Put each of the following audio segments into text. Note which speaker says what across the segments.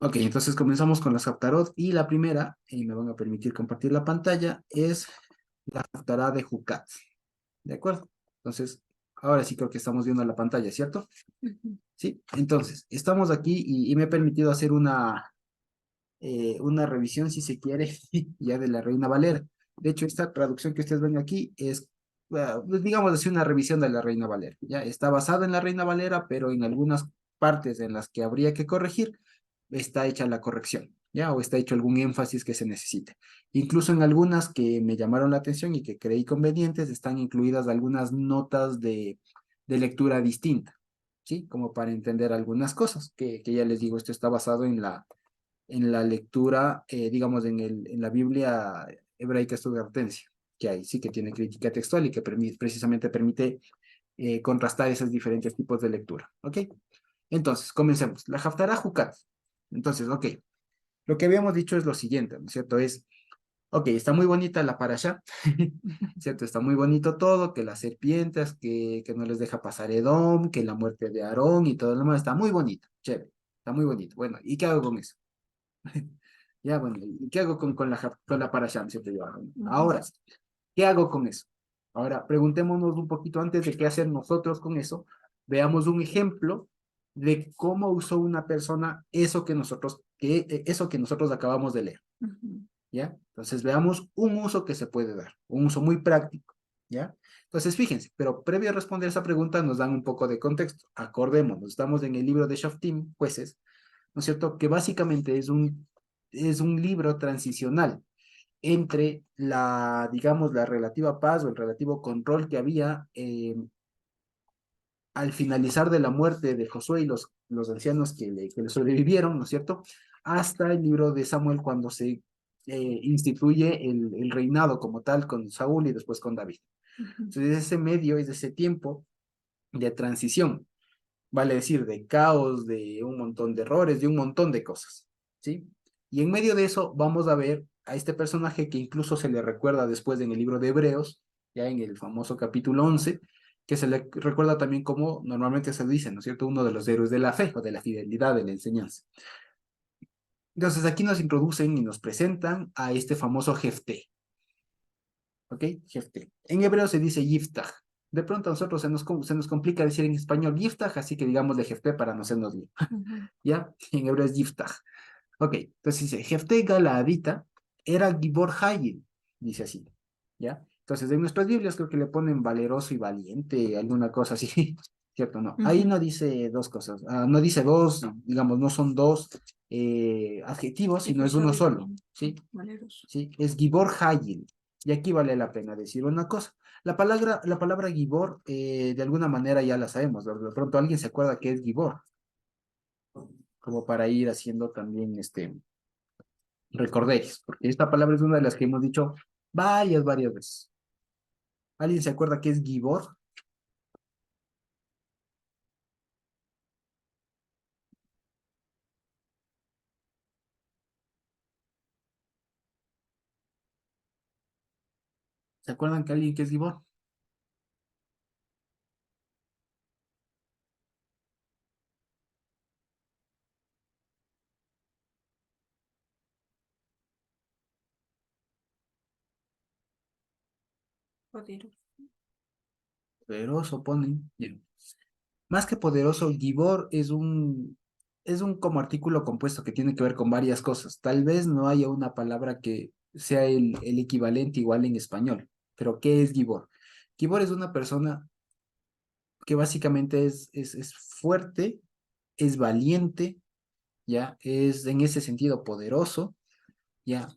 Speaker 1: Ok, entonces comenzamos con las Haftarot y la primera, y me van a permitir compartir la pantalla, es la Haftará de Jucat. ¿De acuerdo? Entonces, ahora sí creo que estamos viendo la pantalla, ¿cierto?
Speaker 2: Ujú.
Speaker 1: Sí, entonces, estamos aquí y me he permitido hacer una revisión, si se quiere, ya de la Reina Valera. De hecho, esta traducción que ustedes ven aquí es, pues, digamos así, una revisión de la Reina Valera. Ya está basada en la Reina Valera, pero en algunas partes en las que habría que corregir, está hecha la corrección, ya, o está hecho algún énfasis que se necesite. Incluso en algunas que me llamaron la atención y que creí convenientes, están incluidas algunas notas de lectura distinta, ¿sí? Como para entender algunas cosas, que ya les digo, esto está basado en la lectura, digamos, en la Biblia hebraica estudiantense, que hay, sí que tiene crítica textual y que precisamente permite contrastar esos diferentes tipos de lectura. ¿Ok? Entonces, comencemos. La Haftarah Jucat. Entonces, ok. Lo que habíamos dicho es lo siguiente, ¿no es cierto? Ok, está muy bonita la parasha, ¿cierto? Está muy bonito todo, que las serpientes, que no les deja pasar Edom, que la muerte de Aarón y todo lo demás, está muy bonito, chévere, está muy bonito. Bueno, ¿y qué hago con eso? Ya, bueno, ¿y qué hago con la parashá? ¿Cierto?
Speaker 2: Ujú.
Speaker 1: Ahora, sí, ¿qué hago con eso? Ahora, preguntémonos un poquito antes de qué hacer nosotros con eso. Veamos un ejemplo de cómo usó una persona eso que nosotros acabamos de leer,
Speaker 2: Ujú.
Speaker 1: ¿ya? Entonces, veamos un uso que se puede dar, un uso muy práctico, ¿ya? Entonces, fíjense, pero previo a responder esa pregunta nos dan un poco de contexto. Acordémonos, estamos en el libro de Shoftim, jueces, ¿no es cierto? Que básicamente es un libro transicional entre la, digamos, la relativa paz o el relativo control que había al finalizar de la muerte de Josué y los ancianos que le sobrevivieron, ¿no es cierto? Hasta el libro de Samuel cuando se instituye el reinado como tal con Saúl y después con David.
Speaker 2: Ujú.
Speaker 1: Entonces, ese medio, es ese tiempo de transición, vale decir, de caos, de un montón de errores, de un montón de cosas, ¿sí? Y en medio de eso vamos a ver a este personaje que incluso se le recuerda después en el libro de Hebreos, ya en el famoso capítulo 11, que se le recuerda también como normalmente se dice, ¿no es cierto? Uno de los héroes de la fe o de la fidelidad de la enseñanza. Entonces aquí nos introducen y nos presentan a este famoso Jefté, ¿ok? Jefté. En hebreo se dice Yiftach. De pronto a nosotros se nos complica decir en español Yiftach, así que digamos de Jefté para no hacernos lío.
Speaker 2: Ujú.
Speaker 1: ¿Ya? En hebreo es Yiftach. Ok, entonces dice, Jefté Galaadita era Gibor Hayil, dice así, ¿ya? Entonces en nuestras Biblias creo que le ponen valeroso y valiente, alguna cosa así, ¿cierto? No, ahí
Speaker 2: Ujú.
Speaker 1: no dice dos cosas, no dice dos, digamos, no son dos adjetivos, sino es uno
Speaker 2: Defensor y
Speaker 1: solo,
Speaker 2: valiente,
Speaker 1: ¿sí?
Speaker 2: valeroso.
Speaker 1: ¿Sí? Es Gibor Hayil. Y aquí vale la pena decir una cosa. La palabra Gibor, de alguna manera ya la sabemos. De pronto alguien se acuerda que es Gibor, como para ir haciendo también recordéis, porque esta palabra es una de las que hemos dicho varias veces. ¿Alguien se acuerda qué es Gibor? ¿Se acuerdan que alguien que es Gibor?
Speaker 2: Poderoso.
Speaker 1: Poderoso, ponen. Bien. Más que poderoso, Gibor es un como artículo compuesto que tiene que ver con varias cosas. Tal vez no haya una palabra que sea el equivalente igual en español. Pero ¿qué es Gibor? Gibor es una persona que básicamente es fuerte, es valiente, ¿ya? Es en ese sentido poderoso, ¿ya?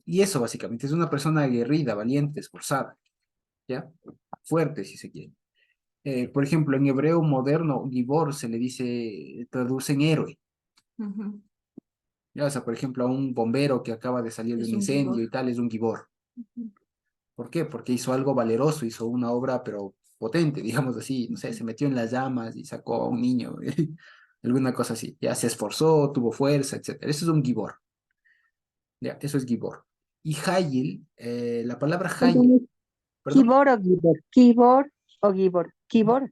Speaker 1: Y eso básicamente, es una persona aguerrida, valiente, esforzada, ¿ya? Fuerte, si se quiere. Por ejemplo, en hebreo moderno, Gibor se le dice, traduce en héroe.
Speaker 2: Ujú.
Speaker 1: ¿Ya? O sea, por ejemplo, a un bombero que acaba de salir de un
Speaker 2: Es un
Speaker 1: incendio
Speaker 2: gibor.
Speaker 1: y tal, es un Gibor.
Speaker 2: Ujú.
Speaker 1: ¿Por qué? Porque hizo algo valeroso, hizo una obra, pero potente, digamos así, no sé,
Speaker 2: Ujú.
Speaker 1: se metió en las llamas y sacó a un niño, alguna cosa así. Ya se esforzó, tuvo fuerza, etcétera. Eso es un Gibor. Ya, eso es Gibor. Y Hayil, la palabra Hayil,
Speaker 3: Entonces,
Speaker 1: perdón,
Speaker 3: keyboard o keyboard, keyboard o keyboard, keyboard,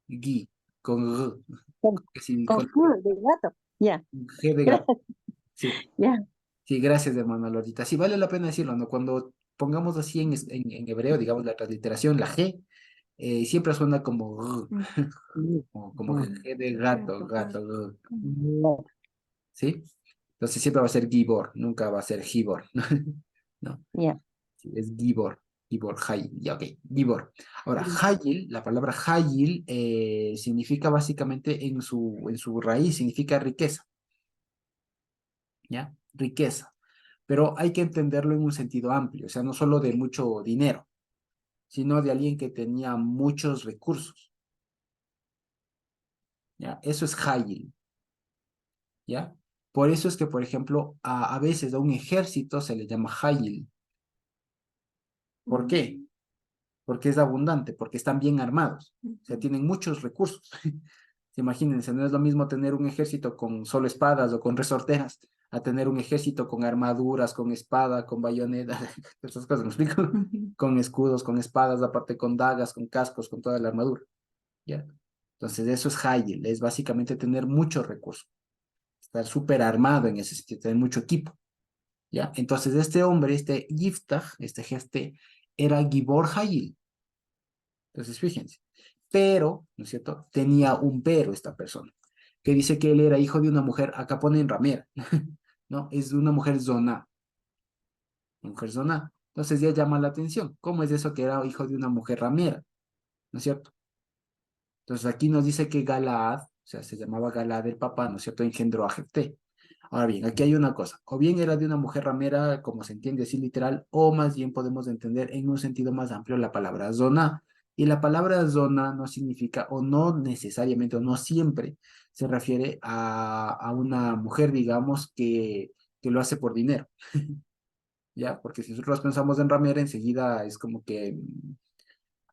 Speaker 1: Gi, con G,
Speaker 3: con,
Speaker 1: que sí,
Speaker 3: con G de gato. Ya,
Speaker 1: G de gato.
Speaker 3: gracias.
Speaker 1: Sí,
Speaker 3: Ya,
Speaker 1: sí, gracias, hermano Lorita. Sí, vale la pena decirlo, ¿no? Cuando pongamos así en hebreo, digamos, la transliteración, la G, siempre suena como, como
Speaker 3: mm,
Speaker 1: G de gato,
Speaker 2: Gato, gato.
Speaker 1: gato,
Speaker 3: no,
Speaker 1: ¿sí? Entonces siempre va a ser Gibor, nunca va a ser Gibor, ¿no?
Speaker 3: ya,
Speaker 1: Sí, es Gibor, Gibor, Hayil, ya, ok, Gibor. Ahora, Hayil, la palabra Hayil significa básicamente en su raíz, significa riqueza, ¿ya? Riqueza. Pero hay que entenderlo en un sentido amplio, o sea, no solo de mucho dinero, sino de alguien que tenía muchos recursos, ¿ya? Eso es Hayil, ¿ya? Por eso es que, por ejemplo, a veces a un ejército se le llama Hayil. ¿Por qué? Porque es abundante, porque están bien armados, o sea, tienen muchos recursos. Imagínense, no es lo mismo tener un ejército con solo espadas o con resorteras, a tener un ejército con armaduras, con espada, con bayoneta, esas cosas, ¿me explico? Con escudos, con espadas, aparte con dagas, con cascos, con toda la armadura, ¿ya? Entonces, eso es Hayel, es básicamente tener muchos recursos, estar súper armado en ese sentido, tener mucho equipo, ¿ya? Entonces, este hombre, este Yiftach, este jefe, era Gibor Hayil. Entonces, fíjense, pero, ¿no es cierto? Tenía un pero esta persona, que dice que él era hijo de una mujer, acá ponen ramera, ¿no? Es de una mujer zona, mujer zona. Entonces ya llama la atención. ¿Cómo es eso que era hijo de una mujer ramera? ¿No es cierto? Entonces aquí nos dice que Galaad, o sea, se llamaba Galaad el papá, ¿no es cierto? Engendró a Jefté. Ahora bien, aquí hay una cosa, o bien era de una mujer ramera, como se entiende así literal, o más bien podemos entender en un sentido más amplio la palabra zona. Y la palabra zona no significa, o no necesariamente, o no siempre, se refiere a una mujer, digamos, que lo hace por dinero, ¿ya? Porque si nosotros pensamos en ramera, enseguida es como que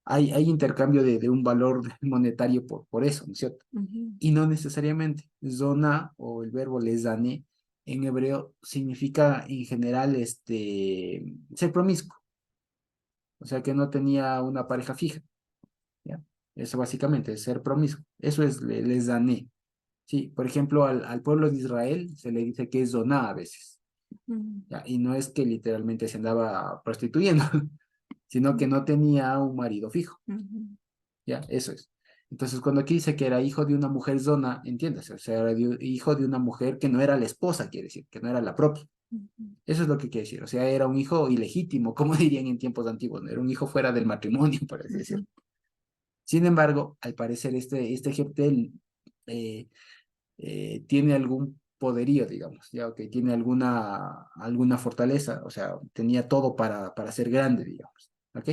Speaker 1: hay intercambio de un valor monetario por eso, ¿no es cierto? Y no necesariamente. Zona o el verbo lesane en hebreo significa en general ser promiscuo, o sea que no tenía una pareja fija, ¿ya? Eso básicamente es ser promiscuo. Eso es lesane. Sí, por ejemplo, al pueblo de Israel se le dice que es zoná a veces, ¿ya? Y no es que literalmente se andaba prostituyendo, sino que no tenía un marido fijo. Ya, eso es. Entonces, cuando aquí dice que era hijo de una mujer zona, entiéndase, o sea, era hijo de una mujer que no era la esposa, quiere decir, que no era la propia. Eso es lo que quiere decir, o sea, era un hijo ilegítimo, como dirían en tiempos antiguos, ¿no? Era un hijo fuera del matrimonio, por así decirlo. Sin embargo, al parecer, este Jeptel tiene algún poderío, digamos, ya, ok, tiene alguna fortaleza, o sea, tenía todo para ser grande, digamos, ¿ok?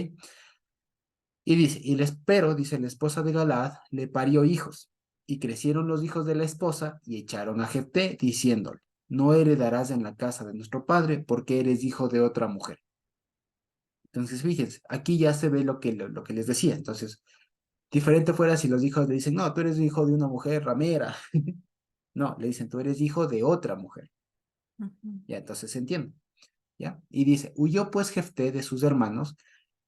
Speaker 1: Y dice, pero, dice la esposa de Galaad, le parió hijos, y crecieron los hijos de la esposa, y echaron a Jefté, diciéndole, no heredarás en la casa de nuestro padre, porque eres hijo de otra mujer. Entonces, fíjense, aquí ya se ve lo que les decía. Entonces, diferente fuera si los hijos le dicen, no, tú eres hijo de una mujer ramera. No, le dicen, tú eres hijo de otra mujer. Ya, entonces se entiende. ¿Ya? Y dice, huyó pues Jefté de sus hermanos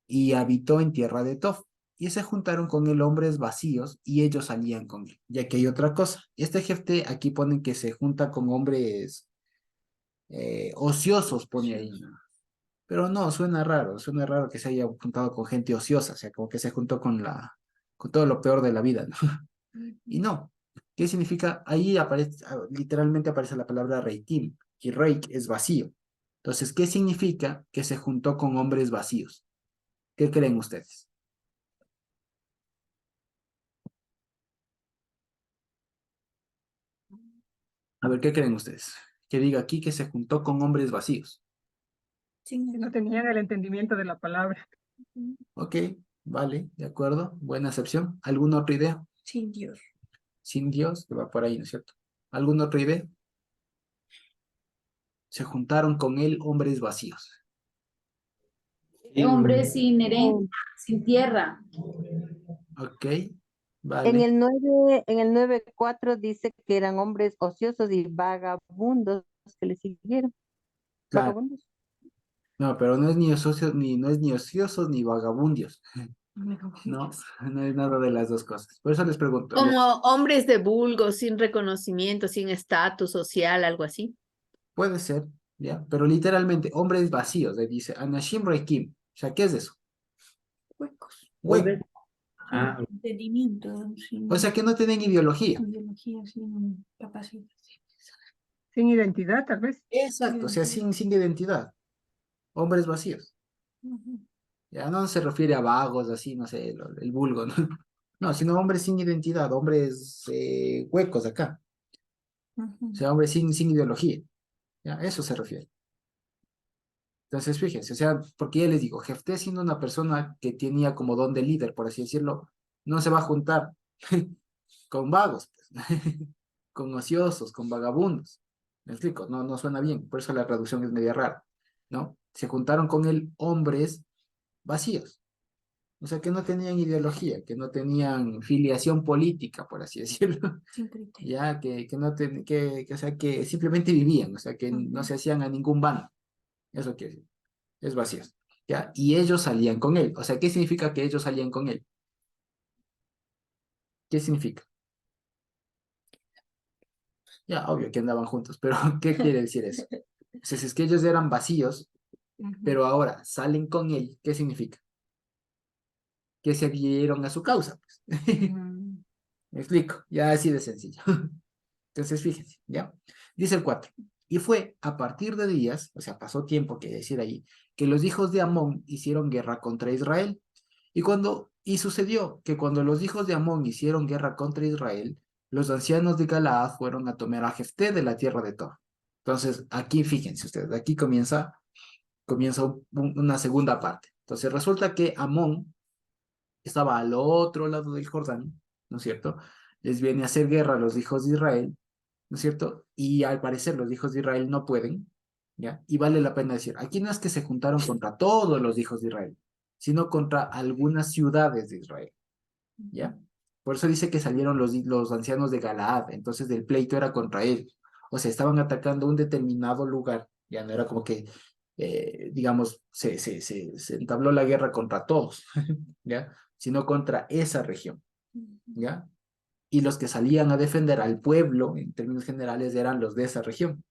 Speaker 1: y habitó en tierra de Tof. Y se juntaron con él hombres vacíos y ellos salían con él. Ya que hay otra cosa. Este Jefté aquí ponen que se junta con hombres ociosos, pone ahí, ¿no? Pero no, suena raro que se haya juntado con gente ociosa, o sea, como que se juntó con todo lo peor de la vida, ¿no? Y no. ¿Qué significa? Ahí aparece, literalmente aparece la palabra reitim, y reik es vacío. Entonces, ¿qué significa que se juntó con hombres vacíos? ¿Qué creen ustedes? A ver, ¿qué creen ustedes? Que diga aquí que se juntó con hombres vacíos.
Speaker 2: Sí,
Speaker 4: Que no tenían el entendimiento de la palabra.
Speaker 1: Ok, vale, de acuerdo. Buena acepción. ¿Alguna otra idea?
Speaker 2: sin Dios.
Speaker 1: Sin Dios, que va por ahí, ¿no es cierto? ¿Alguna otra idea? Se juntaron con él hombres vacíos.
Speaker 5: Hombre sin herencia,
Speaker 3: En,
Speaker 5: sin tierra.
Speaker 1: Ok,
Speaker 3: en
Speaker 1: vale.
Speaker 3: el 9, en el 9:4 dice que eran hombres ociosos y vagabundos que le siguieron.
Speaker 1: Claro.
Speaker 3: Vagabundos.
Speaker 1: No, pero no es ni ociosos ni vagabundios. No, no es nada de las dos cosas. Por eso les pregunto.
Speaker 2: Como hombres de vulgo, sin reconocimiento, sin estatus social, algo así.
Speaker 1: Puede ser, ¿ya? Pero literalmente, hombres vacíos, le dice, Anashim Rekim. O sea, ¿qué es eso?
Speaker 2: Huecos.
Speaker 1: Hueco.
Speaker 6: Ah,
Speaker 2: Entendimiento, sin
Speaker 1: O sea, que no tienen ideología.
Speaker 2: ideología, sin capacidad.
Speaker 4: Sin identidad, tal vez.
Speaker 1: Exacto, o sea, sin identidad. Hombres vacíos.
Speaker 2: Ujú,
Speaker 1: Ya no se refiere a vagos, así, no sé, el vulgo, ¿no? No, sino hombres sin identidad, hombres huecos acá. O
Speaker 2: ujú.
Speaker 1: sea, hombres sin ideología. Ya, a eso se refiere. Entonces, fíjense, o sea, porque ya les digo, Jefté siendo una persona que tenía como don de líder, por así decirlo, no se va a juntar con vagos, pues, con ociosos, con vagabundos. ¿Me explico? No, no suena bien, por eso la traducción es media rara, ¿no? Se juntaron con él hombres vacíos, o sea, que no tenían ideología, que no tenían filiación política, por así decirlo,
Speaker 2: Sin criterio.
Speaker 1: ya, que no o sea, que simplemente vivían, o sea, que no
Speaker 2: Ujú.
Speaker 1: se hacían a ningún bando, eso quiere decir, es vacíos, ¿ya? Y ellos salían con él, o sea, ¿qué significa que ellos salían con él? ¿Qué significa? Ya, obvio que andaban juntos, pero ¿qué quiere decir eso? Entonces, es que ellos eran vacíos,
Speaker 2: Ujú.
Speaker 1: pero ahora salen con él, ¿qué significa? Que se adhirieron a su causa, pues.
Speaker 2: Mm,
Speaker 1: Me explico, ya así de sencillo. Entonces, fíjense, ¿ya? Dice el 4. Y fue a partir de días, o sea, pasó tiempo, que decir ahí, que los hijos de Amón hicieron guerra contra Israel. Y sucedió que cuando los hijos de Amón hicieron guerra contra Israel, los ancianos de Galaad fueron a tomar a Jefté de la tierra de Tob. Entonces, aquí fíjense ustedes, aquí comienza una segunda parte. Entonces, resulta que Amón estaba al otro lado del Jordán, ¿no es cierto? Les viene a hacer guerra a los hijos de Israel, ¿no es cierto? Y al parecer los hijos de Israel no pueden, ¿ya? Y vale la pena decir, aquí no es que se juntaron contra todos los hijos de Israel, sino contra algunas ciudades de Israel, ¿ya? Por eso dice que salieron los ancianos de Galaad, entonces el pleito era contra ellos. O sea, estaban atacando un determinado lugar, ya no era como que, digamos, se entabló la guerra contra todos, ¿ya? Sino contra esa región, ¿ya? Y los que salían a defender al pueblo, en términos generales, eran los de esa región.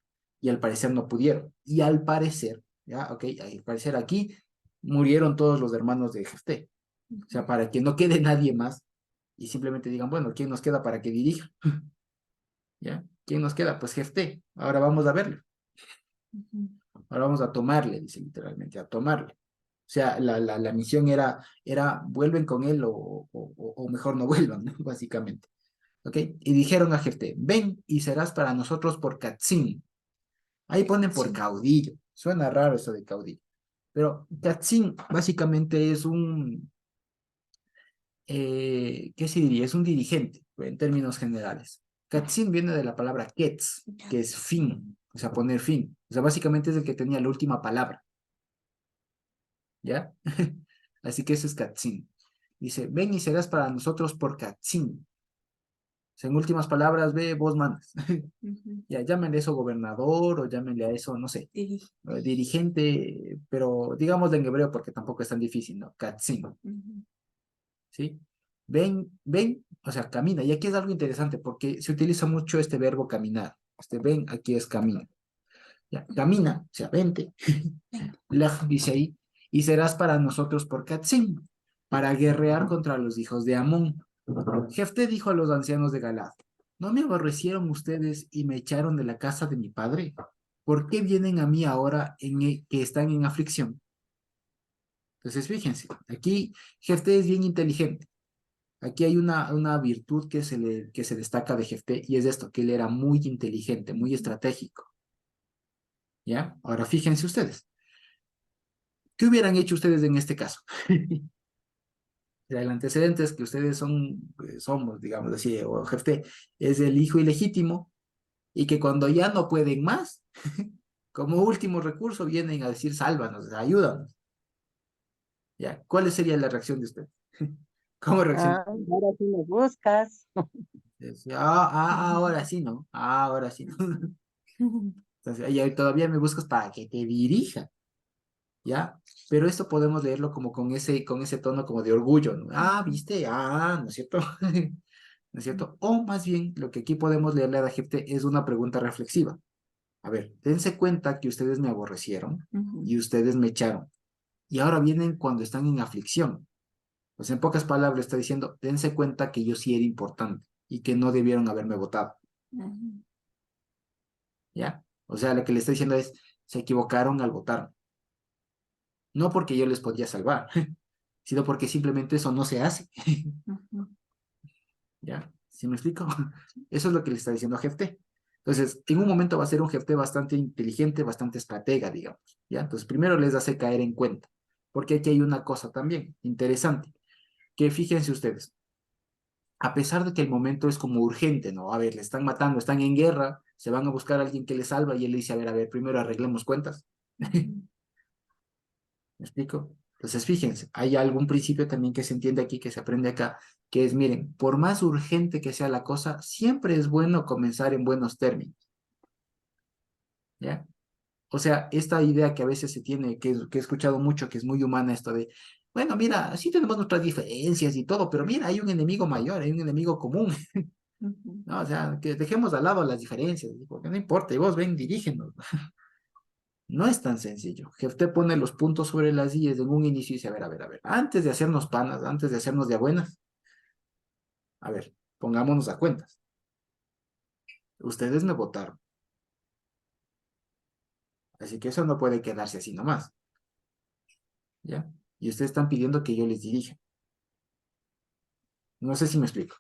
Speaker 1: Y al parecer no pudieron. Y al parecer, ya, ok, al parecer aquí murieron todos los hermanos de Jefté. O sea, para que no quede nadie más y simplemente digan, bueno, ¿quién nos queda para que dirija? ¿Ya? ¿Quién nos queda? Pues Jefté. Ahora vamos a verlo.
Speaker 2: ujú.
Speaker 1: Ahora vamos a tomarle, dice literalmente, a tomarle. O sea, la misión era, vuelven con él o mejor no vuelvan, ¿no? Básicamente. ¿Ok? Y dijeron a Jefté, ven y serás para nosotros por Katzin. Ahí ponen por
Speaker 2: Sí.
Speaker 1: caudillo. Suena raro eso de caudillo. Pero Katzin básicamente es ¿qué se diría? Es un dirigente, en términos generales. Katzin viene de la palabra ketz, que es fin, o sea, poner fin. O sea, básicamente es el que tenía la última palabra, ¿ya? Así que eso es Katzin. Dice, ven y serás para nosotros por Katzin. O sea, en últimas palabras, ve, vos mandas.
Speaker 2: Ujú.
Speaker 1: Ya, llámenle eso gobernador o llámenle a eso, no sé,
Speaker 2: Dirige.
Speaker 1: dirigente, pero digámoslo en hebreo porque tampoco es tan difícil, ¿no? Katzin,
Speaker 2: Ujú.
Speaker 1: ¿sí? Ven, o sea, camina. Y aquí es algo interesante porque se utiliza mucho este verbo caminar. Este ven, aquí es camina. Ya, camina, o sea, vente. Lej dice ahí, y serás para nosotros por Katzin, para guerrear contra los hijos de Amón. Jefté dijo a los ancianos de Galad, ¿no me aborrecieron ustedes y me echaron de la casa de mi padre? ¿Por qué vienen a mí ahora que están en aflicción? Entonces, fíjense, aquí Jefté es bien inteligente. Aquí hay una virtud que se destaca de Jefté y es esto, que él era muy inteligente, muy estratégico. ¿Ya? Ahora fíjense ustedes. ¿Qué hubieran hecho ustedes en este caso? El antecedente es que ustedes somos, digamos así, o Jefté es el hijo ilegítimo y que cuando ya no pueden más, como último recurso vienen a decir, sálvanos, ayúdanos. ¿Ya? ¿Cuál sería la reacción de usted? ¿Cómo reacciona?
Speaker 3: Ah, ahora sí me buscas.
Speaker 1: Decía, ahora sí, ¿no? Ahora sí, ¿no?
Speaker 2: Ujú.
Speaker 1: Entonces, y ahí todavía me buscas para que te dirija. ¿ya? Pero esto podemos leerlo como con ese tono como de orgullo, ¿no? Ah, ¿viste? Ah, ¿no es cierto? ¿No es cierto? O más bien, lo que aquí podemos leerle a la gente es una pregunta reflexiva. A ver, dense cuenta que ustedes me aborrecieron y ustedes me echaron. Y ahora vienen cuando están en aflicción. Pues en pocas palabras está diciendo, dense cuenta que yo sí era importante y que no debieron haberme votado, ¿ya? O sea, lo que le está diciendo es, se equivocaron al votar. No porque yo les podía salvar, sino porque simplemente eso no se hace. ¿Ya? ¿Sí me explico? Eso es lo que le está diciendo a Jefté. Entonces, en un momento va a ser un Jefté bastante inteligente, bastante estratega, digamos. ¿Ya? Entonces, primero les hace caer en cuenta. Porque aquí hay una cosa también interesante, que fíjense ustedes, a pesar de que el momento es como urgente, ¿no? A ver, le están matando, están en guerra, se van a buscar a alguien que les salva y él le dice, a ver, primero arreglemos cuentas. ¿Me explico? Entonces, fíjense, hay algún principio también que se entiende aquí, que se aprende acá, que es, miren, por más urgente que sea la cosa, siempre es bueno comenzar en buenos términos, ¿ya? O sea, esta idea que a veces se tiene, que he escuchado mucho, que es muy humana, esto de, bueno, mira, sí tenemos nuestras diferencias y todo, pero mira, hay un enemigo mayor, hay un enemigo común, ¿no? O sea, que dejemos al lado las diferencias, porque no importa, y vos ven, dirígenos. No es tan sencillo. Jefté pone los puntos sobre las íes en un inicio y dice, a ver, antes de hacernos panas, antes de hacernos de a buenas, a ver, pongámonos a cuentas. Ustedes me votaron, así que eso no puede quedarse así nomás, ¿ya? Y ustedes están pidiendo que yo les dirija. No sé si me explico,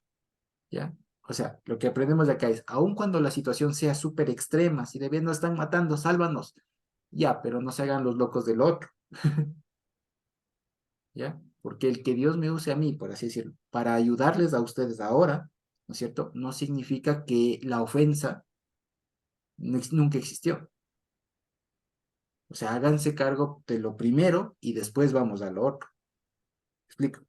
Speaker 1: ¿ya? O sea, lo que aprendemos de acá es, aun cuando la situación sea súper extrema, si de bien nos están matando, sálvanos, ya, pero no se hagan los locos del otro. ¿Ya? Porque el que Dios me use a mí, por así decirlo, para ayudarles a ustedes ahora, ¿no es cierto? No significa que la ofensa nunca existió. O sea, háganse cargo de lo primero y después vamos a lo otro. ¿Me explico?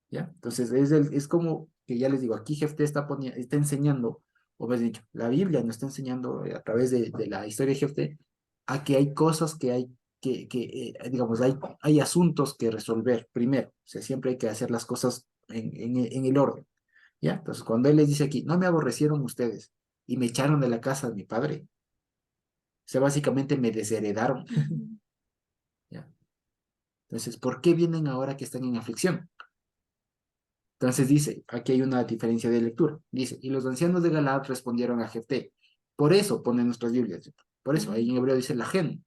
Speaker 1: ¿Ya? Entonces, es como que ya les digo, aquí Jefté está enseñando, o más dicho, la Biblia nos está enseñando a través de la historia de Jefté, a que hay cosas que hay digamos, hay asuntos que resolver primero. O sea, siempre hay que hacer las cosas en el orden. ¿Ya? Entonces, cuando él les dice aquí, no me aborrecieron ustedes y me echaron de la casa de mi padre, o sea, básicamente me desheredaron. ¿Ya? Entonces, ¿por qué vienen ahora que están en aflicción? Entonces dice, aquí hay una diferencia de lectura. Dice, y los ancianos de Galaad respondieron a Jefté. Por eso ponen nuestras Biblias. ¿Cierto? Por eso, ahí en hebreo dice la gen.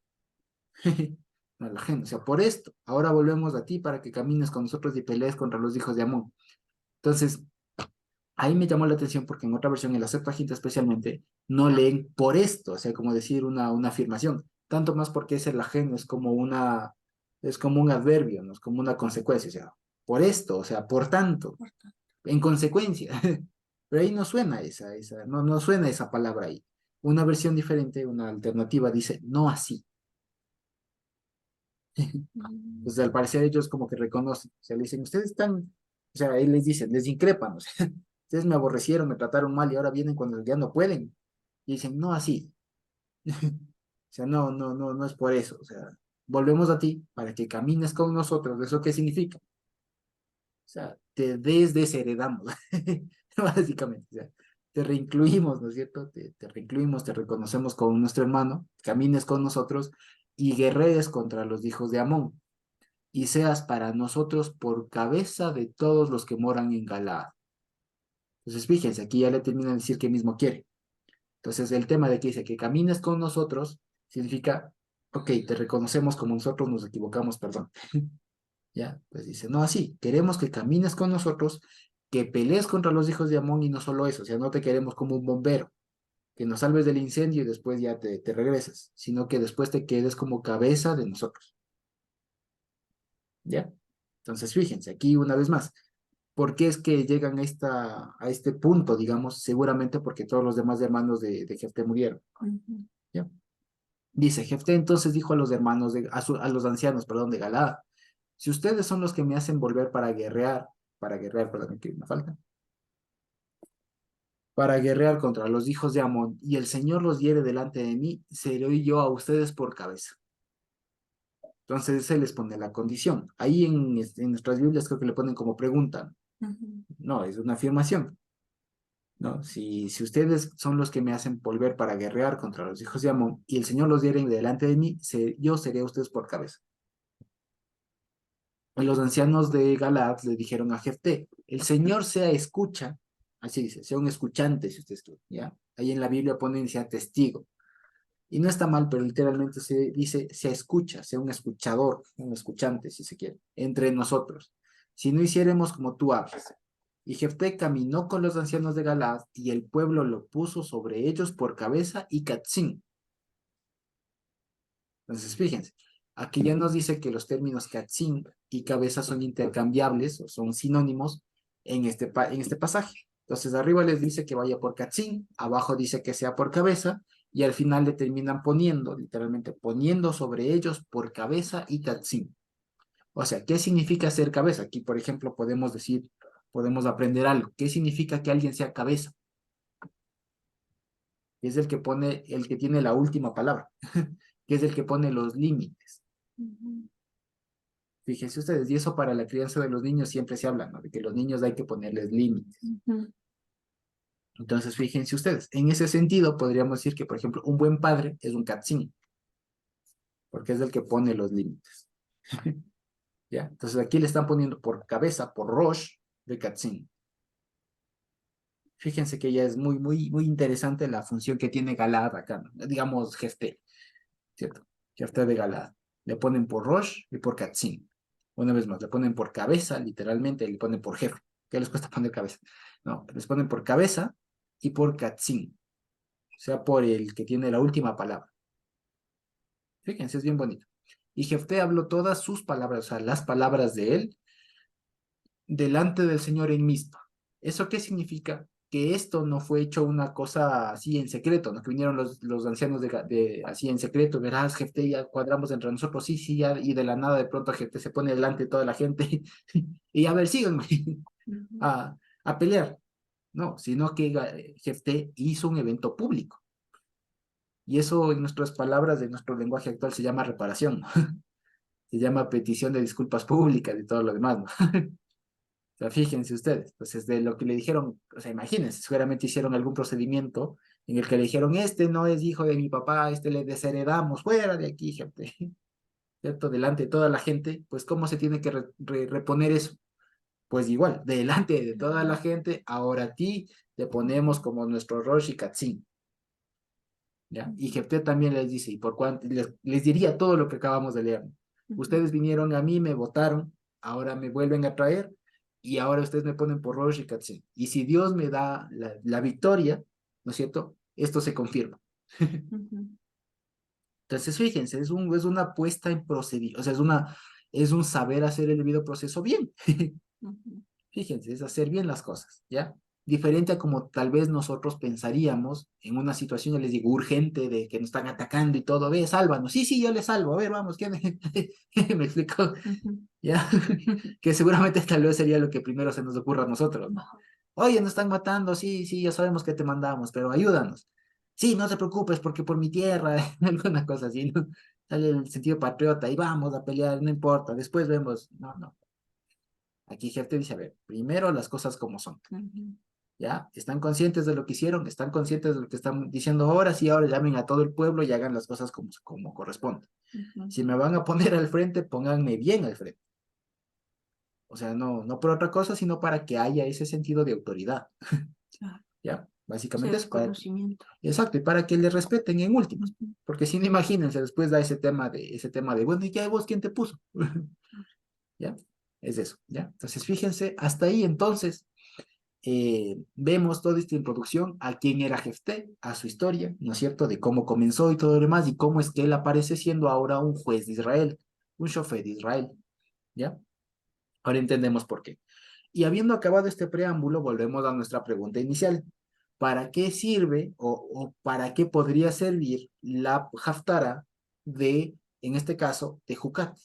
Speaker 1: No, la gen. O sea, por esto, ahora volvemos a ti para que camines con nosotros y pelees contra los hijos de Amón. Entonces, ahí me llamó la atención porque en otra versión, en la Septuaginta especialmente, no leen por esto, o sea, como decir una afirmación. Tanto más porque ese la gen es como un adverbio, ¿no? Es como una consecuencia, o sea, por esto, o sea, por tanto, en consecuencia. Pero ahí no suena no suena esa palabra ahí. Una versión diferente, una alternativa dice, no así. Pues al parecer ellos como que reconocen, o sea, le dicen, ustedes están, o sea, ahí les dicen, les increpan, o sea, ustedes me aborrecieron, me trataron mal y ahora vienen cuando ya no pueden. Y dicen, no así. O sea, no es por eso, o sea, volvemos a ti para que camines con nosotros. ¿Eso qué significa? O sea, te desheredamos, básicamente. O sea, te reincluimos, ¿no es cierto? Te reincluimos, te reconocemos como nuestro hermano, camines con nosotros y guerrees contra los hijos de Amón, y seas para nosotros por cabeza de todos los que moran en Galaad. Entonces, fíjense, aquí ya le termina de decir que mismo quiere. Entonces, el tema de que dice que camines con nosotros significa, ok, te reconocemos como nosotros nos equivocamos, perdón. Ya, pues dice, no así, queremos que camines con nosotros, que pelees contra los hijos de Amón y no solo eso, o sea, no te queremos como un bombero, que nos salves del incendio y después ya te regresas, sino que después te quedes como cabeza de nosotros. ¿Ya? Entonces, fíjense, aquí una vez más, ¿por qué es que llegan a este punto, digamos? Seguramente porque todos los demás hermanos de Jefté murieron. ¿Ya? Dice, Jefté entonces dijo a los hermanos, a los ancianos, perdón, de Galaad, si ustedes son los que me hacen volver para guerrear, perdón, que me falta, para guerrear contra los hijos de Amón, y el Señor los diere delante de mí, seré yo a ustedes por cabeza. Entonces se les pone la condición. Ahí en nuestras Biblias creo que le ponen como pregunta. No, es una afirmación. ¿No? Si ustedes son los que me hacen volver para guerrear contra los hijos de Amón, y el Señor los diere delante de mí, yo seré a ustedes por cabeza. Y los ancianos de Galaad le dijeron a Jefté, el Señor sea escucha, así dice, sea un escuchante, si ustedes quieren, ¿ya? Ahí en la Biblia ponen sea testigo. Y no está mal, pero literalmente se dice sea escucha, sea un escuchador, un escuchante, si se quiere, entre nosotros. Si no hiciéramos como tú hablas. Y Jefté caminó con los ancianos de Galaad, y el pueblo lo puso sobre ellos por cabeza y catzín. Entonces, fíjense, aquí ya nos dice que los términos catzín y cabeza son intercambiables o son sinónimos en este pasaje. Entonces, arriba les dice que vaya por catzín, abajo dice que sea por cabeza, y al final le terminan poniendo, literalmente poniendo sobre ellos por cabeza y catzín. O sea, ¿qué significa ser cabeza? Aquí, por ejemplo, podemos decir, podemos aprender algo. ¿Qué significa que alguien sea cabeza? Es el que pone, el que tiene la última palabra, que es el que pone los límites. Fíjense ustedes, y eso para la crianza de los niños siempre se habla, ¿no? De que los niños hay que ponerles límites. Entonces, fíjense ustedes, en ese sentido podríamos decir que, por ejemplo, un buen padre es un catzín, porque es el que pone los límites. ¿Ya? Entonces aquí le están poniendo por cabeza, por rosh de catzín. Fíjense que ya es muy interesante la función que tiene Galaad acá, ¿no? Digamos, Jefté, ¿cierto? Jefté de Galaad. Le ponen por rosh y por catzín. Una vez más, le ponen por cabeza, literalmente, le ponen por jefe. ¿Qué les cuesta poner cabeza? No, les ponen por cabeza y por catzín. O sea, por el que tiene la última palabra. Fíjense, es bien bonito. Y Jefté habló todas sus palabras, o sea, las palabras de él, delante del Señor en Mizpa. ¿Eso qué significa? Que esto no fue hecho una cosa así en secreto, ¿no? Que vinieron los ancianos así en secreto, verás, Jefté, ya cuadramos entre nosotros, sí, sí, ya, y de la nada de pronto Jefté se pone delante de toda la gente y a ver, síganme a pelear. No, sino que Jefté hizo un evento público. Y eso en nuestras palabras, de nuestro lenguaje actual, se llama reparación, ¿no? Se llama petición de disculpas públicas y todo lo demás, ¿no? O sea, fíjense ustedes, pues es de lo que le dijeron, o sea, imagínense, seguramente hicieron algún procedimiento en el que le dijeron, este no es hijo de mi papá, este le desheredamos, fuera de aquí, gente, ¿cierto? Delante de toda la gente, pues ¿cómo se tiene que reponer eso? Pues igual, delante de toda la gente, ahora a ti te ponemos como nuestro Rosh y Katzin, ¿ya? Y Jefté también les dice, y por cuanto, les diría todo lo que acabamos de leer, ustedes vinieron a mí, me votaron, ahora me vuelven a traer, y ahora ustedes me ponen por Rosh y Katzin. Y si Dios me da la victoria, ¿no es cierto? Esto se confirma. Entonces, fíjense, es una puesta en procedimiento, o sea, es un saber hacer el debido proceso bien. Fíjense, es hacer bien las cosas, ¿ya? Diferente a como tal vez nosotros pensaríamos en una situación, yo les digo, urgente, de que nos están atacando y todo, ve, sálvanos. Sí, sí, yo les salvo, a ver, vamos, ¿quién me explicó? ¿Ya? Que seguramente tal vez sería lo que primero se nos ocurra a nosotros, ¿no? Oye, nos están matando, sí, sí, ya sabemos que te mandamos, pero ayúdanos. Sí, no te preocupes, porque por mi tierra, alguna cosa así, ¿no? Sale el sentido patriota, y vamos a pelear, no importa, después vemos. No, no. Aquí Jefté dice, a ver, primero las cosas como son. ¿Ya? ¿Están conscientes de lo que hicieron? ¿Están conscientes de lo que están diciendo ahora? Sí, ahora llamen a todo el pueblo y hagan las cosas como corresponde. Si me van a poner al frente, pónganme bien al frente. O sea, no por otra cosa, sino para que haya ese sentido de autoridad. ¿Ya? Básicamente es para... Exacto, y para que le respeten en últimas. Porque si no, imagínense, después da ese tema de, bueno, ¿y ya vos quién te puso? ¿Ya? Es eso, ¿ya? Entonces, fíjense, hasta ahí entonces vemos toda esta introducción a quién era Jefté, a su historia, ¿no es cierto? De cómo comenzó y todo lo demás, y cómo es que él aparece siendo ahora un juez de Israel, un shofet de Israel, ¿ya? Ahora entendemos por qué. Y habiendo acabado este preámbulo, volvemos a nuestra pregunta inicial. ¿Para qué sirve o para qué podría servir la Haftara de, en este caso, de Jucat?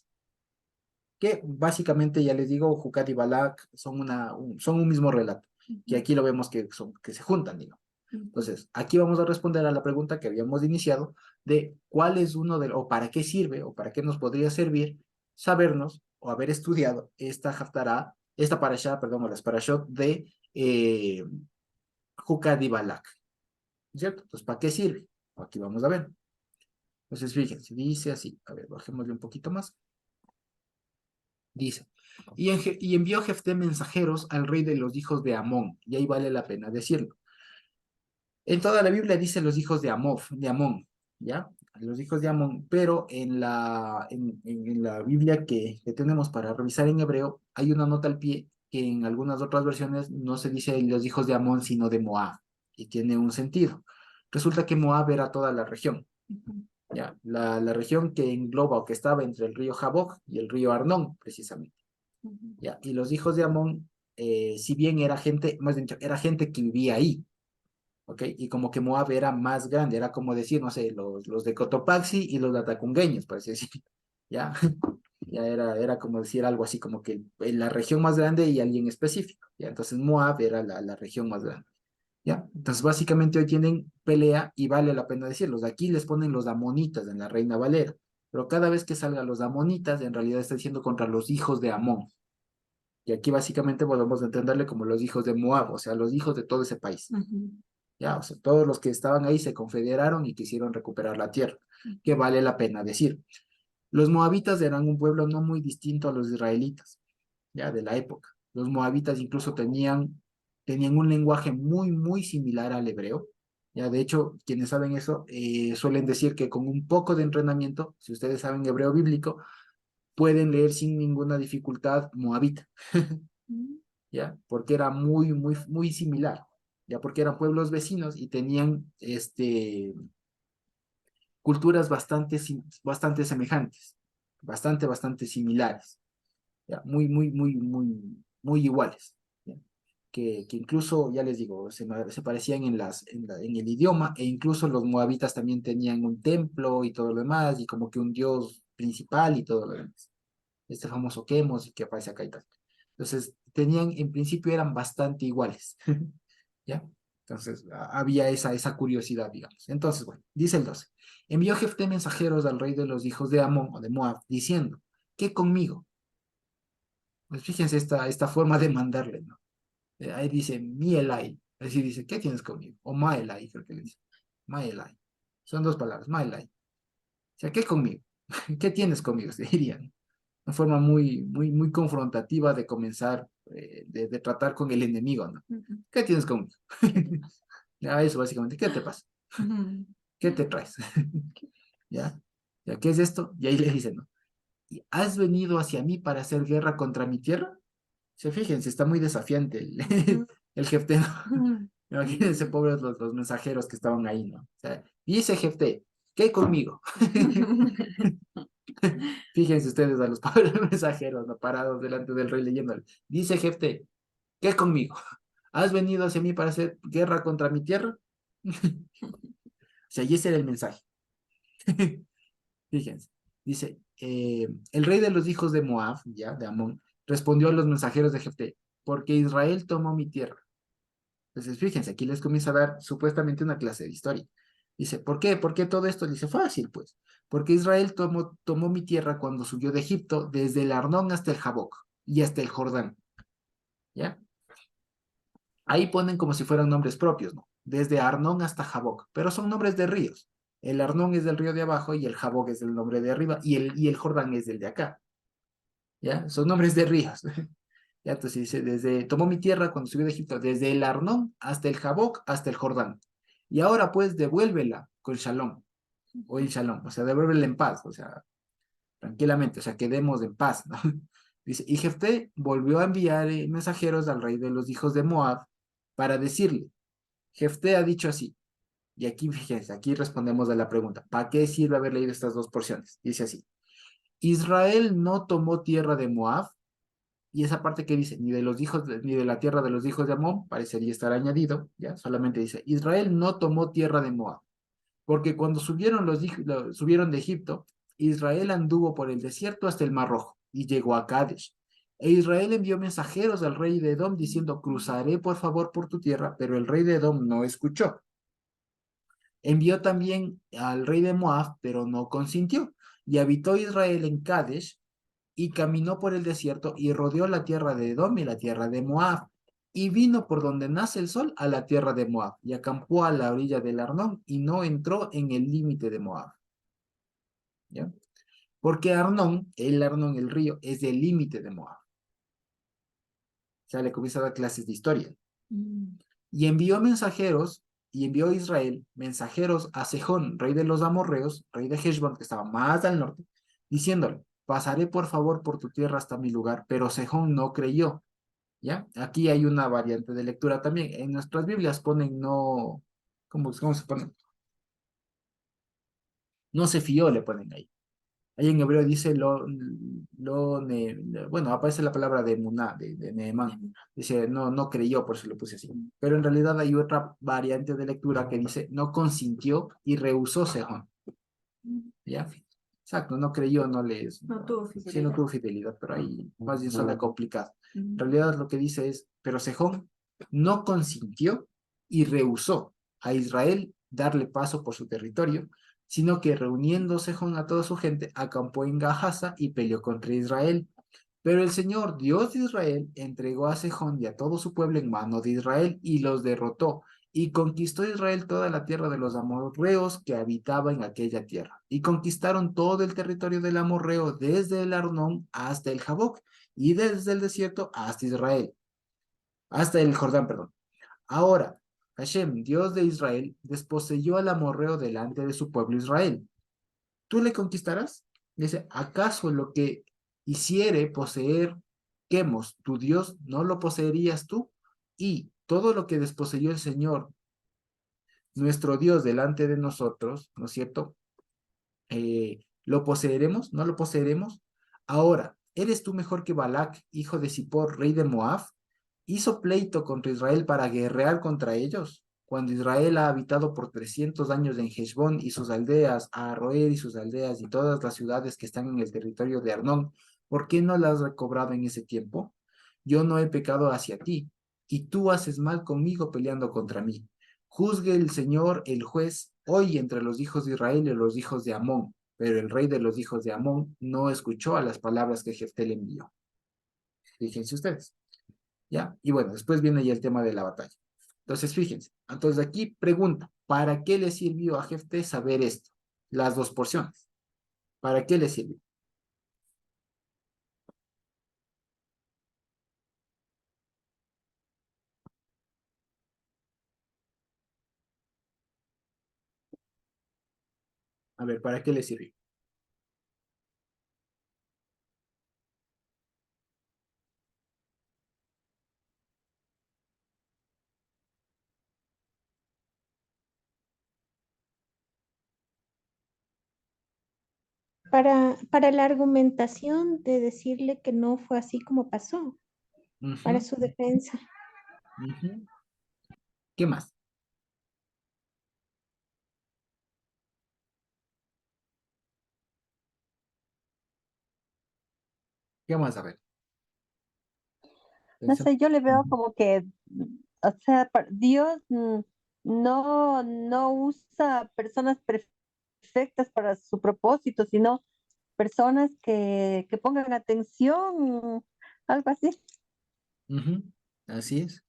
Speaker 1: Que básicamente, ya les digo, Jucat y Balak son un mismo relato, que aquí lo vemos que se juntan, digo. Entonces, aquí vamos a responder a la pregunta que habíamos iniciado de cuál es uno de, o para qué sirve, o para qué nos podría servir sabernos o haber estudiado esta haftará, esta parashá, perdón, o las parashot de Jukad y Balak, ¿cierto? Entonces, ¿para qué sirve? Aquí vamos a ver. Entonces, fíjense, dice así, a ver, bajémosle un poquito más. Dice, y envió Jefté mensajeros al rey de los hijos de Amón, y ahí vale la pena decirlo. En toda la Biblia dice los hijos de Amón, ¿ya? Los hijos de Amón, pero en la Biblia que tenemos para revisar en hebreo, hay una nota al pie que en algunas otras versiones no se dice los hijos de Amón, sino de Moab, y tiene un sentido. Resulta que Moab era toda la región, ¿ya? La región que engloba o que estaba entre el río Jaboc y el río Arnón, precisamente, ¿ya? Y los hijos de Amón, si bien era gente, más bien dicho, era gente que vivía ahí, ¿ok? Y como que Moab era más grande, era como decir, no sé, los de Cotopaxi y los de Atacungueños, por así decirlo, ¿ya? Ya era como decir algo así, como que en la región más grande y alguien específico, ¿ya? Entonces Moab era la región más grande, ¿ya? Entonces básicamente hoy tienen pelea y vale la pena decirlos. Aquí les ponen los amonitas en la Reina Valera, pero cada vez que salgan los amonitas, en realidad está diciendo contra los hijos de Amón. Y aquí básicamente podemos entenderle como los hijos de Moab, o sea, los hijos de todo ese país. Ya, o sea, todos los que estaban ahí se confederaron y quisieron recuperar la tierra, que vale la pena decir. Los moabitas eran un pueblo no muy distinto a los israelitas, ya, de la época. Los moabitas incluso tenían un lenguaje muy, muy similar al hebreo. Ya, de hecho, quienes saben eso suelen decir que con un poco de entrenamiento, si ustedes saben hebreo bíblico, pueden leer sin ninguna dificultad moabita, ¿ya? Porque era muy, muy, muy similar, ya porque eran pueblos vecinos y tenían culturas bastante semejantes, bastante similares, ya, muy, muy, muy, muy, muy iguales, ¿ya? Que incluso, ya les digo, se parecían en el idioma, e incluso los moabitas también tenían un templo y todo lo demás, y como que un dios principal y todo lo demás. Este famoso Quemos y que aparece acá y tal. Entonces, en principio eran bastante iguales, ¿ya? Entonces, había esa curiosidad, digamos. Entonces, bueno, dice el 12. Envió Jefté mensajeros al rey de los hijos de Amón o de Moab, diciendo, ¿qué conmigo? Pues fíjense esta forma de mandarle, ¿no? Ahí dice, mi Elai. Es decir, dice, ¿qué tienes conmigo? O ma Elai, creo que le dice. Ma Elai. Son dos palabras, ma Elai. O sea, ¿qué conmigo? ¿Qué tienes conmigo? Se dirían. Una forma muy, muy, muy confrontativa de comenzar, de tratar con el enemigo, ¿no? ¿Qué tienes conmigo? Ya, eso básicamente, ¿qué te pasa? ¿Qué te traes? ¿Ya? ¿Ya qué es esto? Y ahí le dicen, ¿no? ¿Y has venido hacia mí para hacer guerra contra mi tierra? Se fíjense, está muy desafiante el Jefté, ¿no? Imagínense, pobres los mensajeros que estaban ahí, ¿no? O sea, dice Jefté, ¿qué conmigo? Fíjense ustedes a los pobres mensajeros, ¿no? Parados delante del rey leyéndole. Dice Jefté, ¿qué conmigo? ¿Has venido hacia mí para hacer guerra contra mi tierra? O sea, y ese era el mensaje. Fíjense, dice, el rey de los hijos de Moab, ya, de Amón, respondió a los mensajeros de Jefté, porque Israel tomó mi tierra. Entonces, fíjense, aquí les comienza a dar supuestamente una clase de historia. Dice, ¿por qué? ¿Por qué todo esto? Dice, fácil, pues. Porque Israel tomó mi tierra cuando subió de Egipto, desde el Arnón hasta el Jaboc y hasta el Jordán. ¿Ya? Ahí ponen como si fueran nombres propios, ¿no? Desde Arnón hasta Jaboc, pero son nombres de ríos. El Arnón es del río de abajo y el Jaboc es del nombre de arriba y el Jordán es del de acá. ¿Ya? Son nombres de ríos. Ya, entonces dice, tomó mi tierra cuando subió de Egipto, desde el Arnón hasta el Jaboc, hasta el Jordán. Y ahora pues devuélvela con Shalom, o en Shalom, o sea, devuélvela en paz, o sea, tranquilamente, o sea, quedemos en paz, ¿no? Dice, y Jefté volvió a enviar mensajeros al rey de los hijos de Moab para decirle, Jefté ha dicho así, y aquí fíjense, aquí respondemos a la pregunta, ¿para qué sirve haber leído estas dos porciones? Dice así, Israel no tomó tierra de Moab, y esa parte que dice, ni de la tierra de los hijos de Amón, parecería estar añadido, ya, solamente dice, Israel no tomó tierra de Moab, porque cuando subieron de Egipto, Israel anduvo por el desierto hasta el Mar Rojo, y llegó a Kadesh, E Israel envió mensajeros al rey de Edom diciendo, cruzaré por favor por tu tierra, pero el rey de Edom no escuchó. Envió también al rey de Moab, pero no consintió. Y habitó Israel en Kadesh y caminó por el desierto y rodeó la tierra de Edom y la tierra de Moab. Y vino por donde nace el sol a la tierra de Moab y acampó a la orilla del Arnón y no entró en el límite de Moab. ¿Ya? Porque Arnón, el río, es el límite de Moab. O sea, le comienza a dar clases de historia. Y envió mensajeros, y envió Israel mensajeros a Sejón, rey de los amorreos, rey de Heshbón, que estaba más al norte, diciéndole, pasaré por favor por tu tierra hasta mi lugar, pero Sejón no creyó. ¿Ya? Aquí hay una variante de lectura también. En nuestras Biblias ponen no, ¿cómo se pone? No se fió, le ponen ahí. Ahí en hebreo dice bueno, aparece la palabra de Muná, de Nehemán. Dice, no, no creyó, por eso lo puse así. Pero en realidad hay otra variante de lectura que dice, no consintió y rehusó Sejón. ¿Ya? Exacto, no creyó, no les...
Speaker 5: No tuvo
Speaker 1: Sí, no
Speaker 5: fidelidad.
Speaker 1: tuvo fidelidad, pero ahí más bien suena complicado. En realidad lo que dice es, pero Sejón no consintió y rehusó a Israel darle paso por su territorio, sino que reuniendo Sejón a toda su gente, acampó en Gahaza y peleó contra Israel. Pero el Señor, Dios de Israel, entregó a Sejón y a todo su pueblo en mano de Israel y los derrotó. Y conquistó Israel toda la tierra de los amorreos que habitaban en aquella tierra. Y conquistaron todo el territorio del amorreo, desde el Arnón hasta el Jaboc, y desde el desierto hasta Israel, hasta el Jordán, perdón. Ahora, Hashem, Dios de Israel, desposeyó al amorreo delante de su pueblo Israel. ¿Tú le conquistarás? Dice, ¿acaso lo que hiciere poseer Quemos, tu Dios, no lo poseerías tú? Y todo lo que desposeyó el Señor, nuestro Dios, delante de nosotros, ¿no es cierto? ¿Lo poseeremos? ¿No lo poseeremos? Ahora, ¿eres tú mejor que Balac, hijo de Zippor, rey de Moab? ¿Hizo pleito contra Israel para guerrear contra ellos? Cuando Israel ha habitado por 300 años en Heshbón y sus aldeas, a Aroer y sus aldeas y todas las ciudades que están en el territorio de Arnón, ¿por qué no las has recobrado en ese tiempo? Yo no he pecado hacia ti, y tú haces mal conmigo peleando contra mí. Juzgue el Señor, el juez, hoy entre los hijos de Israel y los hijos de Amón. Pero el rey de los hijos de Amón no escuchó a las palabras que Jefté le envió. Fíjense ustedes. ¿Ya? Y bueno, después viene ya el tema de la batalla. Entonces, fíjense. Entonces aquí pregunta, ¿para qué le sirvió a Jefté saber esto? Las dos porciones. ¿Para qué le sirvió? A ver, ¿para qué le sirvió?
Speaker 6: Para la argumentación de decirle que no fue así como pasó, para
Speaker 1: Ujú,
Speaker 6: su defensa.
Speaker 1: ujú. ¿Qué más? ¿Qué más? A ver.
Speaker 3: No
Speaker 1: Pensemos.
Speaker 3: sé, yo le veo como que, o sea, Dios no usa personas perfectas para su propósito, sino personas que pongan atención, algo así.
Speaker 1: Ujú, así es.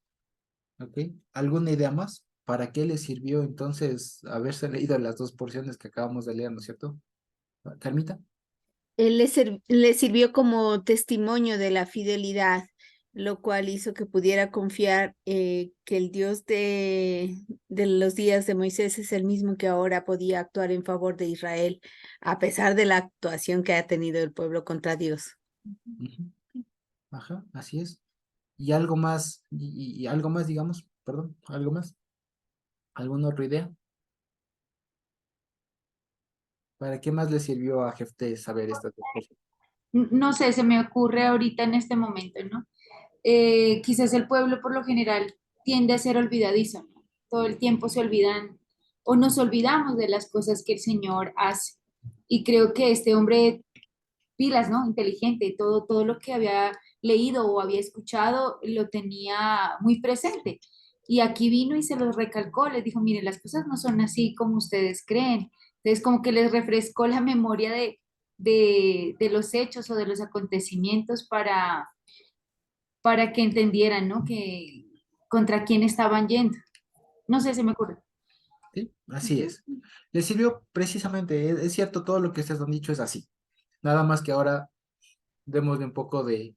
Speaker 1: Ok. ¿Alguna idea más? ¿Para qué le sirvió entonces haberse leído las dos porciones que acabamos de leer, ¿no es cierto? Carmita.
Speaker 2: Él le sirvió como testimonio de la fidelidad, lo cual hizo que pudiera confiar que el Dios de los días de Moisés es el mismo que ahora podía actuar en favor de Israel, a pesar de la actuación que ha tenido el pueblo contra Dios.
Speaker 1: Ujú. Ajá, así es. Y algo más, y algo más, digamos, perdón, algo más. ¿Alguna otra idea? ¿Para qué más le sirvió a Jefté saber estas dos cosas?
Speaker 5: No sé, se me ocurre ahorita en este momento, ¿no? Quizás el pueblo por lo general tiende a ser olvidadizo, ¿no? Todo el tiempo se olvidan o nos olvidamos de las cosas que el Señor hace. Y creo que este hombre pilas, ¿no? Inteligente, todo lo que había leído o había escuchado lo tenía muy presente. Y aquí vino y se los recalcó, les dijo, miren, las cosas no son así como ustedes creen. Entonces, como que les refrescó la memoria de los hechos o de los acontecimientos para que entendieran, ¿no? Que contra quién estaban yendo. No sé, se me ocurre.
Speaker 1: ¿Sí? Así es. Le sirvió precisamente, es cierto, todo lo que ustedes han dicho es así. Nada más que ahora démosle un poco de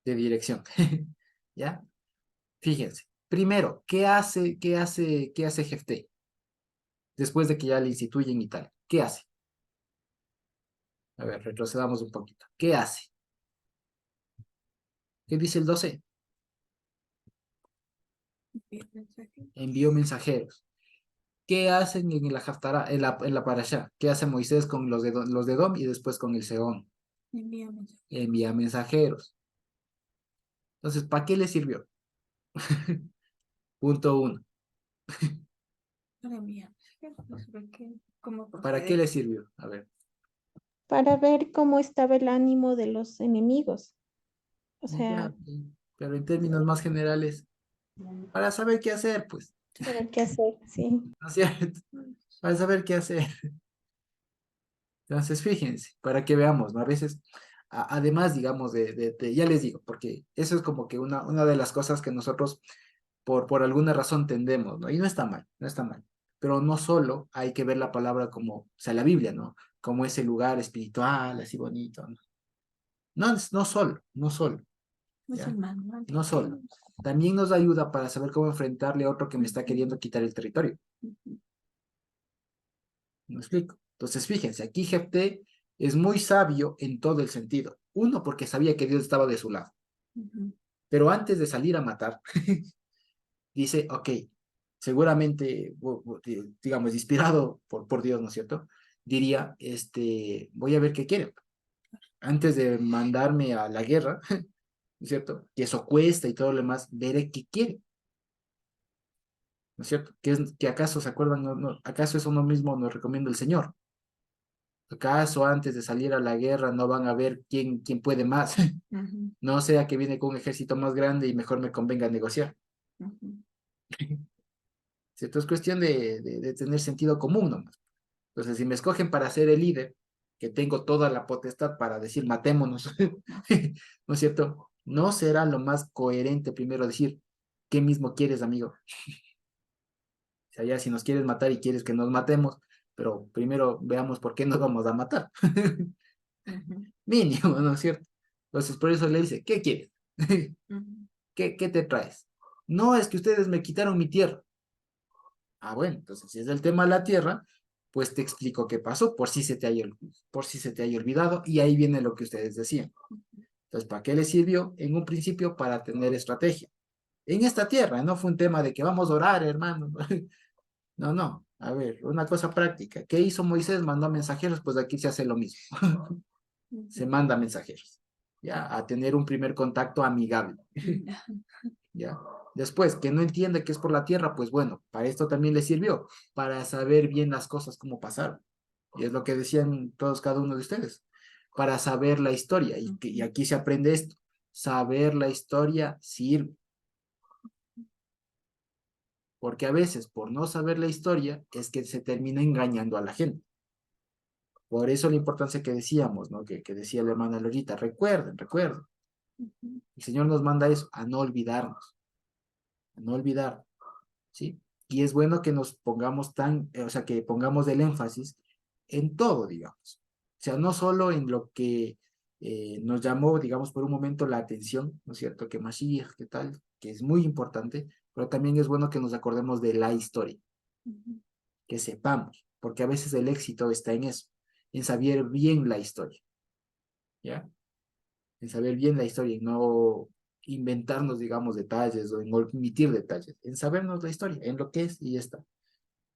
Speaker 1: dirección. ¿Ya? Fíjense. Primero, ¿qué hace Jefté? Después de que ya le instituyen y tal. ¿Qué hace? A ver, retrocedamos un poquito. ¿Qué hace? ¿Qué dice el 12? Envió mensajeros. ¿Qué hacen en la Haftará, en la Parashá? ¿Qué hace Moisés con los de Edom y después con el Seón? Envía mensajeros. Entonces, ¿para qué le sirvió? Punto uno. ¿Para qué le sirvió? A ver.
Speaker 6: Para ver cómo estaba el ánimo de los enemigos. O
Speaker 1: Ya,
Speaker 6: sea,
Speaker 1: pero en términos más generales, para saber qué hacer, pues,
Speaker 6: saber qué hacer, sí.
Speaker 1: ¿no es cierto? Para saber qué hacer. Entonces, fíjense, para que veamos, ¿no? A veces, además, digamos, ya les digo, porque eso es como que una de las cosas que nosotros, por alguna razón, tendemos, ¿no? Y no está mal, no está mal. Pero no solo hay que ver la palabra como, o sea, la Biblia, ¿no? Como ese lugar espiritual, así bonito, ¿no? No, no solo, no solo, ¿ya? No solo. También nos ayuda para saber cómo enfrentarle a otro que me está queriendo quitar el territorio. ¿Me explico? Entonces, fíjense, aquí Jefté es muy sabio en todo el sentido. Uno, porque sabía que Dios estaba de su lado. Pero antes de salir a matar, dice, ok, seguramente, digamos, inspirado por Dios, ¿no es cierto? Diría, voy a ver qué quieren. Antes de mandarme a la guerra, ¿no es cierto? Que eso cuesta y todo lo demás, veré qué quieren. ¿No es cierto? Que acaso se acuerdan, acaso eso no mismo nos recomienda el Señor. ¿Acaso antes de salir a la guerra no van a ver quién puede más? No sea que viene con un ejército más grande y mejor me convenga negociar. ¿Cierto? Es cuestión de tener sentido común nomás. Entonces, si me escogen para ser el líder, que tengo toda la potestad para decir matémonos, ¿no es cierto? No será lo más coherente primero decir, ¿qué mismo quieres, amigo? O sea, ya si nos quieres matar y quieres que nos matemos, pero primero veamos por qué nos vamos a matar. Mínimo, ¿no es cierto? Entonces, por eso le dice, ¿qué quieres? ¿Qué te traes? No, es que ustedes me quitaron mi tierra. Ah, bueno, entonces si es el tema de la tierra, pues te explico qué pasó, por si se te haya olvidado, y ahí viene lo que ustedes decían. Entonces, ¿para qué les sirvió? En un principio, para tener estrategia. En esta tierra, no fue un tema de que vamos a orar, hermano. No, no. A ver, una cosa práctica. ¿Qué hizo Moisés? Mandó mensajeros, pues aquí se hace lo mismo. Se manda mensajeros, ¿ya? A tener un primer contacto amigable, ¿ya? Después, que no entiende que es por la tierra, pues bueno, para esto también le sirvió, para saber bien las cosas cómo pasaron. Y es lo que decían todos, cada uno de ustedes, para saber la historia. Y aquí se aprende esto. Saber la historia sirve. Porque a veces, por no saber la historia, es que se termina engañando a la gente. Por eso la importancia que decíamos, ¿no? Que decía la hermana Lorita, recuerden. El Señor nos manda eso, a no olvidarnos, a no olvidar, ¿sí? Y es bueno que nos pongamos o sea, que pongamos el énfasis en todo, digamos. O sea, no solo en lo que nos llamó, digamos, por un momento la atención, ¿no es cierto? Que Mashiach, que tal, que es muy importante, pero también es bueno que nos acordemos de la historia, que sepamos, porque a veces el éxito está en eso, en saber bien la historia, ¿ya? En saber bien la historia y no inventarnos, digamos, detalles o en omitir detalles, en sabernos la historia, en lo que es y ya está.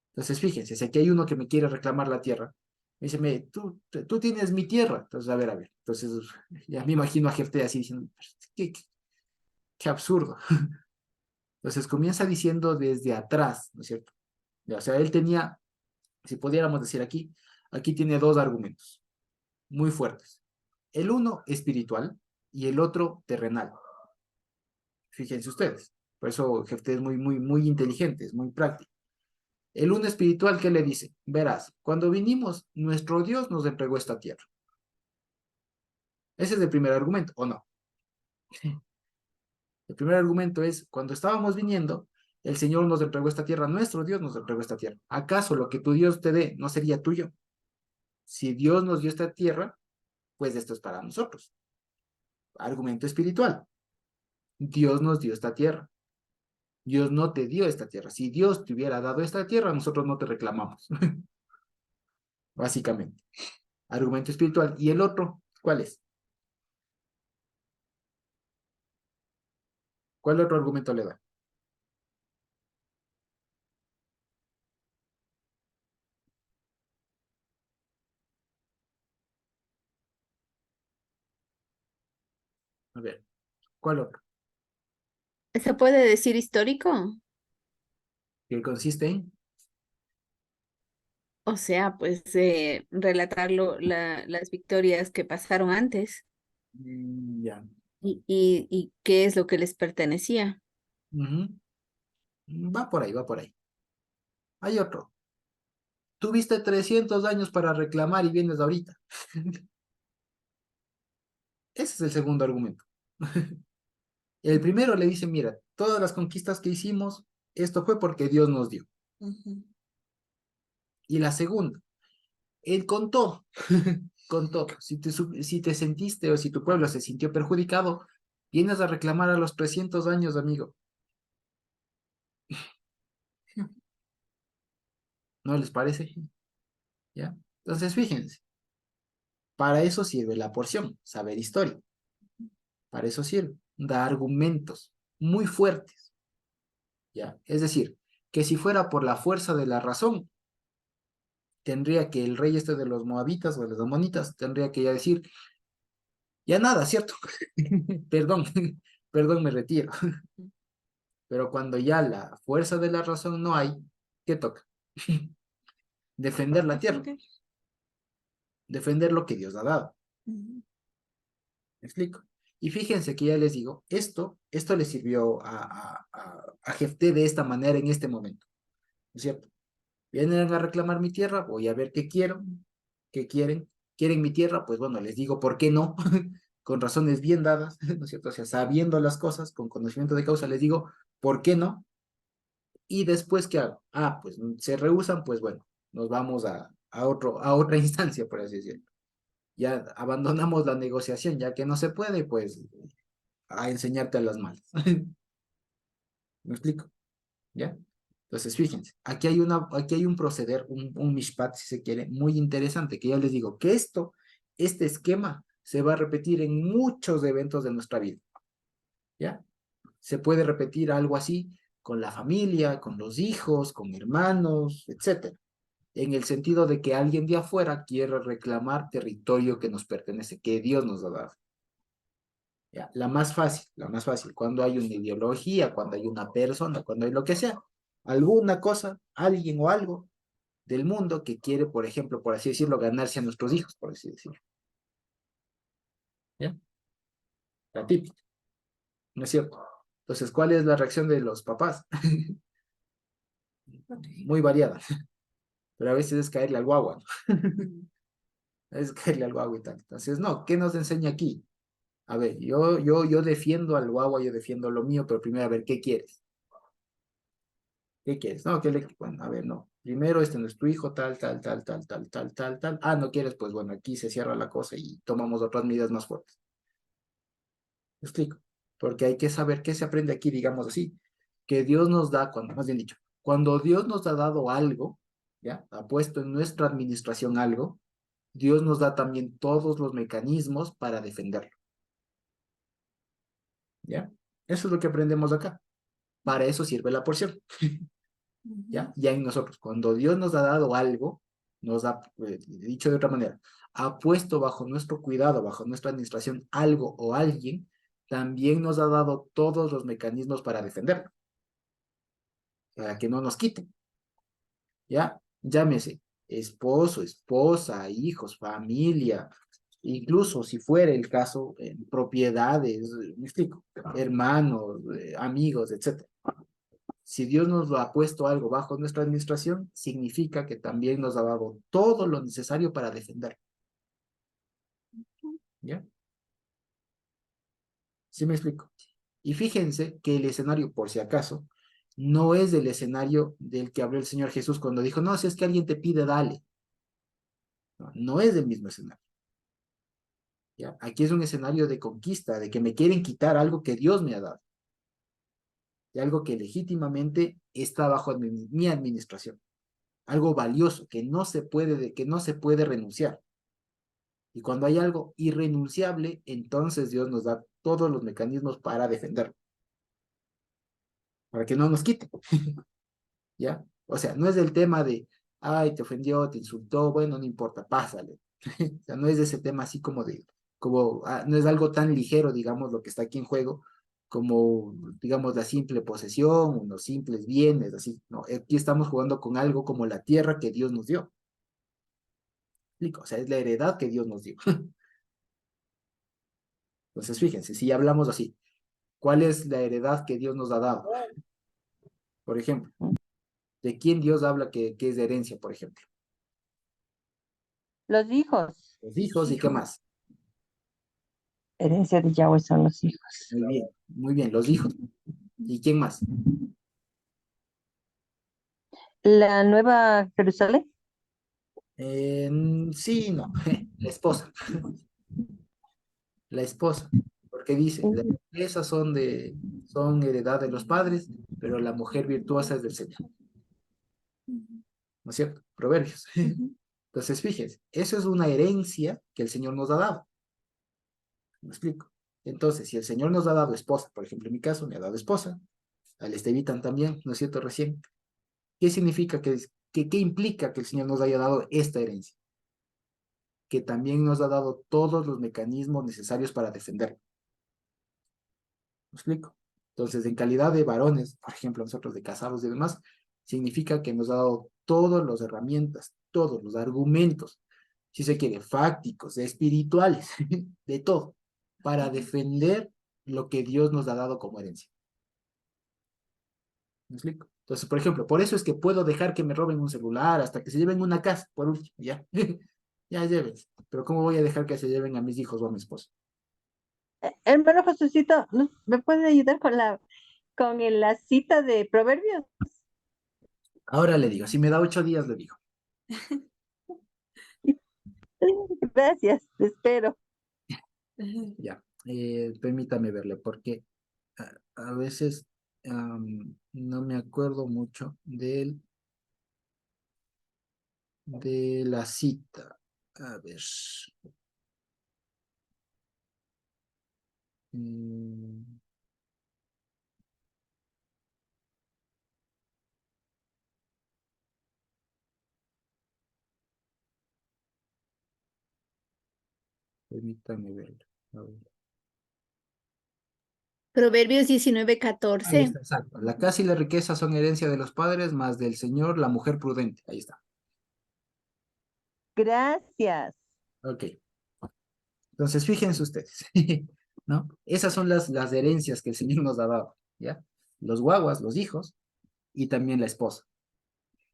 Speaker 1: Entonces, fíjense, si aquí hay uno que me quiere reclamar la tierra, me dice, tú tienes mi tierra. Entonces, a ver. Entonces, ya me imagino a Jefté así diciendo, qué absurdo. Entonces, comienza diciendo desde atrás, ¿no es cierto? O sea, él tenía, si pudiéramos decir aquí tiene dos argumentos muy fuertes. El uno espiritual y el otro terrenal. Fíjense ustedes. Por eso Jefté es muy inteligente, es muy práctico. El uno espiritual, ¿qué le dice? Verás, cuando vinimos, nuestro Dios nos entregó esta tierra. Ese es el primer argumento, ¿o no? El primer argumento es, cuando estábamos viniendo, el Señor nos entregó esta tierra, nuestro Dios nos entregó esta tierra. ¿Acaso lo que tu Dios te dé no sería tuyo? Si Dios nos dio esta tierra, pues esto es para nosotros. Argumento espiritual. Dios nos dio esta tierra. Dios no te dio esta tierra. Si Dios te hubiera dado esta tierra, nosotros no te reclamamos. Básicamente. Argumento espiritual. ¿Y el otro? ¿Cuál es? ¿Cuál otro argumento le da? A ver, ¿cuál otro?
Speaker 2: ¿Se puede decir histórico?
Speaker 1: Que consiste en...
Speaker 2: O sea, pues las victorias que pasaron antes
Speaker 1: Ya.
Speaker 2: y qué es lo que les pertenecía.
Speaker 1: Ujú. Va por ahí, va por ahí. Hay otro. Tuviste 300 años para reclamar y vienes ahorita. Ese es el segundo argumento. El primero le dice, mira, todas las conquistas que hicimos, esto fue porque Dios nos dio. Y la segunda, él contó, contó, si te sentiste o si tu pueblo se sintió perjudicado, vienes a reclamar a los 300 años, amigo. ¿No les parece? ¿Ya? Entonces, fíjense, para eso sirve la porción, saber historia. Para eso sirve, da argumentos muy fuertes. ¿Ya? Es decir, que si fuera por la fuerza de la razón, tendría que el rey este de los moabitas o de los amonitas, tendría que ya decir, ya nada, ¿cierto? Perdón, perdón, me retiro. Pero cuando ya la fuerza de la razón no hay, ¿qué toca? Defender la tierra, defender lo que Dios ha dado. ¿Me explico? Y fíjense que ya les digo, esto le sirvió a Jefté de esta manera en este momento, ¿no es cierto? Vienen a reclamar mi tierra, voy a ver qué quiero, qué quieren. ¿Quieren mi tierra? Pues bueno, les digo por qué no, con razones bien dadas, ¿no es cierto? O sea, sabiendo las cosas, con conocimiento de causa, les digo por qué no. Y después, ¿qué hago? Ah, pues se rehusan, pues bueno, nos vamos a otra instancia, por así decirlo. Ya abandonamos la negociación, ya que no se puede, pues a enseñarte a las malas. ¿Me explico? ¿Ya? Entonces, fíjense, aquí hay un proceder, un mishpat, si se quiere, muy interesante, que ya les digo que este esquema se va a repetir en muchos eventos de nuestra vida, ¿ya? Se puede repetir algo así con la familia, con los hijos, con hermanos, etcétera, en el sentido de que alguien de afuera quiere reclamar territorio que nos pertenece, que Dios nos ha dado. ¿Ya? La más fácil, cuando hay una ideología, cuando hay una persona, cuando hay lo que sea, alguna cosa, alguien o algo del mundo que quiere, por ejemplo, por así decirlo, ganarse a nuestros hijos, por así decirlo. ¿Ya? La típica, ¿no es cierto? Entonces, ¿cuál es la reacción de los papás? Muy variada, pero a veces es caerle al guagua, ¿no? Es caerle al guagua y tal. Entonces, no, ¿qué nos enseña aquí? A ver, yo defiendo al guagua, yo defiendo lo mío, pero primero a ver, ¿qué quieres? ¿Qué quieres? No, bueno, a ver, no. Primero, este no es tu hijo, tal. Ah, no quieres, pues bueno, aquí se cierra la cosa y tomamos otras medidas más fuertes. ¿Me explico? Porque hay que saber qué se aprende aquí, digamos así, que Dios nos da, más bien dicho, cuando Dios nos ha dado algo, ¿ya? Ha puesto en nuestra administración algo, Dios nos da también todos los mecanismos para defenderlo, ¿ya? Eso es lo que aprendemos acá. Para eso sirve la porción. ¿Ya? Ya en nosotros, cuando Dios nos ha dado algo, nos ha, dicho de otra manera, ha puesto bajo nuestro cuidado, bajo nuestra administración algo o alguien, también nos ha dado todos los mecanismos para defenderlo, para que no nos quiten, ¿ya? Llámese esposo, esposa, hijos, familia, incluso si fuera el caso, en propiedades, me explico, hermanos, amigos, etcétera. Si Dios nos lo ha puesto algo bajo nuestra administración, significa que también nos ha dado todo lo necesario para defenderlo. ¿Ya? ¿Sí me explico? Y fíjense que el escenario, por si acaso, no es el escenario del que habló el Señor Jesús cuando dijo, no, si es que alguien te pide, dale. No, no es el mismo escenario. ¿Ya? Aquí es un escenario de conquista, de que me quieren quitar algo que Dios me ha dado. Y algo que legítimamente está bajo mi administración. Algo valioso que no se puede renunciar. Y cuando hay algo irrenunciable, entonces Dios nos da todos los mecanismos para defenderlo, para que no nos quite. ¿Ya? O sea, no es el tema de, ay, te ofendió, te insultó, bueno, no importa, pásale. O sea, no es ese tema así como de, no es algo tan ligero, digamos, lo que está aquí en juego, como, digamos, la simple posesión, unos simples bienes, así. No, aquí estamos jugando con algo como la tierra que Dios nos dio. O sea, es la heredad que Dios nos dio. Entonces, fíjense, si hablamos así, ¿cuál es la heredad que Dios nos ha dado? Por ejemplo, ¿de quién Dios habla que es de herencia, por ejemplo?
Speaker 3: Los hijos.
Speaker 1: Los hijos y qué más.
Speaker 3: Herencia de Yahweh son los hijos.
Speaker 1: Muy bien, los hijos. ¿Y quién más?
Speaker 3: La Nueva Jerusalén.
Speaker 1: Sí, no, la esposa. La esposa, porque dice, las riquezas son heredad de los padres, pero la mujer virtuosa es del Señor. ¿No es cierto? Proverbios. Entonces, fíjense, eso es una herencia que el Señor nos ha dado. ¿Me explico? Entonces, si el Señor nos ha dado esposa, por ejemplo, en mi caso, me ha dado esposa, al Estevitan también, ¿no es cierto? Recién. ¿Qué significa qué implica que el Señor nos haya dado esta herencia? Que también nos ha dado todos los mecanismos necesarios para defenderlo. ¿Me explico? Entonces, en calidad de varones, por ejemplo, nosotros de casados y demás, significa que nos ha dado todas las herramientas, todos los argumentos, si se quiere, fácticos, espirituales, de todo, para defender lo que Dios nos ha dado como herencia. ¿Me explico? Entonces, por ejemplo, por eso es que puedo dejar que me roben un celular hasta que se lleven una casa, por último, ya. Ya llévense. Pero ¿cómo voy a dejar que se lleven a mis hijos o a mi esposo?
Speaker 3: Hermano Josucito, ¿me puede ayudar con la cita de Proverbios?
Speaker 1: Ahora le digo, si me da 8 días, le digo.
Speaker 3: Gracias, te espero.
Speaker 1: Ya, permítame verle, porque a veces no me acuerdo mucho de la cita. A ver. mm, Permítame verlo. A ver.
Speaker 2: Proverbios
Speaker 1: Ahí
Speaker 2: 19:14.
Speaker 1: está, exacto. La casa y la riqueza son herencia de los padres, más del Señor la mujer prudente. Ahí está.
Speaker 3: Gracias.
Speaker 1: Ok. Entonces, fíjense ustedes, ¿no? Esas son las herencias que el Señor nos ha dado, ¿ya? Los guaguas, los hijos, y también la esposa,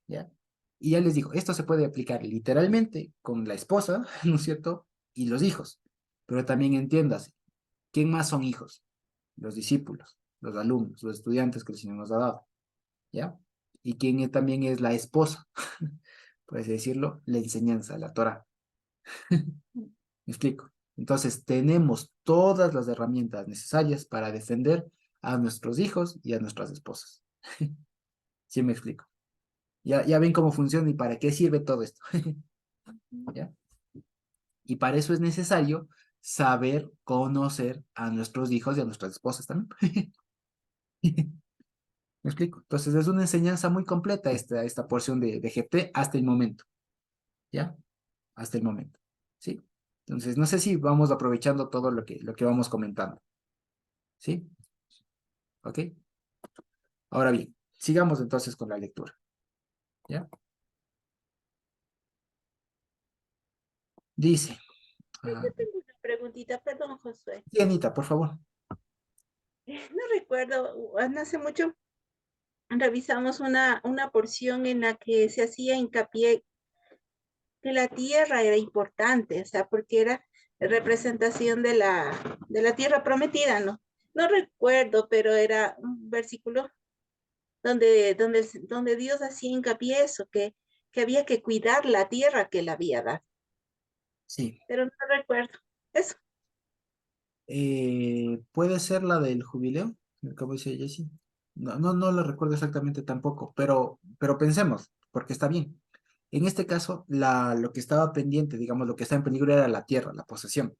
Speaker 1: ¿ya? Y ya les digo, esto se puede aplicar literalmente con la esposa, ¿no es cierto? Y los hijos. Pero también entiéndase, ¿quién más son hijos? Los discípulos, los alumnos, los estudiantes que el Señor nos ha dado, ¿ya? Y quién también es la esposa, por así decirlo, la enseñanza, la Torah. ¿Me explico? Entonces, tenemos todas las herramientas necesarias para defender a nuestros hijos y a nuestras esposas. ¿Sí me explico? Ya ven cómo funciona y para qué sirve todo esto. ¿Ya? Y para eso es necesario saber conocer a nuestros hijos y a nuestras esposas también. ¿Me explico? Entonces, es una enseñanza muy completa esta porción de GT hasta el momento. ¿Ya? Hasta el momento. ¿Sí? Entonces, no sé si vamos aprovechando todo lo que vamos comentando. ¿Sí? ¿Ok? Ahora bien, sigamos entonces con la lectura. ¿Ya? Dice, Ah,
Speaker 6: Tengo una preguntita, perdón, Josué.
Speaker 1: sí, Anita, por favor.
Speaker 6: No recuerdo, hace mucho revisamos una porción en la que se hacía hincapié que la tierra era importante, o sea, porque era representación de la tierra prometida, ¿no? No recuerdo, pero era un versículo donde Dios hacía hincapié eso, que había que cuidar la tierra que le había dado,
Speaker 1: Sí.
Speaker 6: pero no recuerdo. Eso,
Speaker 1: ¿Puede ser la del jubileo? Como dice Jessie. No lo recuerdo exactamente tampoco, pero pensemos, porque está bien. En este caso, lo que estaba pendiente, digamos, lo que está en peligro era la tierra, la posesión,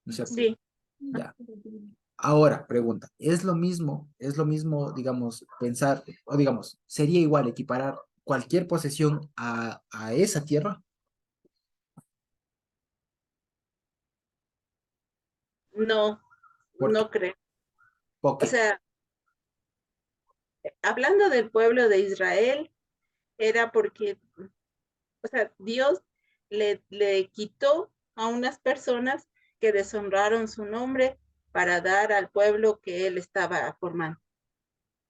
Speaker 1: ¿no es cierto?
Speaker 6: sí.
Speaker 1: Ya. Ahora, pregunta, es lo mismo, digamos, pensar, o digamos, sería igual equiparar cualquier posesión a esa tierra?
Speaker 6: No,
Speaker 1: ¿Por qué?
Speaker 6: no creo.
Speaker 1: ¿Por
Speaker 6: O
Speaker 1: qué?
Speaker 6: sea, hablando del pueblo de Israel, era porque, o sea, Dios le quitó a unas personas que deshonraron su nombre para dar al pueblo que él estaba formando.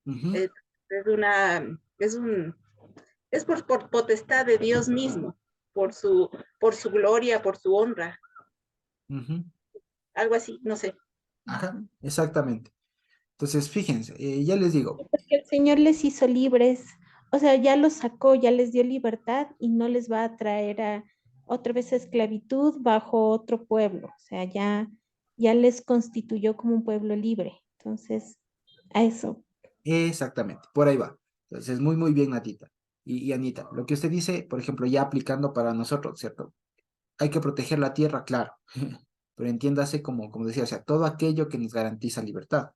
Speaker 1: Ujú,
Speaker 6: Es, es una, es un, es por potestad de Dios mismo, por su gloria, por su honra,
Speaker 1: ujú.
Speaker 6: algo así, no sé.
Speaker 1: Ajá, exactamente. Entonces, fíjense, ya les digo,
Speaker 6: Porque El Señor les hizo libres, o sea, ya los sacó, ya les dio libertad y no les va a traer a otra vez a esclavitud bajo otro pueblo, o sea, ya les constituyó como un pueblo libre. Entonces, a eso.
Speaker 1: exactamente, por ahí va. Entonces, muy bien, Natita. Y Anita, lo que usted dice, por ejemplo, ya aplicando para nosotros, ¿cierto? Hay que proteger la tierra, claro, pero entiéndase como decía, o sea, todo aquello que nos garantiza libertad,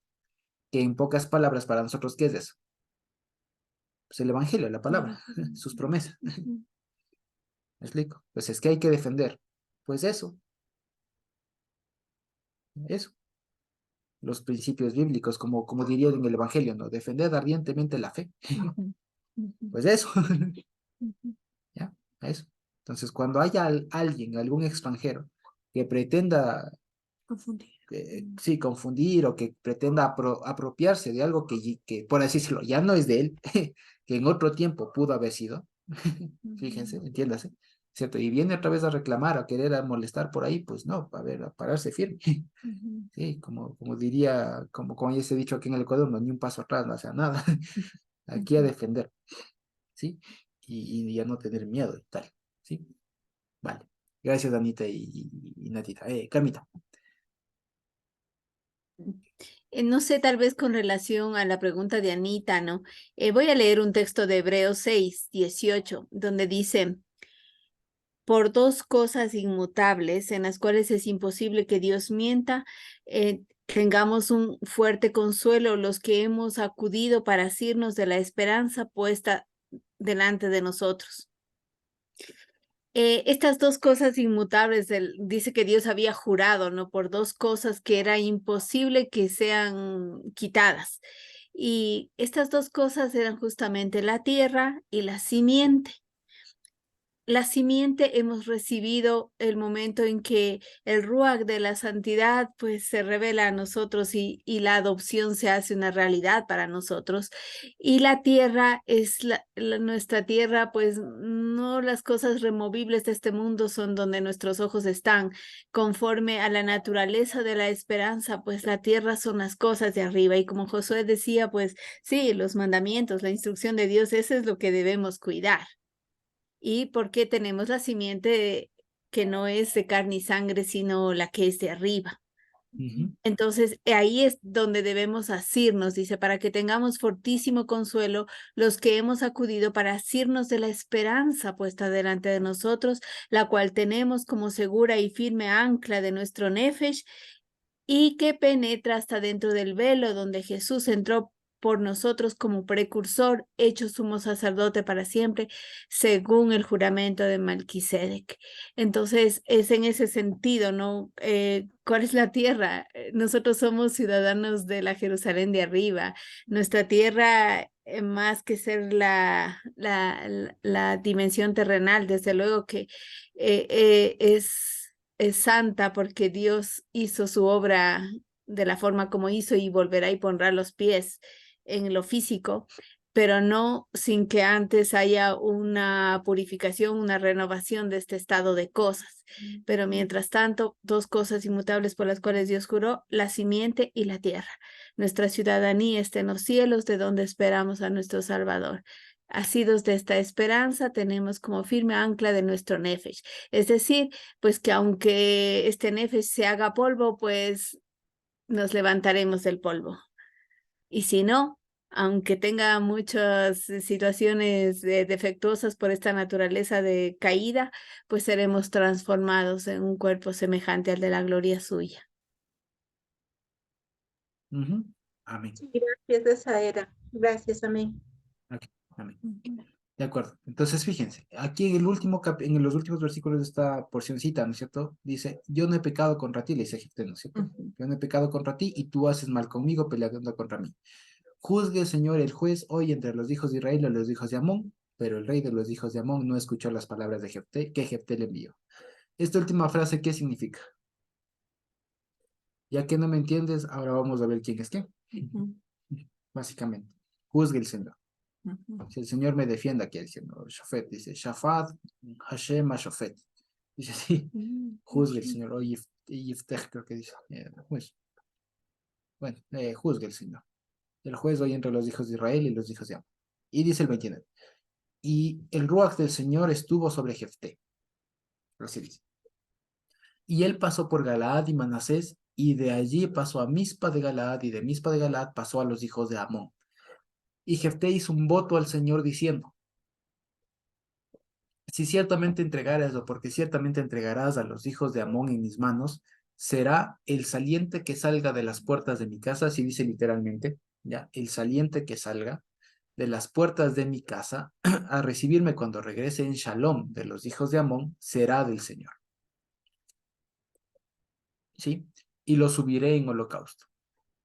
Speaker 1: que en pocas palabras para nosotros, ¿qué es eso? Pues el evangelio, la palabra, sus promesas. ¿Me explico? Pues es que hay que defender. Pues eso, los principios bíblicos, como diría en el evangelio, ¿no? Defender ardientemente la fe. Pues eso, ¿ya? Eso. Entonces, cuando haya alguien, algún extranjero, que pretenda sí, confundir o que pretenda apropiarse de algo que, por así decirlo, ya no es de él, que en otro tiempo pudo haber sido, fíjense, entiéndase, ¿cierto? Y viene otra vez a reclamar, a querer a molestar por ahí, pues no, a ver, a pararse firme, sí, como diría, como ya se ha dicho aquí en el Ecuador, no, ni un paso atrás, no hace nada, aquí a defender, ¿sí? Y a no tener miedo y tal, ¿sí? Vale. Gracias, Danita y Natita. Carmita.
Speaker 2: No sé, tal vez con relación a la pregunta de Anita, ¿no? Voy a leer un texto de Hebreos 6:18, donde dice, por dos cosas inmutables en las cuales es imposible que Dios mienta, tengamos un fuerte consuelo los que hemos acudido para asirnos de la esperanza puesta delante de nosotros. Estas dos cosas inmutables, dice que Dios había jurado, ¿no? Por dos cosas que era imposible que sean quitadas. Y estas dos cosas eran justamente la tierra y la simiente. La simiente hemos recibido el momento en que el Ruach de la santidad pues se revela a nosotros y la adopción se hace una realidad para nosotros. Y la tierra es nuestra tierra, pues no las cosas removibles de este mundo son donde nuestros ojos están. Conforme a la naturaleza de la esperanza, pues la tierra son las cosas de arriba. Y como Josué decía, pues sí, los mandamientos, la instrucción de Dios, eso es lo que debemos cuidar. Y porque tenemos la simiente que no es de carne y sangre, sino la que es de arriba.
Speaker 1: Ujú,
Speaker 2: Entonces, ahí es donde debemos asirnos, dice, para que tengamos fortísimo consuelo los que hemos acudido para asirnos de la esperanza puesta delante de nosotros, la cual tenemos como segura y firme ancla de nuestro nefesh y que penetra hasta dentro del velo donde Jesús entró por nosotros como precursor, hecho sumo sacerdote para siempre, según el juramento de Melquisedec. Entonces, es en ese sentido, ¿no? ¿Cuál es la tierra? Nosotros somos ciudadanos de la Jerusalén de arriba. Nuestra tierra, más que ser la dimensión terrenal, desde luego que es es santa porque Dios hizo su obra de la forma como hizo y volverá y pondrá los pies en lo físico, pero no sin que antes haya una purificación, una renovación de este estado de cosas. Pero mientras tanto, dos cosas inmutables por las cuales Dios juró, la simiente y la tierra. Nuestra ciudadanía está en los cielos, de donde esperamos a nuestro Salvador. Asidos de esta esperanza, tenemos como firme ancla de nuestro nefesh. Es decir, pues que aunque este nefesh se haga polvo, pues nos levantaremos del polvo. Y si no, aunque tenga muchas situaciones defectuosas por esta naturaleza de caída, pues seremos transformados en un cuerpo semejante al de la gloria suya.
Speaker 1: Ujú. Amén.
Speaker 6: Sí, gracias, esa era. Gracias, amén.
Speaker 1: Ok, amén. De acuerdo. Entonces, fíjense, aquí en el último en los últimos versículos de esta porcioncita, ¿no es cierto? Dice, yo no he pecado contra ti, le dice Jefté, ¿no es cierto? Yo no he pecado contra ti y tú haces mal conmigo peleando contra mí. Juzgue, Señor, el juez hoy entre los hijos de Israel y los hijos de Amón, pero el rey de los hijos de Amón no escuchó las palabras de Jefté, que Jefté le envió. Esta última frase, ¿qué significa? Ya que no me entiendes, ahora vamos a ver quién es quién. Básicamente, juzgue el Señor. Si el Señor me defienda, aquí diciendo, Shofet, dice, Shafat, Hashem, Shofet. Dice así, juzgue el Señor, o Yiftech, creo que dice. Pues, bueno, juzgue el Señor. El juez hoy entre los hijos de Israel y los hijos de Amón. Y dice el 29. Y el Ruach del Señor estuvo sobre Jefté. Así dice. Y él pasó por Galaad y Manasés, y de allí pasó a Mizpa de Galaad, y de Mizpa de Galaad pasó a los hijos de Amón. Y Jefté hizo un voto al Señor diciendo, si ciertamente entregaras, o porque ciertamente entregarás a los hijos de Amón en mis manos, será el saliente que salga de las puertas de mi casa, así dice literalmente, ya, el saliente que salga de las puertas de mi casa a recibirme cuando regrese en Shalom de los hijos de Amón, será del Señor. ¿Sí? Y lo subiré en holocausto.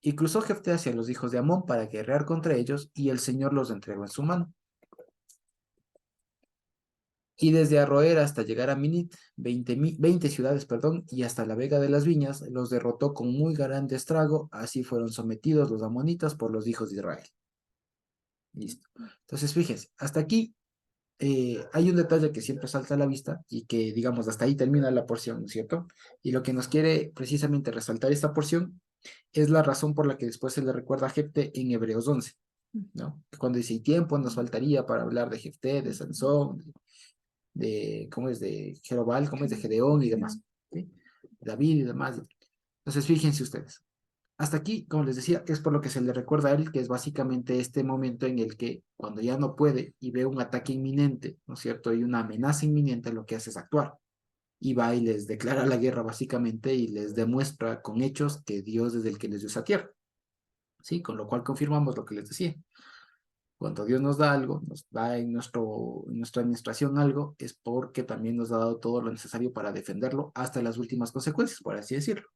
Speaker 1: Y cruzó Jefté hacia los hijos de Amón para guerrear contra ellos, y el Señor los entregó en su mano. Y desde Arroer hasta llegar a Minit, 20 ciudades, perdón, y hasta la Vega de las Viñas, los derrotó con muy grande estrago, así fueron sometidos los amonitas por los hijos de Israel. Listo. Entonces, fíjense, hasta aquí hay un detalle que siempre salta a la vista y que, digamos, hasta ahí termina la porción, ¿no es cierto? Y lo que nos quiere precisamente resaltar esta porción es la razón por la que después se le recuerda a Jefté en Hebreos 11, ¿no? Cuando dice, y tiempo nos faltaría para hablar de Jefté, de Sansón, ¿cómo es? De Jerobal, ¿cómo es? De Gedeón y demás, ¿sí? David y demás. Entonces, fíjense ustedes. Hasta aquí, como les decía, es por lo que se le recuerda a él, que es básicamente este momento en el que cuando ya no puede y ve un ataque inminente, ¿no es cierto? Y una amenaza inminente, lo que hace es actuar. Y va y les declara la guerra básicamente y les demuestra con hechos que Dios es el que les dio esa tierra. ¿Sí? Con lo cual confirmamos lo que les decía. Cuando Dios nos da algo, nos da en nuestra administración algo, es porque también nos ha dado todo lo necesario para defenderlo hasta las últimas consecuencias, por así decirlo.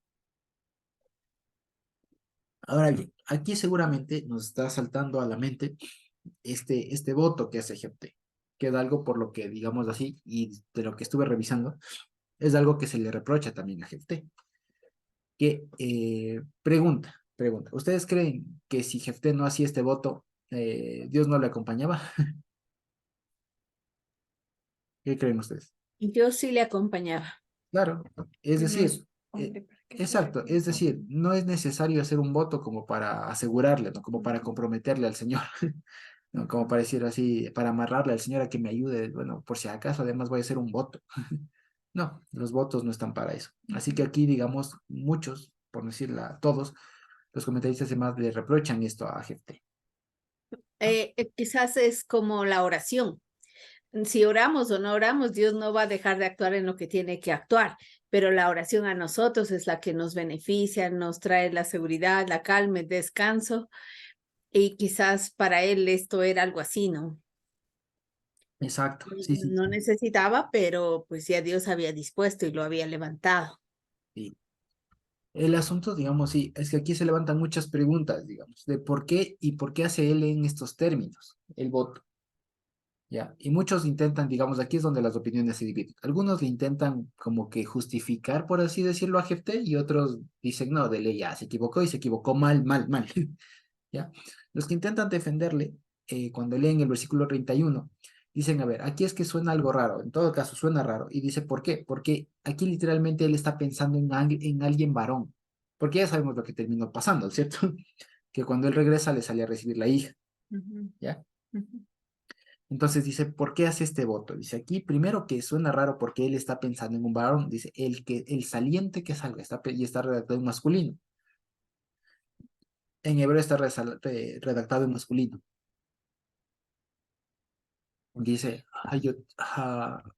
Speaker 1: Ahora bien, aquí seguramente nos está saltando a la mente este voto que hace Jefté, que es algo por lo que, digamos así, y de lo que estuve revisando, es algo que se le reprocha también a Jefté. Que pregunta, ¿ustedes creen que si Jefté no hacía este voto, Dios no le acompañaba? ¿Qué creen ustedes?
Speaker 2: Yo sí le acompañaba.
Speaker 1: Claro, es
Speaker 2: No
Speaker 1: decir,
Speaker 2: es hombre para que se
Speaker 1: exacto, es decir, no es necesario hacer un voto como para asegurarle, ¿no? Como para comprometerle al Señor, ¿no? Como para decir así, para amarrarle al Señor a que me ayude, bueno, por si acaso además voy a hacer un voto. No, los votos no están para eso. Así que aquí, digamos, muchos, por decirla todos, los comentaristas demás le reprochan esto a Jefté.
Speaker 2: Quizás es como la oración. Si oramos o no oramos, Dios no va a dejar de actuar en lo que tiene que actuar, pero la oración a nosotros es la que nos beneficia, nos trae la seguridad, la calma, el descanso, y quizás para él esto era algo así, ¿no?
Speaker 1: Exacto, sí, sí,
Speaker 2: No necesitaba, pero pues ya Dios había dispuesto y lo había levantado.
Speaker 1: sí. El asunto, digamos, sí, es que aquí se levantan muchas preguntas, digamos, de por qué y por qué hace él en estos términos el voto. ¿ya? Y muchos intentan, digamos, aquí es donde las opiniones se dividen. Algunos le intentan como que justificar, por así decirlo, a Jefté, y otros dicen, no, de ley ya se equivocó y se equivocó mal, mal, mal, ¿ya? Los que intentan defenderle, cuando leen el versículo 31 dicen, a ver, aquí es que suena algo raro, en todo caso suena raro, y dice, ¿por qué? Porque aquí literalmente él está pensando en alguien varón, porque ya sabemos lo que terminó pasando, ¿cierto? Que cuando él regresa le sale a recibir la hija,
Speaker 2: Ujú,
Speaker 1: ¿ya?
Speaker 2: ujú.
Speaker 1: Entonces dice, ¿por qué hace este voto? Dice aquí, primero que suena raro porque él está pensando en un varón, dice, el saliente que salga, y está redactado en masculino. En hebreo está redactado en masculino. Dice,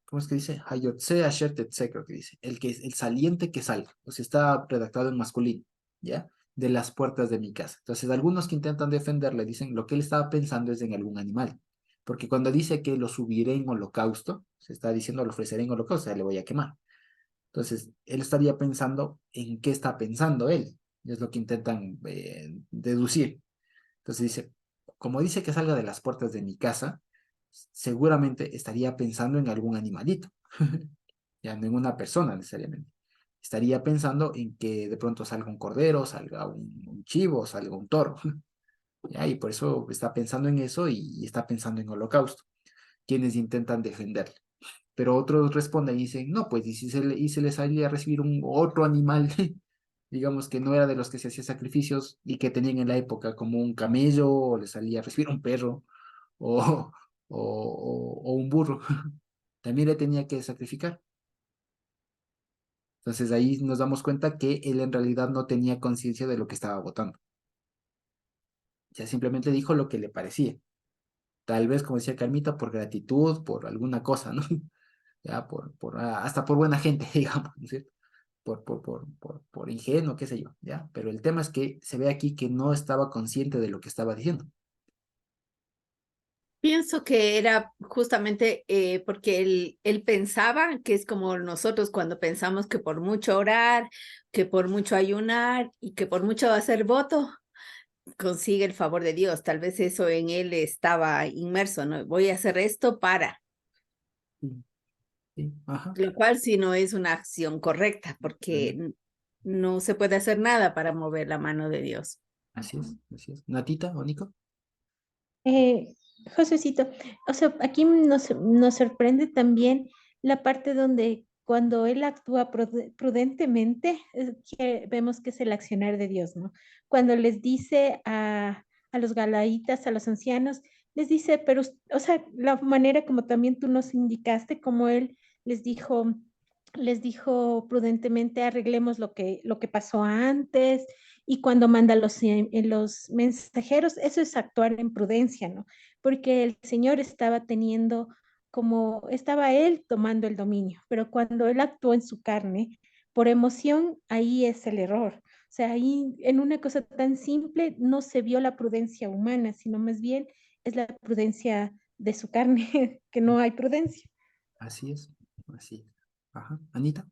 Speaker 1: ¿cómo es que dice? Hayotse asher tetse, creo que dice, el saliente que salga, o sea, está redactado en masculino, ¿ya? De las puertas de mi casa. Entonces, algunos que intentan defenderle dicen, lo que él estaba pensando es en algún animal, porque cuando dice que lo subiré en holocausto, se está diciendo lo ofreceré en holocausto, o sea, le voy a quemar. Entonces, él estaría pensando en qué está pensando él, y es lo que intentan deducir. Entonces dice, como dice que salga de las puertas de mi casa, seguramente estaría pensando en algún animalito, ya no en una persona necesariamente. Estaría pensando en que de pronto salga un cordero, salga un chivo, salga un toro, ¿ya? Y por eso está pensando en eso y está pensando en holocausto, quienes intentan defenderle. Pero otros responden y dicen, no, pues, y se le salía a recibir un otro animal, digamos que no era de los que se hacía sacrificios y que tenían en la época, como un camello, o le salía a recibir un perro, o, o un burro, también le tenía que sacrificar. Entonces ahí nos damos cuenta que él en realidad no tenía conciencia de lo que estaba votando. O sea, simplemente dijo lo que le parecía. Tal vez, como decía Carmita, por gratitud, por alguna cosa, ¿no? Ya, hasta por buena gente, digamos, ¿no es cierto? Por ingenuo, qué sé yo, ¿ya? Pero el tema es que se ve aquí que no estaba consciente de lo que estaba diciendo.
Speaker 2: Pienso que era justamente porque él pensaba que es como nosotros cuando pensamos que por mucho orar, que por mucho ayunar y que por mucho hacer voto, consigue el favor de Dios. Tal vez eso en él estaba inmerso, ¿no? Voy a hacer esto para,
Speaker 1: Sí, sí, ajá.
Speaker 2: lo cual sí no es una acción correcta, porque no se puede hacer nada para mover la mano de Dios.
Speaker 1: Así es, así es. ¿Natita o Nico?
Speaker 7: Eh, Josecito, o sea, aquí nos sorprende también la parte donde cuando él actúa prudentemente, que vemos que es el accionar de Dios, ¿no? Cuando les dice a los galaitas, a los ancianos, les dice, pero, o sea, la manera como también tú nos indicaste, como él les dijo, les dijo prudentemente, arreglemos lo que pasó antes, y cuando manda los mensajeros, eso es actuar en prudencia, ¿no? Porque el Señor estaba teniendo como, estaba él tomando el dominio, pero cuando él actuó en su carne, por emoción, ahí es el error. O sea, ahí en una cosa tan simple no se vio la prudencia humana, sino más bien es la prudencia de su carne, que no hay prudencia.
Speaker 1: Así es, así es. Ajá. Anita.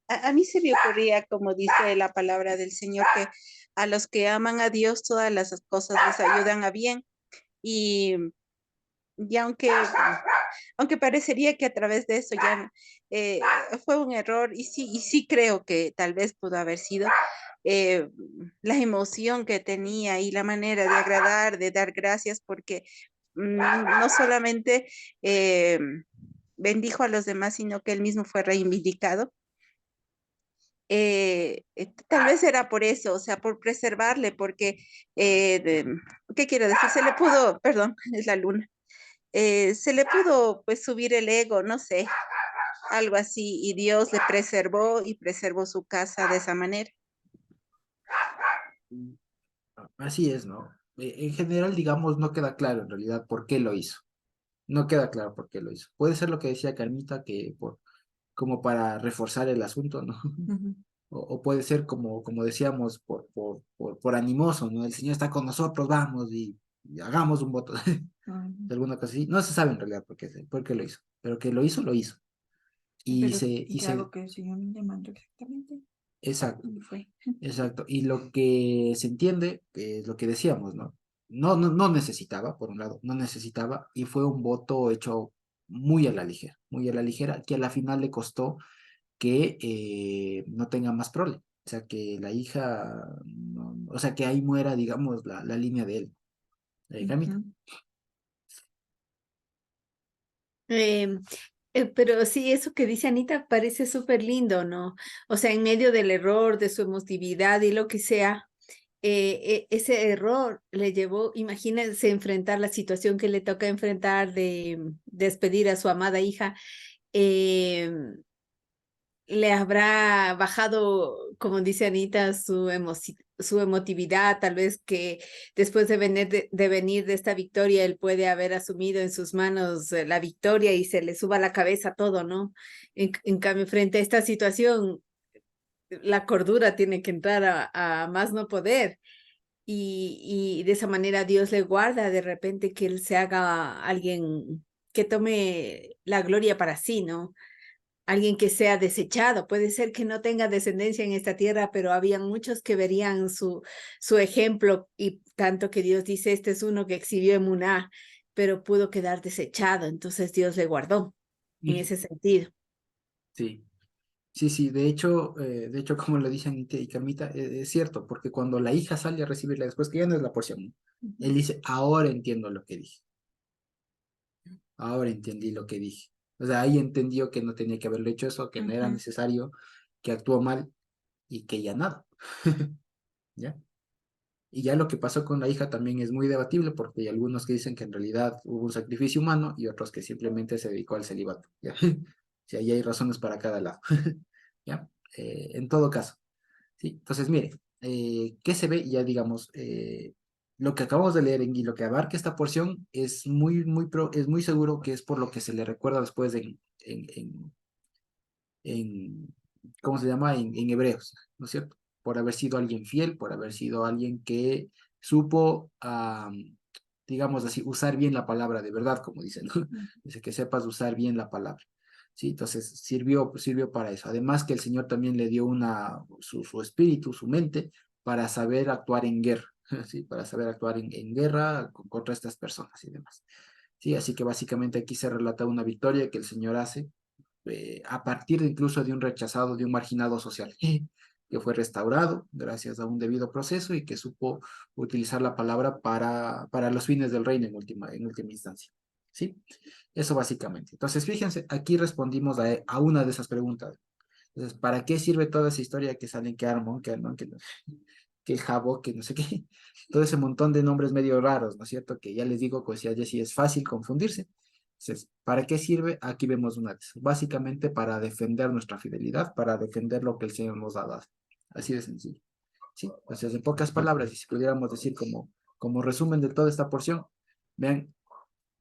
Speaker 8: A mí se me ocurría, como dice la palabra del Señor, que a los que aman a Dios todas las cosas les ayudan a bien. Y, y aunque parecería que a través de eso ya eh, fue un error, y sí creo que tal vez pudo haber sido eh, la emoción que tenía y la manera de agradar, de dar gracias, porque no solamente bendijo a los demás, sino que él mismo fue reivindicado. Tal vez era por eso, o sea, por preservarle, porque, ¿qué quiero decir? Se le pudo, perdón, es la luna, se le pudo pues subir el ego, no sé, algo así, y Dios le preservó y preservó su casa de esa manera.
Speaker 1: Así es, ¿no? En general, digamos, no queda claro en realidad por qué lo hizo. No queda claro por qué lo hizo. Puede ser lo que decía Carmita, que como para reforzar el asunto, ¿no?
Speaker 2: Ujú.
Speaker 1: O puede ser como decíamos, por animoso, ¿no? El Señor está con nosotros, vamos y hagamos un voto.
Speaker 2: Ujú.
Speaker 1: Alguna cosa así. No se sabe en realidad por qué lo hizo, pero que lo hizo, lo hizo. Y
Speaker 9: Pero
Speaker 1: se, y
Speaker 9: yo
Speaker 1: se,
Speaker 9: hago que el Señor me mandó exactamente
Speaker 1: exacto,
Speaker 9: y fue.
Speaker 1: exacto. Y lo que se entiende, que es lo que decíamos, ¿no? no necesitaba, por un lado, no necesitaba, y fue un voto hecho muy a la ligera, que a la final le costó que no tenga más prole. O sea, que la hija, o sea, que ahí muera, digamos, la línea de él. Camila.
Speaker 9: Ujú.
Speaker 2: Em, pero sí, eso que dice Anita parece súper lindo, ¿no? O sea, en medio del error, de su emotividad y lo que sea, ese error le llevó, imagínense enfrentar la situación que le toca enfrentar de despedir a su amada hija. em, Le habrá bajado, como dice Anita, su emotividad, tal vez que después de venir de esta victoria, él puede haber asumido en sus manos la victoria y se le suba a la cabeza todo, ¿no? En cambio, frente a esta situación, la cordura tiene que entrar a más no poder. Y de esa manera Dios le guarda de repente que él se haga alguien que tome la gloria para sí, ¿no? Alguien que sea desechado. Puede ser que no tenga descendencia en esta tierra, pero habían muchos que verían su ejemplo y tanto que Dios dice, este es uno que exhibió emuná, pero pudo quedar desechado. Entonces Dios le guardó en ese sentido.
Speaker 1: Sí, sí, de hecho, como lo dicen Anita y Carmita, es cierto, porque cuando la hija sale a recibirla después, que ya no es la porción, ¿no? Él dice, ahora entiendo lo que dije, ahora entendí lo que dije. O sea, ahí entendió que no tenía que haberle hecho eso, que no era
Speaker 2: Ujú.
Speaker 1: necesario, que actuó mal y que ya nada, ¿ya? Y ya lo que pasó con la hija también es muy debatible porque hay algunos que dicen que en realidad hubo un sacrificio humano y otros que simplemente se dedicó al celibato, ¿ya? O sea, ahí hay razones para cada lado, ¿ya? En todo caso. Sí, entonces, mire, ¿qué se ve? Ya digamos, lo que acabamos de leer y lo que abarca esta porción es es muy seguro que es por lo que se le recuerda después en ¿cómo se llama? En Hebreos, ¿no es cierto? Por haber sido alguien fiel, por haber sido alguien que supo, digamos así, usar bien la palabra de verdad, como dicen, ¿no? Dice que sepas usar bien la palabra. Sí, entonces sirvió para eso. Además que el Señor también le dio su espíritu, su mente, para saber actuar en guerra, ¿sí? Para saber actuar en guerra contra estas personas y demás. Sí, así que básicamente aquí se relata una victoria que el Señor hace a partir incluso de un rechazado, de un marginado social, que fue restaurado gracias a un debido proceso y que supo utilizar la palabra para los fines del reino en última instancia. ¿Sí? Eso básicamente. Entonces, fíjense, aquí respondimos a una de esas preguntas. Entonces, ¿para qué sirve toda esa historia que salen que Armon, que el Jabó, que no sé qué? Todo ese montón de nombres medio raros, ¿no es cierto? Que ya les digo, pues ya sí es fácil confundirse. Entonces, ¿para qué sirve? Aquí vemos una de esas. Básicamente para defender nuestra fidelidad, para defender lo que el Señor nos ha dado. Así de sencillo. ¿Sí? Entonces, en pocas palabras, y si pudiéramos decir como resumen de toda esta porción, vean,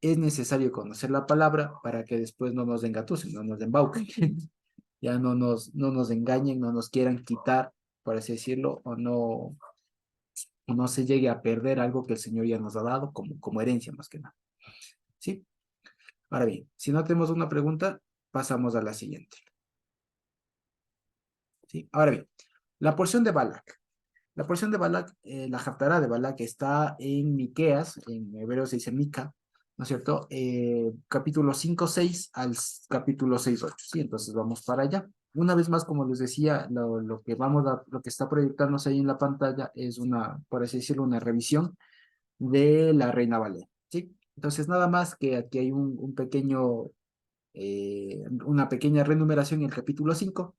Speaker 1: es necesario conocer la palabra para que después no nos engatusen, no nos embauquen, ya no nos engañen, no nos quieran quitar, por así decirlo, o no se llegue a perder algo que el Señor ya nos ha dado como herencia más que nada. ¿Sí? Ahora bien, si no tenemos una pregunta, pasamos a la siguiente. ¿Sí? Ahora bien, la porción de Balak. La porción de Balak, la Haftará de Balak está en Miqueas, en hebreo se dice Mica, ¿no es cierto? Capítulo 5 6 al capítulo 6 8. Sí, entonces vamos para allá. Una vez más, como les decía, lo que está proyectándose ahí en la pantalla es por así decirlo, una revisión de la Reina Valera, ¿sí? Entonces, nada más que aquí hay una pequeña renumeración en el capítulo 5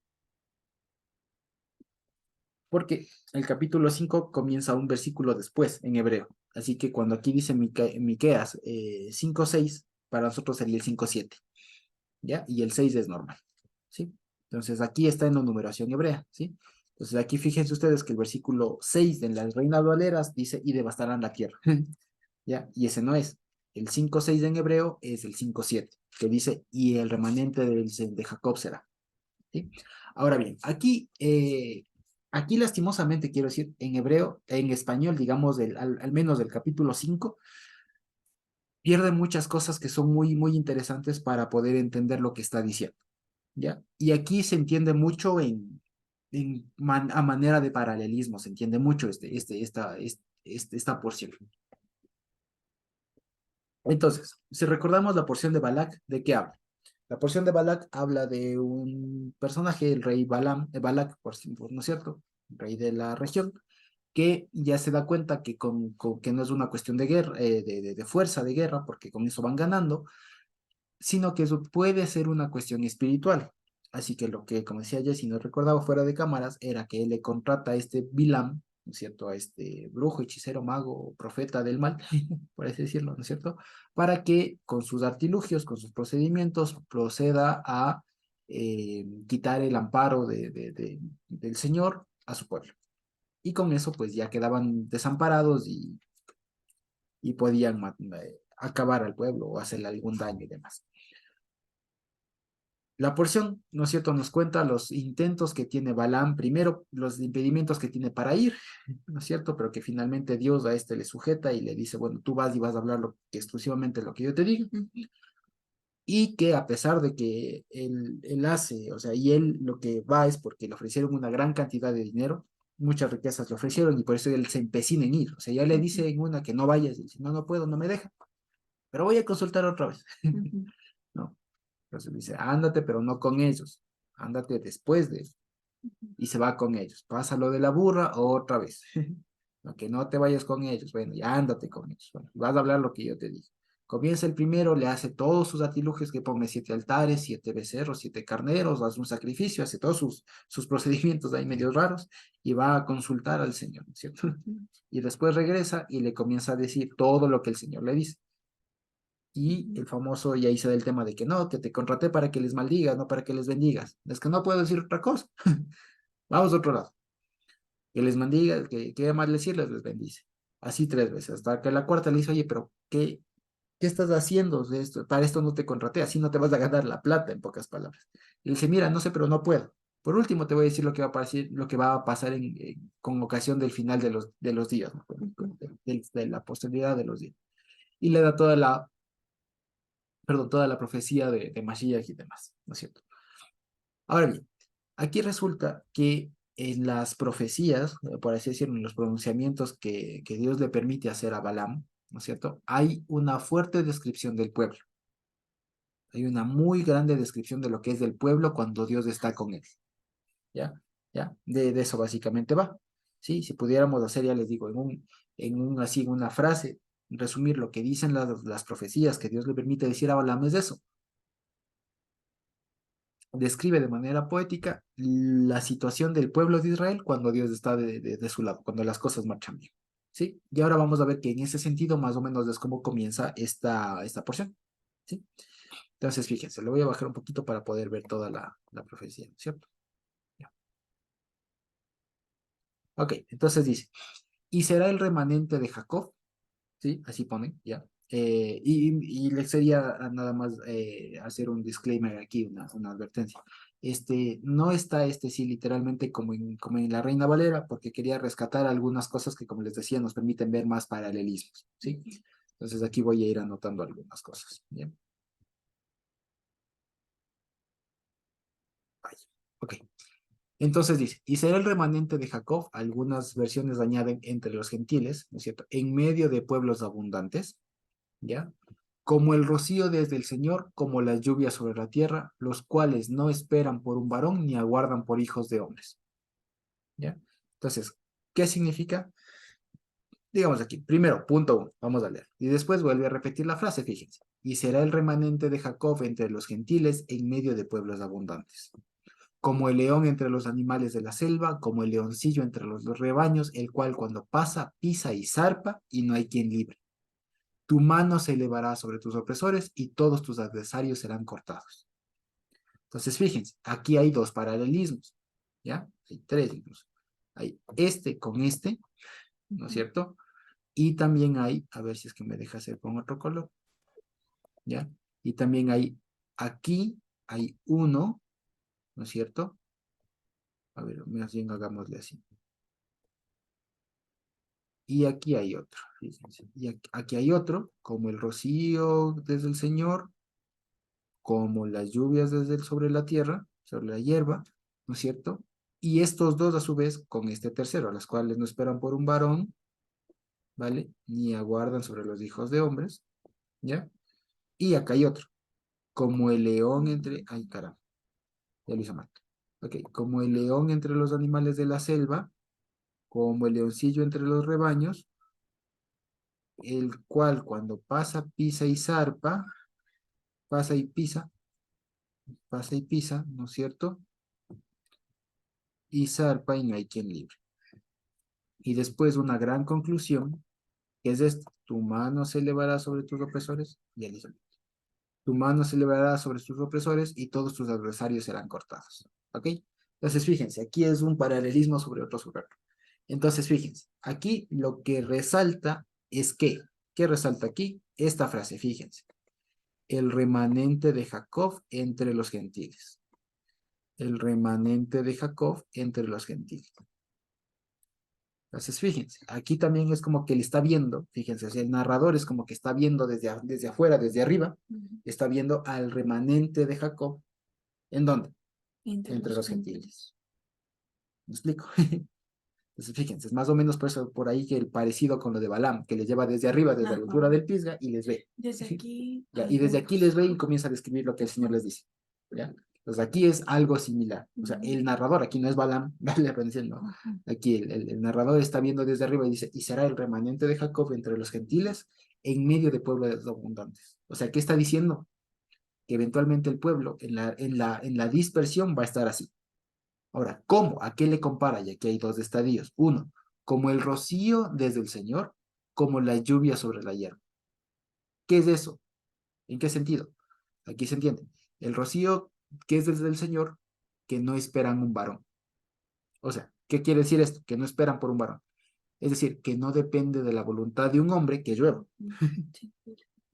Speaker 1: porque el capítulo 5 comienza un versículo después en hebreo. Así que cuando aquí dice Miqueas 5:6, para nosotros sería el 5:7, ¿ya? Y el 6 es normal, ¿sí? Entonces aquí está en la numeración hebrea, ¿sí? Entonces aquí fíjense ustedes que el versículo 6 de las Reinas Valeras dice, y devastarán la tierra, ¿ya? Y ese no es. El 5:6 en hebreo es el 5:7, que dice, y el remanente de Jacob será, ¿sí? Ahora bien, aquí lastimosamente quiero decir, en hebreo, en español, digamos, al menos del capítulo 5 pierde muchas cosas que son muy interesantes para poder entender lo que está diciendo, ¿ya? Y aquí se entiende mucho a manera de paralelismo, se entiende mucho esta porción. Entonces, si recordamos la porción de Balak, ¿de qué habla? La porción de Balak habla de un personaje, el rey Balak, ¿no es cierto? Rey de la región, que ya se da cuenta que, que no es una cuestión de guerra, de fuerza de guerra, porque con eso van ganando, sino que eso puede ser una cuestión espiritual. Así que lo que, como decía Jessy, no recordaba fuera de cámaras, era que él le contrata a este Bilam, ¿no es cierto? A este brujo, hechicero, mago, profeta del mal, por así decirlo, ¿no es cierto? Para que con sus artilugios, con sus procedimientos, proceda a quitar el amparo del Señor a su pueblo. Y con eso, pues ya quedaban desamparados y podían acabar al pueblo o hacerle algún daño y demás. La porción, ¿no es cierto?, nos cuenta los intentos que tiene Balaam, primero los impedimentos que tiene para ir, ¿no es cierto?, pero que finalmente Dios a este le sujeta y le dice, bueno, tú vas y vas a hablar exclusivamente lo que yo te digo, y que a pesar de que él hace, o sea, y él lo que va es porque le ofrecieron una gran cantidad de dinero, muchas riquezas le ofrecieron y por eso él se empecina en ir, o sea, ya le dice en una que no vayas, y dice, no, no puedo, no me deja, pero voy a consultar otra vez, ¿no? Entonces dice, ándate, pero no con ellos, ándate después de eso. Y se va con ellos. Pasa lo de la burra otra vez. No, que no te vayas con ellos. Bueno, ya ándate con ellos. Bueno, vas a hablar lo que yo te dije. Comienza el primero, le hace todos sus artilugios, que pone 7 altares, 7 becerros, 7 carneros, hace un sacrificio, hace todos sus procedimientos ahí medio raros y va a consultar al Señor, ¿no es cierto? Y después regresa y le comienza a decir todo lo que el Señor le dice. Y el famoso, y ahí se da el tema de que no, que te contraté para que les maldigas, no para que les bendigas. Es que no puedo decir otra cosa. Vamos a otro lado. Que les bendiga, que más decirles, les bendice. Así 3 veces, hasta que la cuarta le dice, oye, pero ¿qué estás haciendo de esto? Para esto no te contraté, así no te vas a ganar la plata, en pocas palabras. Y le dice, mira, no sé, pero no puedo. Por último, te voy a decir lo que va a pasar, con ocasión del final de los días, ¿no? De la posteridad de los días. Y le da toda la profecía de Mashiach y demás, ¿no es cierto? Ahora bien, aquí resulta que en las profecías, por así decirlo, en los pronunciamientos que Dios le permite hacer a Balaam, ¿no es cierto? Hay una fuerte descripción del pueblo. Hay una muy grande descripción de lo que es del pueblo cuando Dios está con él. ¿Ya? ¿Ya? De eso básicamente va. ¿Sí? Si pudiéramos hacer, ya les digo, en una frase, resumir lo que dicen las profecías que Dios le permite decir a Balaam es eso. Describe de manera poética la situación del pueblo de Israel cuando Dios está de su lado, cuando las cosas marchan bien. ¿Sí? Y ahora vamos a ver que en ese sentido más o menos es como comienza esta porción. ¿Sí? Entonces, fíjense, le voy a bajar un poquito para poder ver toda la profecía, ¿cierto? Ya. Ok, entonces dice, y será el remanente de Jacob, ¿sí? Así pone, ya. Y le sería nada más hacer un disclaimer aquí, una advertencia. No está sí literalmente como en la Reina Valera, porque quería rescatar algunas cosas que, como les decía, nos permiten ver más paralelismos, ¿sí? Entonces aquí voy a ir anotando algunas cosas, ¿bien? Ahí, ok. Entonces dice, y será el remanente de Jacob, algunas versiones añaden entre los gentiles, ¿no es cierto? En medio de pueblos abundantes, ¿ya? Como el rocío desde el Señor, como las lluvias sobre la tierra, los cuales no esperan por un varón ni aguardan por hijos de hombres. ¿Ya? Entonces, ¿qué significa? Digamos aquí, primero, punto 1, vamos a leer. Y después vuelve a repetir la frase, fíjense. Y será el remanente de Jacob entre los gentiles en medio de pueblos abundantes. Como el león entre los animales de la selva, como el leoncillo entre los rebaños, el cual cuando pasa, pisa y zarpa, y no hay quien libre. Tu mano se elevará sobre tus opresores y todos tus adversarios serán cortados. Entonces, fíjense, aquí hay 2 paralelismos, ¿ya? Hay 3 incluso. Hay con ¿no es cierto? Y también hay, a ver si es que me deja hacer con otro color, ¿ya? Y también aquí hay uno, ¿no es cierto? A ver, más bien hagámosle así. Y aquí hay otro, fíjense. Y aquí hay otro, como el rocío desde el Señor, como las lluvias sobre la tierra, sobre la hierba, ¿no es cierto? Y estos 2 a su vez con este tercero, a las cuales no esperan por un varón, ¿vale? Ni aguardan sobre los hijos de hombres, ¿ya? Y acá hay otro, como el león entre, ay caramba, ya lo hice mal. Ok, como el león entre los animales de la selva, como el leoncillo entre los rebaños, el cual cuando pasa, pisa y zarpa, pasa y pisa, ¿no es cierto? Y zarpa y no hay quien libre. Y después una gran conclusión, que es esta, tu mano se elevará sobre tus opresores, y él dice, tu mano se elevará sobre tus opresores y todos tus adversarios serán cortados. ¿Ok? Entonces, fíjense, aquí es un paralelismo sobre otro sujeto. Entonces, fíjense, aquí lo que resalta es que, ¿qué resalta aquí? Esta frase, fíjense. El remanente de Jacob entre los gentiles. El remanente de Jacob entre los gentiles. Entonces, fíjense, aquí también es como que él está viendo, fíjense, o sea, el narrador es como que está viendo desde afuera, desde arriba, está viendo al remanente de Jacob. ¿En dónde? Entre los gentiles. ¿Me explico? Entonces, fíjense, es más o menos por ahí que el parecido con lo de Balaam, que les lleva desde arriba, desde la altura del Pisga, y les ve.
Speaker 9: Desde aquí.
Speaker 1: Ya, y desde aquí les ve y comienza a describir lo que el Señor les dice. ¿Ya? Entonces aquí es algo similar. O sea, el narrador, aquí no es Balaam, vale la pena no. Aquí el narrador está viendo desde arriba y dice, y será el remanente de Jacob entre los gentiles en medio de pueblos abundantes. O sea, ¿qué está diciendo? Que eventualmente el pueblo en la dispersión va a estar así. Ahora, ¿cómo? ¿A qué le compara? Y aquí hay dos estadios. Uno, como el rocío desde el Señor, como la lluvia sobre la hierba. ¿Qué es eso? ¿En qué sentido? Aquí se entiende. El rocío que es desde el Señor, que no esperan un varón. O sea, ¿qué quiere decir esto? Que no esperan por un varón. Es decir, que no depende de la voluntad de un hombre que llueva.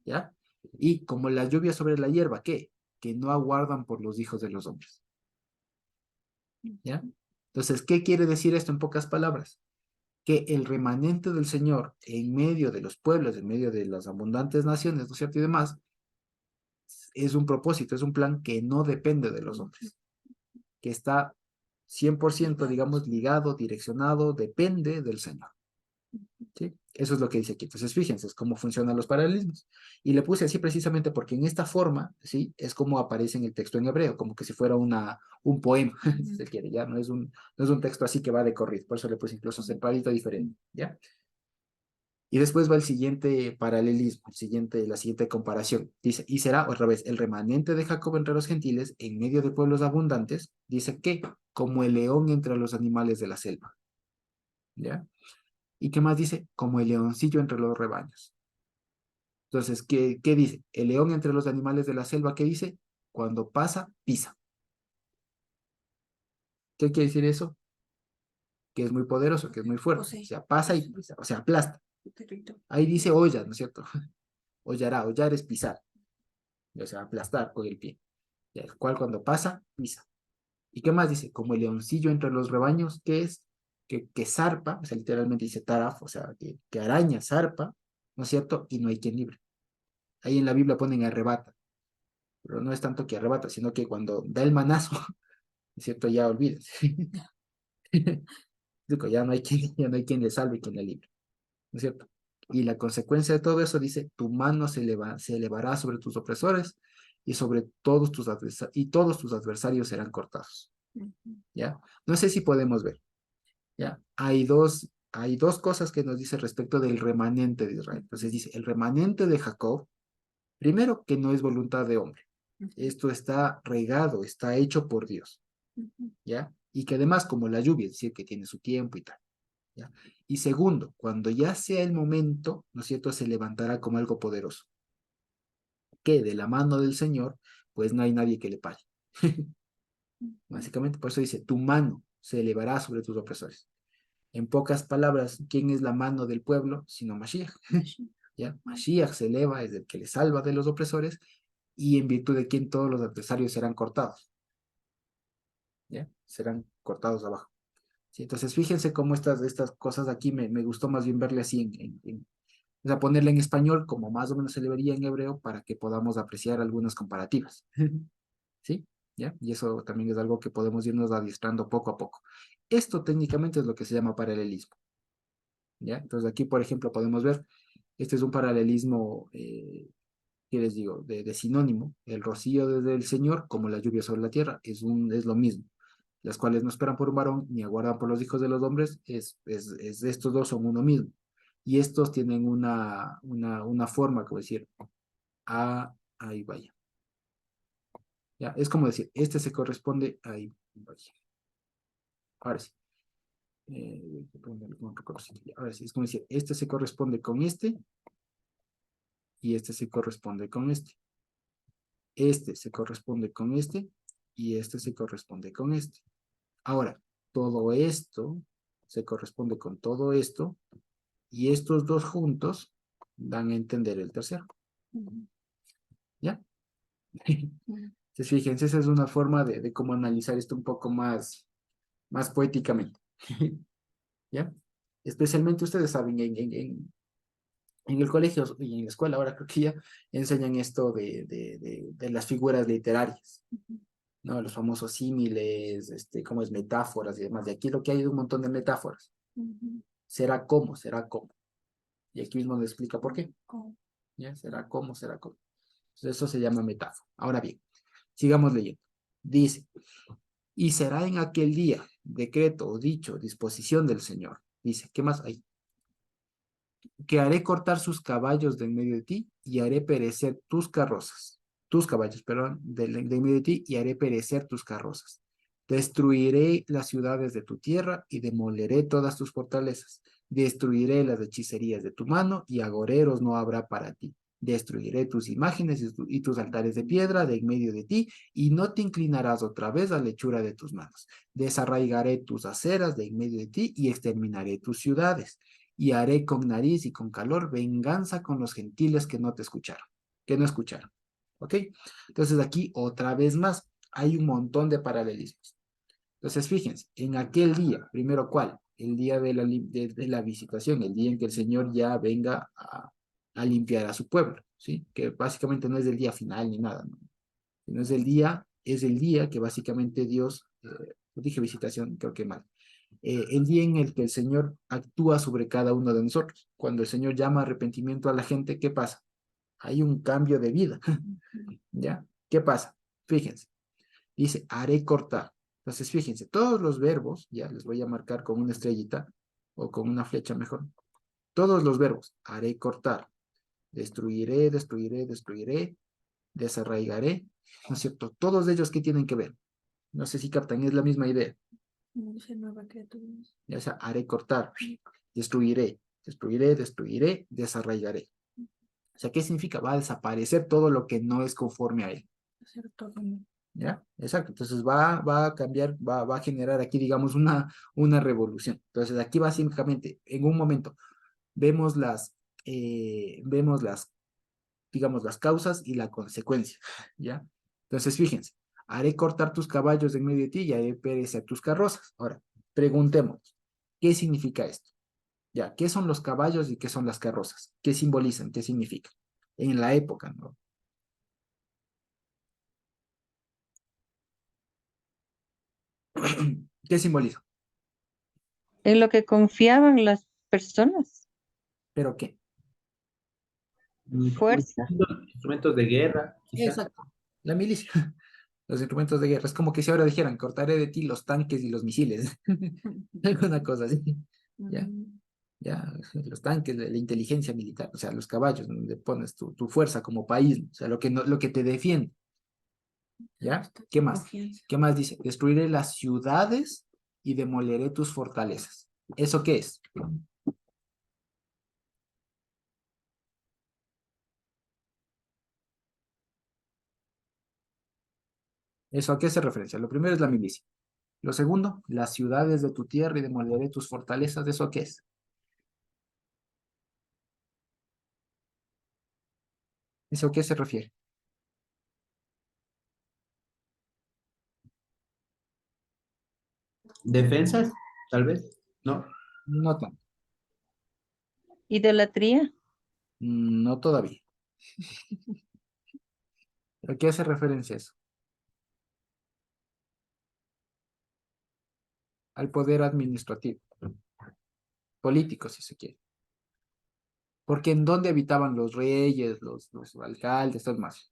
Speaker 1: ¿Ya? Y como la lluvia sobre la hierba, ¿qué? Que no aguardan por los hijos de los hombres. ¿Ya? Entonces, ¿qué quiere decir esto en pocas palabras? Que el remanente del Señor en medio de los pueblos, en medio de las abundantes naciones, ¿no es cierto? Y demás, es un propósito, es un plan que no depende de los hombres, que está 100%, digamos, ligado, direccionado, depende del Señor. ¿Sí? Eso es lo que dice aquí. Entonces, fíjense cómo funcionan los paralelismos. Y le puse así precisamente porque en esta forma, ¿sí? Es como aparece en el texto en hebreo, como que si fuera un poema, si se quiere, ¿ya? No es un texto así que va de corrido, por eso le puse incluso separadito diferente, ¿ya? Y después va el siguiente paralelismo, la siguiente comparación. Dice, y será otra vez el remanente de Jacob entre los gentiles, en medio de pueblos abundantes, dice que como el león entre los animales de la selva. ¿Ya? ¿Y qué más dice? Como el leoncillo entre los rebaños. Entonces, ¿qué dice? El león entre los animales de la selva, ¿qué dice? Cuando pasa, pisa. ¿Qué quiere decir eso? Que es muy poderoso, que es muy fuerte. O sea, pasa y pisa, o sea, aplasta. Ahí dice olla, ¿no es cierto? Hollará, hollar es pisar. O sea, aplastar con el pie. Y el cual cuando pasa, pisa. ¿Y qué más dice? Como el leoncillo entre los rebaños, ¿qué es? Que zarpa, o sea, literalmente dice taraf, o sea, que araña, zarpa, ¿no es cierto? Y no hay quien libre. Ahí en la Biblia ponen arrebata, pero no es tanto que arrebata, sino que cuando da el manazo, ¿no es cierto? Ya olvídense. Digo, ya no hay quien le salve y quien le libre, ¿no es cierto? Y la consecuencia de todo eso dice, tu mano se elevará sobre tus opresores y sobre todos todos tus adversarios serán cortados. ¿Ya? No sé si podemos ver. ¿Ya? Hay dos cosas que nos dice respecto del remanente de Israel. Entonces dice, el remanente de Jacob, primero que no es voluntad de hombre. Esto está regado, está hecho por Dios. ¿Ya? Y que además como la lluvia, es decir, que tiene su tiempo y tal. ¿Ya? Y segundo, cuando ya sea el momento, ¿no es cierto?, se levantará como algo poderoso. Que de la mano del Señor, pues no hay nadie que le pare. Básicamente, por eso dice, tu mano se elevará sobre tus opresores. En pocas palabras, ¿quién es la mano del pueblo? Sino Mashiach. ¿Ya? Mashiach se eleva, es el que le salva de los opresores, y en virtud de quien todos los adversarios serán cortados. ¿Ya? Serán cortados abajo. ¿Sí? Entonces, fíjense cómo estas cosas aquí me gustó más bien verle así, o sea, ponerle en español como más o menos se le vería en hebreo para que podamos apreciar algunas comparativas. ¿Sí? ¿Ya? Y eso también es algo que podemos irnos adiestrando poco a poco. Esto técnicamente es lo que se llama paralelismo. ¿Ya? Entonces aquí, por ejemplo, podemos ver, este es un paralelismo ¿qué les digo? De sinónimo, el rocío desde el Señor, como la lluvia sobre la tierra, es lo mismo. Las cuales no esperan por un varón, ni aguardan por los hijos de los hombres, estos dos son uno mismo. Y estos tienen una forma, como decir, ahí vaya. Ya, es como decir, este se corresponde, ahí vaya. Ahora sí. Ahora sí, es como decir, este se corresponde con este, y este se corresponde con este. Este se corresponde con este, y este se corresponde con este. Ahora, todo esto se corresponde con todo esto, y estos dos juntos dan a entender el tercero. ¿Ya? Entonces, fíjense, esa es una forma de cómo analizar esto un poco más poéticamente. ¿Ya? Especialmente ustedes saben, en el colegio y en la escuela, ahora creo que ya enseñan esto de las figuras literarias, ¿no? Los famosos símiles, cómo es metáforas y demás. De aquí lo que hay es un montón de metáforas. Será como, será como. Y aquí mismo nos explica por qué. ¿Ya? Será como, será como. Entonces, eso se llama metáfora. Ahora bien, sigamos leyendo. Dice, y será en aquel día, decreto o dicho, disposición del Señor. Dice, ¿qué más hay? Que haré cortar sus caballos de en medio de ti y haré perecer tus caballos, perdón, de en medio de ti y haré perecer tus carrozas. Destruiré las ciudades de tu tierra y demoleré todas tus fortalezas. Destruiré las hechicerías de tu mano y agoreros no habrá para ti. Destruiré tus imágenes y tus altares de piedra de en medio de ti y no te inclinarás otra vez a la hechura de tus manos. Desarraigaré tus aceras de en medio de ti y exterminaré tus ciudades y haré con nariz y con calor venganza con los gentiles que no te escucharon, que no escucharon. ¿Ok? Entonces aquí otra vez más hay un montón de paralelismos. Entonces fíjense, en aquel día, primero ¿cuál? El día de la visitación, el día en que el Señor ya venga a limpiar a su pueblo, ¿sí? Que básicamente no es el día final ni nada, ¿no? No es el día que básicamente Dios, dije visitación, creo que mal, el día en el que el Señor actúa sobre cada uno de nosotros. Cuando el Señor llama arrepentimiento a la gente, ¿qué pasa? Hay un cambio de vida. ¿Ya? ¿Qué pasa? Fíjense, dice, haré cortar. Entonces, fíjense, todos los verbos, ya les voy a marcar con una estrellita o con una flecha mejor. Todos los verbos, haré cortar, destruiré, destruiré, destruiré, desarraigaré, ¿no es cierto? Todos ellos, ¿qué tienen que ver? No sé si captan, es la misma idea.
Speaker 9: Dice nueva criatura.
Speaker 1: Ya sea, haré cortar, destruiré, destruiré, destruiré, desarraigaré. O sea, ¿qué significa? Va a desaparecer todo lo que no es conforme a él.
Speaker 9: Hacer todo nuevo.
Speaker 1: ¿Ya? Exacto. Entonces va a cambiar, va a generar aquí, digamos, una revolución. Entonces aquí básicamente, en un momento, vemos vemos digamos, las causas y la consecuencia. ¿Ya? Entonces, fíjense, haré cortar tus caballos en medio de ti y haré perecer tus carrozas. Ahora, preguntémonos, ¿qué significa esto? Ya, ¿qué son los caballos y qué son las carrozas? ¿Qué simbolizan? ¿Qué significan? En la época, ¿no? ¿Qué simboliza?
Speaker 3: En lo que confiaban las personas,
Speaker 1: ¿Pero qué?
Speaker 3: fuerza.
Speaker 10: Instrumentos de guerra, quizás.
Speaker 1: Exacto. La milicia. Los instrumentos de guerra. Es como que si ahora dijeran, cortaré de ti los tanques y los misiles. Alguna cosa así. ¿Ya? Ya, los tanques, la inteligencia militar, o sea, los caballos, donde pones tu fuerza como país, ¿no? O sea, lo que te defiende. ¿Ya? ¿Qué más?
Speaker 9: Confianza.
Speaker 1: ¿Qué más dice? Destruiré las ciudades y demoleré tus fortalezas. ¿Eso qué es? ¿Eso a qué se referencia? Lo primero es la milicia. Lo segundo, las ciudades de tu tierra y demoleré tus fortalezas. ¿De eso a qué es? ¿Eso a qué se refiere?
Speaker 10: Defensas, tal vez. No.
Speaker 1: No tanto.
Speaker 3: Idolatría.
Speaker 1: No todavía. ¿A qué hace referencia eso? Al poder administrativo. Político, si se quiere. Porque ¿en dónde habitaban los reyes, los alcaldes, todo más?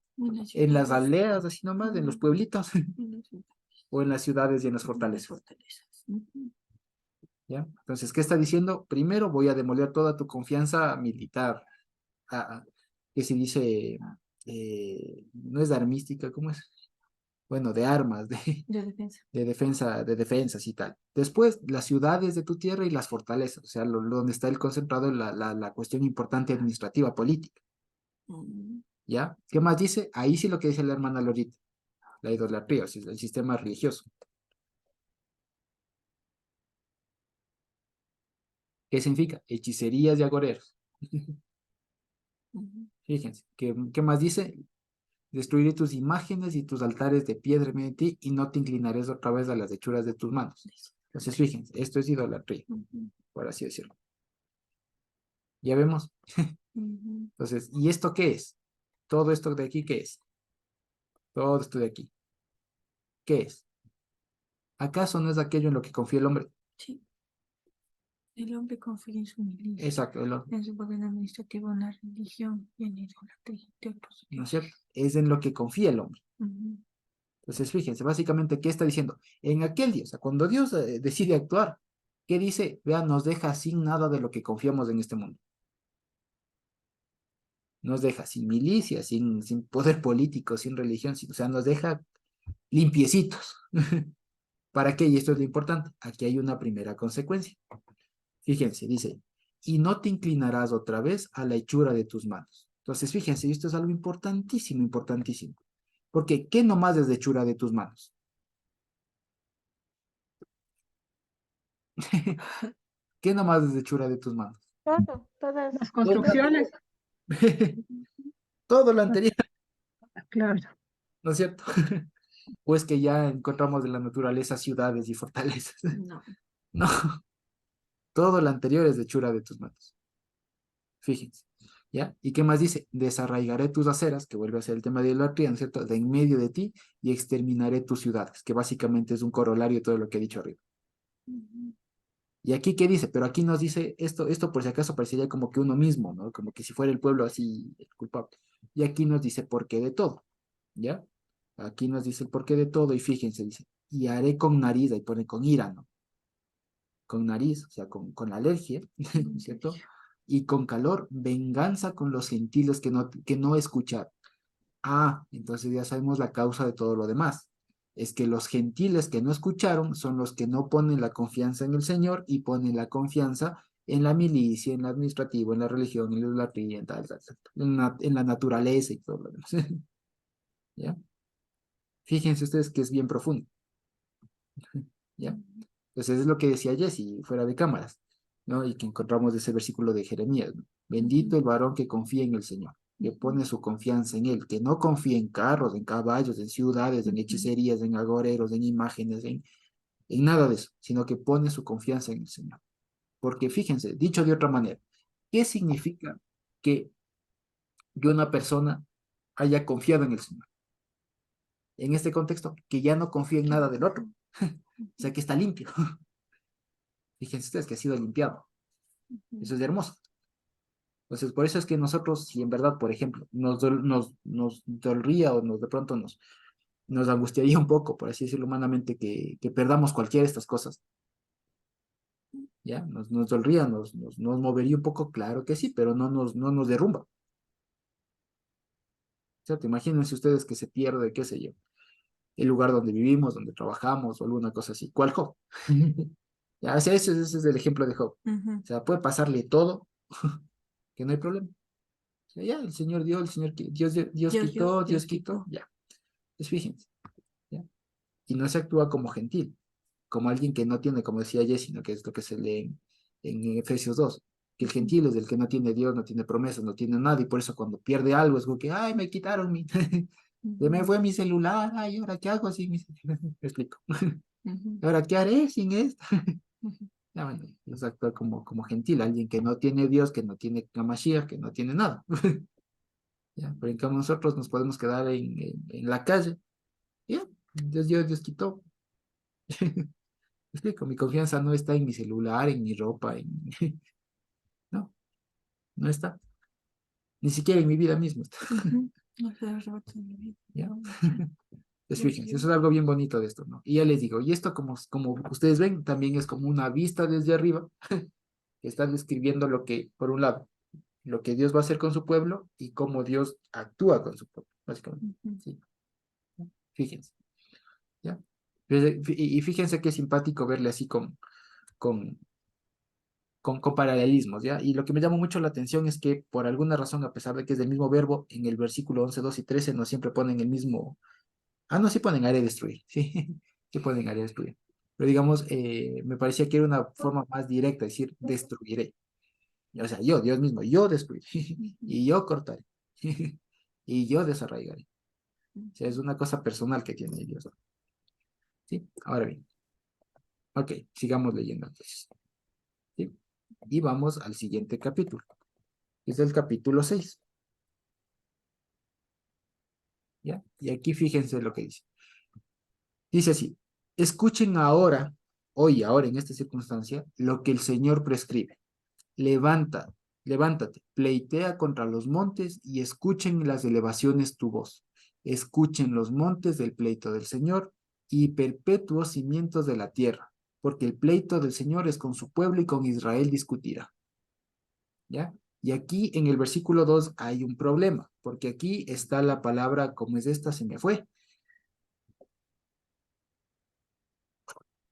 Speaker 1: En las aldeas, así nomás, en los pueblitos, o en las ciudades y en las fortalezas. ¿Ya? Entonces, ¿qué está diciendo? Primero voy a demoler toda tu confianza militar. Que se dice, no es armística, ¿cómo es? Bueno, de armas,
Speaker 9: De defensa.
Speaker 1: de defensas y tal. Después, las ciudades de tu tierra y las fortalezas, o sea, donde está el concentrado la cuestión importante administrativa, política. ¿Ya? ¿Qué más dice? Ahí sí lo que dice la hermana Lorita, la idolatría, o sea, el sistema religioso. ¿Qué significa? Hechicerías y agoreros. Fíjense, ¿qué más dice? Destruiré tus imágenes y tus altares de piedra en medio de ti y no te inclinarás otra vez a las hechuras de tus manos. Entonces, fíjense, esto es idolatría, por así decirlo. ¿Ya vemos? Entonces, ¿y esto qué es? Todo esto de aquí, ¿qué es? Todo esto de aquí, ¿qué es? ¿Acaso no es aquello en lo que confía el hombre?
Speaker 9: Sí. El hombre confía en su milicia,
Speaker 1: Exacto,
Speaker 9: en su poder administrativo, en la religión y en la idolatría de otros
Speaker 1: ¿no es
Speaker 9: dioses.
Speaker 1: cierto? Es en lo que confía el hombre.
Speaker 9: Ujú.
Speaker 1: Entonces, fíjense, básicamente, ¿qué está diciendo? En aquel día, o sea, cuando Dios decide actuar, ¿qué dice? Vean, nos deja sin nada de lo que confiamos en este mundo. Nos deja sin milicia, sin poder político, sin religión, o sea, nos deja limpiecitos. ¿Para qué? Y esto es lo importante. Aquí hay una primera consecuencia. Fíjense, dice, y no te inclinarás otra vez a la hechura de tus manos. Entonces, fíjense, esto es algo importantísimo, importantísimo. Porque, ¿qué nomás es de hechura de tus manos? ¿Qué nomás es de hechura de tus manos?
Speaker 7: Todo, todas.
Speaker 4: Las construcciones,
Speaker 1: Todo lo anterior,
Speaker 4: claro.
Speaker 1: ¿no es cierto? Pues que ya encontramos en la naturaleza ciudades y fortalezas.
Speaker 9: No.
Speaker 1: No, todo lo anterior es de hechura de tus manos. Fíjense, ¿ya? ¿Y qué más dice? Desarraigaré tus aceras, que vuelve a ser el tema de la idolatría, ¿no es cierto? De en medio de ti y exterminaré tus ciudades, que básicamente es un corolario de todo lo que he dicho arriba. Y aquí, ¿qué dice? Pero aquí nos dice esto por si acaso parecería como que uno mismo, ¿no? Como que si fuera el pueblo así el culpable. Y aquí nos dice por qué de todo, ¿ya? Aquí nos dice el porqué de todo y fíjense, dice, y haré con nariz, ahí pone con ira, ¿no? Con nariz, o sea, con la alergia, ¿no es cierto? Y con calor, venganza con los gentiles que no escucharon. Ah, entonces ya sabemos la causa de todo lo demás. Es que los gentiles que no escucharon son los que no ponen la confianza en el Señor y ponen la confianza en la milicia, en el administrativo, en la religión, en la idolatría, en la naturaleza y todo lo demás. ¿Ya? Fíjense ustedes que es bien profundo. ¿Ya? Entonces es lo que decía Jesse fuera de cámaras, ¿no? Y que encontramos ese versículo de Jeremías, ¿no? Bendito el varón que confía en el Señor, que pone su confianza en Él, que no confía en carros, en caballos, en ciudades, en hechicerías, en agoreros, en imágenes, en nada de eso, sino que pone su confianza en el Señor. Porque fíjense, dicho de otra manera, ¿qué significa que una persona haya confiado en el Señor? En este contexto, que ya no confía en nada del otro, o sea, que está limpio. Fíjense ustedes que ha sido limpiado. Eso es hermoso. Entonces, por eso es que nosotros, si en verdad, por ejemplo, nos dolería o de pronto nos angustiaría un poco, por así decirlo humanamente, que perdamos cualquiera de estas cosas, ¿ya? Nos dolería, nos movería un poco, claro que sí, pero no nos derrumba. ¿Cierto? Imagínense ustedes que se pierde, qué sé yo, el lugar donde vivimos, donde trabajamos o alguna cosa así. ¿Cuál Job? Ya, o sea, ese es el ejemplo de Job. O sea, puede pasarle todo, que no hay problema. O sea, ya, el Señor dio, el Señor, Dios quitó, Dios quitó, ya. Pues fíjense, ¿ya? Y no se actúa como gentil, como alguien que no tiene, como decía Jess, sino que es lo que se lee en Efesios 2, que el gentil es el que no tiene Dios, no tiene promesas, no tiene nada, y por eso cuando pierde algo es como que, ay, me quitaron se me fue mi celular, ay, ¿ahora qué hago sin mi celular? Me explico. ¿Ahora qué haré sin esto? Ya, bueno, es actuar como gentil, alguien que no tiene Dios, que no tiene Mashiach, que no tiene nada. ¿Ya? Pero en cambio nosotros nos podemos quedar en la calle. Ya, Dios dio, Dios quitó. Me explico, mi confianza no está en mi celular, en mi ropa, no, no está. Ni siquiera en mi vida misma.
Speaker 9: Ujú. No se arrebata de mi vida.
Speaker 1: ¿Ya?
Speaker 9: No.
Speaker 1: Pues
Speaker 9: Ya
Speaker 1: fíjense,
Speaker 9: sé.
Speaker 1: eso es algo bien bonito de esto, ¿no? Y ya les digo, y esto como ustedes ven, también es como una vista desde arriba, que está describiendo lo que, por un lado, lo que Dios va a hacer con su pueblo y cómo Dios actúa con su pueblo, básicamente.
Speaker 9: Ujú.
Speaker 1: ¿Sí? Fíjense, ¿ya? Y fíjense qué simpático verle así con, con paralelismos, ¿ya? Y lo que me llamó mucho la atención es que por alguna razón, a pesar de que es del mismo verbo, en el versículo 11, 2 y 13 no siempre ponen el mismo. Ah, no, sí ponen área destruir, sí, sí ponen área destruir. Pero digamos, me parecía que era una forma más directa, decir, destruiré. O sea, yo, Dios mismo, yo destruiré, y yo cortaré, y yo desarraigaré. O sea, es una cosa personal que tiene Dios. ¿Sí? Ahora bien, ok, sigamos leyendo entonces. ¿Sí? Y vamos al siguiente capítulo. Es el capítulo 6. ¿Ya? Y aquí fíjense lo que dice. Dice así, escuchen ahora, hoy, ahora en esta circunstancia, lo que el Señor prescribe. Levanta, levántate, pleitea contra los montes y escuchen las elevaciones tu voz. Escuchen los montes del pleito del Señor y perpetuos cimientos de la tierra, porque el pleito del Señor es con su pueblo y con Israel discutirá. ¿Ya? Y aquí en el versículo 2 hay un problema, porque aquí está la palabra, ¿cómo es esta? Se me fue.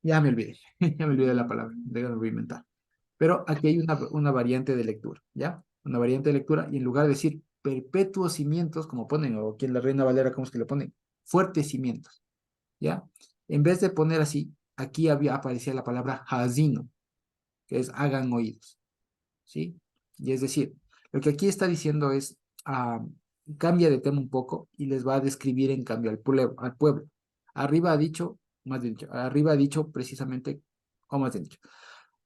Speaker 1: Ya me olvidé, ya me olvidé la palabra, déjame voy a inventar. Pero aquí hay una variante de lectura, ¿ya? Una variante de lectura, y en lugar de decir perpetuos cimientos, como ponen, o aquí en la Reina Valera, ¿cómo es que le ponen? Fuertes cimientos, ¿ya? En vez de poner así, aquí aparecía la palabra hazino, que es hagan oídos, ¿sí? Y es decir, lo que aquí está diciendo es, cambia de tema un poco y les va a describir en cambio al pueblo. Arriba ha dicho, más bien dicho, arriba ha dicho precisamente, o más bien dicho,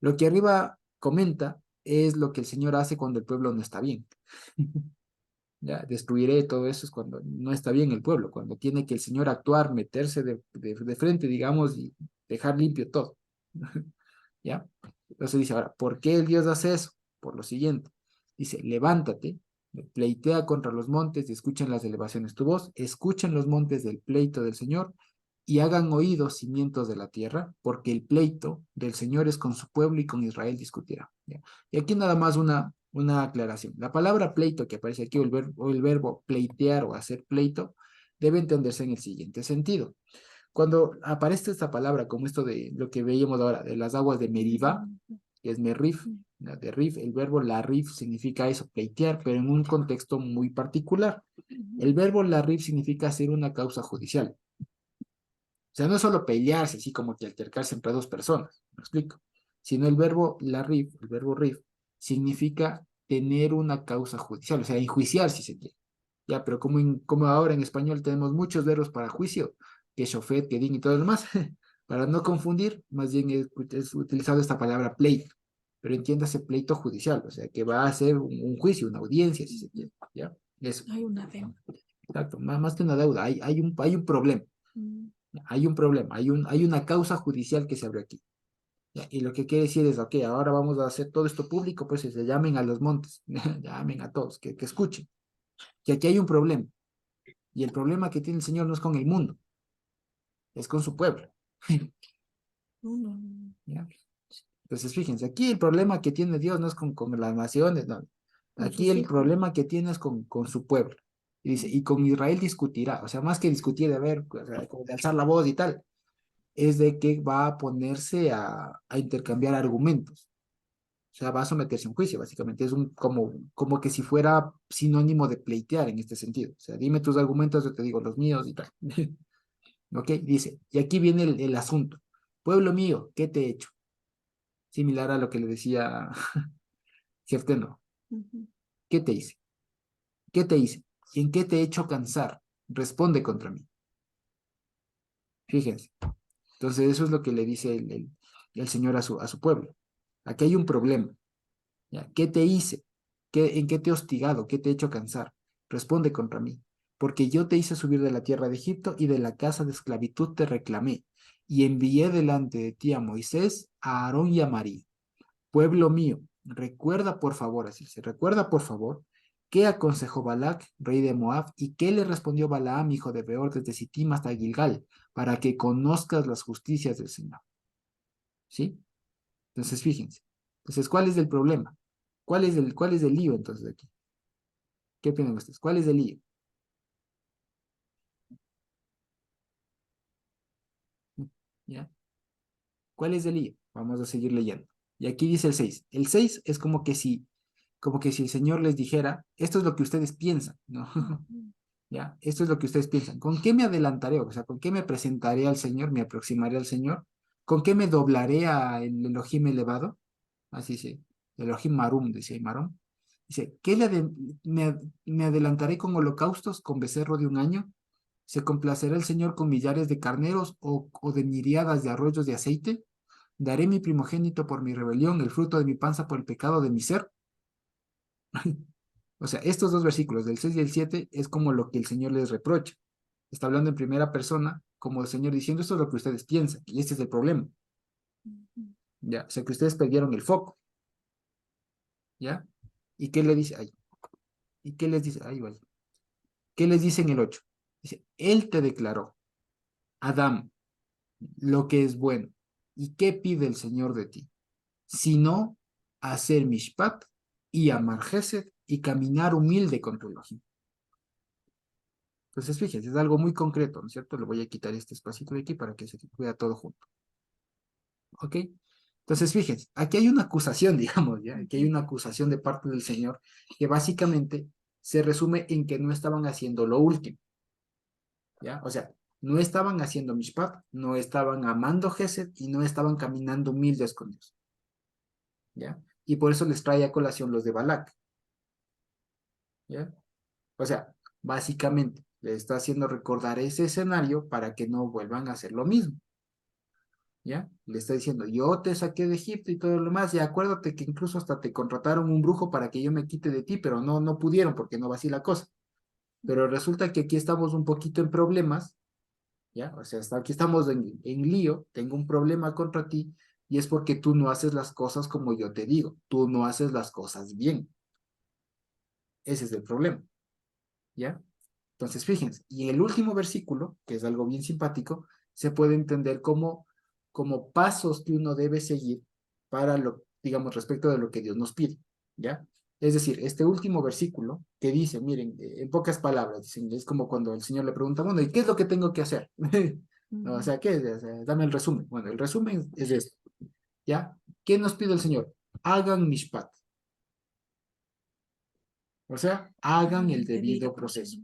Speaker 1: lo que arriba comenta es lo que el Señor hace cuando el pueblo no está bien. Ya, destruiré todo eso es cuando no está bien el pueblo, cuando tiene que el Señor actuar, meterse de frente, digamos, y dejar limpio todo. ¿Ya? Entonces dice ahora, ¿por qué el Dios hace eso? Por lo siguiente. Dice, levántate, pleitea contra los montes y escuchen las elevaciones tu voz, escuchen los montes del pleito del Señor y hagan oídos cimientos de la tierra, porque el pleito del Señor es con su pueblo y con Israel discutirá. ¿Ya? Y aquí nada más una aclaración. La palabra pleito que aparece aquí, o el verbo pleitear o hacer pleito, debe entenderse en el siguiente sentido. Cuando aparece esta palabra, como esto de lo que veíamos ahora, de las aguas de Meribá, que es Merif, de Rif, el verbo larif significa eso, pleitear, pero en un contexto muy particular. El verbo larif significa hacer una causa judicial. O sea, no es solo pelearse, así como que altercarse entre dos personas, ¿me explico? Sino el verbo larif, el verbo rif, significa tener una causa judicial, o sea, enjuiciar si se quiere. Ya, pero como ahora en español tenemos muchos verbos para juicio, que shofet, que din y todo lo demás, para no confundir, más bien es utilizado esta palabra pleito, pero entiéndase pleito judicial, o sea, que va a ser un juicio, una audiencia, si se quiere, ¿ya? Eso.
Speaker 9: Hay una deuda.
Speaker 1: Exacto, más que una deuda, hay un problema,
Speaker 9: Mm.
Speaker 1: hay un problema, hay una causa judicial que se abre aquí. ¿Ya? Y lo que quiere decir es, ok, ahora vamos a hacer todo esto público, pues se llamen a los montes, llamen a todos, que escuchen, que aquí hay un problema. Y el problema que tiene el Señor no es con el mundo, es con su pueblo. ¿Ya? Entonces, fíjense, aquí el problema que tiene Dios no es con las naciones, no. Aquí el problema que tiene es con su pueblo. Y dice, y con Israel discutirá, o sea, más que discutir de ver, o sea, como de alzar la voz y tal, es de que va a ponerse a intercambiar argumentos. O sea, va a someterse a un juicio, básicamente. Es como que si fuera sinónimo de pleitear en este sentido. O sea, dime tus argumentos, yo te digo los míos y tal. ¿Ok? Dice, y aquí viene el asunto. Pueblo mío, ¿qué te he hecho? Similar a lo que le decía Jefteno. ¿Qué te hice? ¿Qué te hice? ¿Y en qué te he hecho cansar? Responde contra mí. Fíjense. Entonces, eso es lo que le dice el Señor a su pueblo. Aquí hay un problema. ¿Ya? ¿Qué te hice? ¿En qué te he hostigado? ¿Qué te he hecho cansar? Responde contra mí. Porque yo te hice subir de la tierra de Egipto y de la casa de esclavitud te reclamé. Y envié delante de ti a Moisés, a Aarón y a María. Pueblo mío, recuerda por favor, así se recuerda por favor, ¿Qué aconsejó Balac, rey de Moab? ¿Y qué le respondió Balaam, hijo de Beor, desde Sittim hasta Gilgal? Para que conozcas las justicias del Señor. ¿Sí? Entonces, fíjense. Entonces, ¿cuál es el problema? ¿Cuál es el lío entonces aquí? ¿Qué opinan ustedes? ¿Cuál es el lío? ¿Ya? ¿Cuál es el lío? Vamos a seguir leyendo. Y aquí dice el 6. El 6 es como que si el Señor les dijera, esto es lo que ustedes piensan, ¿no? ¿Ya? Esto es lo que ustedes piensan. ¿Con qué me adelantaré? O sea, ¿con qué me presentaré al Señor? ¿Me aproximaré al Señor? ¿Con qué me doblaré al Elohim elevado? Así dice. Elohim Marum, decía Marum. Dice, me adelantaré con holocaustos, con becerro de un año? ¿Se complacerá el Señor con millares de carneros o de miriadas de arroyos de aceite? ¿Daré mi primogénito por mi rebelión, el fruto de mi panza por el pecado de mi ser? O sea, estos dos versículos, del 6 y el 7, es como lo que el Señor les reprocha. Está hablando en primera persona, como el Señor diciendo, esto es lo que ustedes piensan, y este es el problema. ¿Ya? O sea, que ustedes perdieron el foco. ¿Ya? ¿Y qué le dice? Ay. ¿Y qué les dice? Ay, vaya. ¿Qué les dice en el 8? Dice, Él te declaró, Adán, lo que es bueno. ¿Y qué pide el Señor de ti? Sino hacer mishpat y amar gesed y caminar humilde con tu Elohim. Entonces, fíjense, es algo muy concreto, ¿no es cierto? Le voy a quitar este espacito de aquí para que se vea todo junto. ¿Ok? Entonces, fíjense, aquí hay una acusación, digamos, ¿ya? Aquí hay una acusación de parte del Señor que básicamente se resume en que no estaban haciendo lo último, ¿ya? O sea, no estaban haciendo mishpat, no estaban amando gesed y no estaban caminando humildes con Dios, ¿ya? Y por eso les trae a colación los de Balac, ¿ya? O sea, básicamente le está haciendo recordar ese escenario para que no vuelvan a hacer lo mismo, ¿ya? Le está diciendo, yo te saqué de Egipto y todo lo demás, y acuérdate que incluso hasta te contrataron un brujo para que yo me quite de ti, pero no pudieron porque no va así la cosa. Pero resulta que aquí estamos un poquito en problemas, ¿ya? O sea, aquí estamos en lío, tengo un problema contra ti, y es porque tú no haces las cosas como yo te digo, tú no haces las cosas bien. Ese es el problema, ¿ya? Entonces, fíjense, y en el último versículo, que es algo bien simpático, se puede entender como pasos que uno debe seguir para lo, digamos, respecto de lo que Dios nos pide, ¿ya? Es decir, este último versículo que dice, miren, en pocas palabras, dicen, es como cuando el Señor le pregunta, bueno, ¿y qué es lo que tengo que hacer? No, o sea, ¿qué es? O sea, dame el resumen. Bueno, el resumen es esto, ¿ya? ¿Qué nos pide el Señor? Hagan mishpat. O sea, hagan el debido proceso.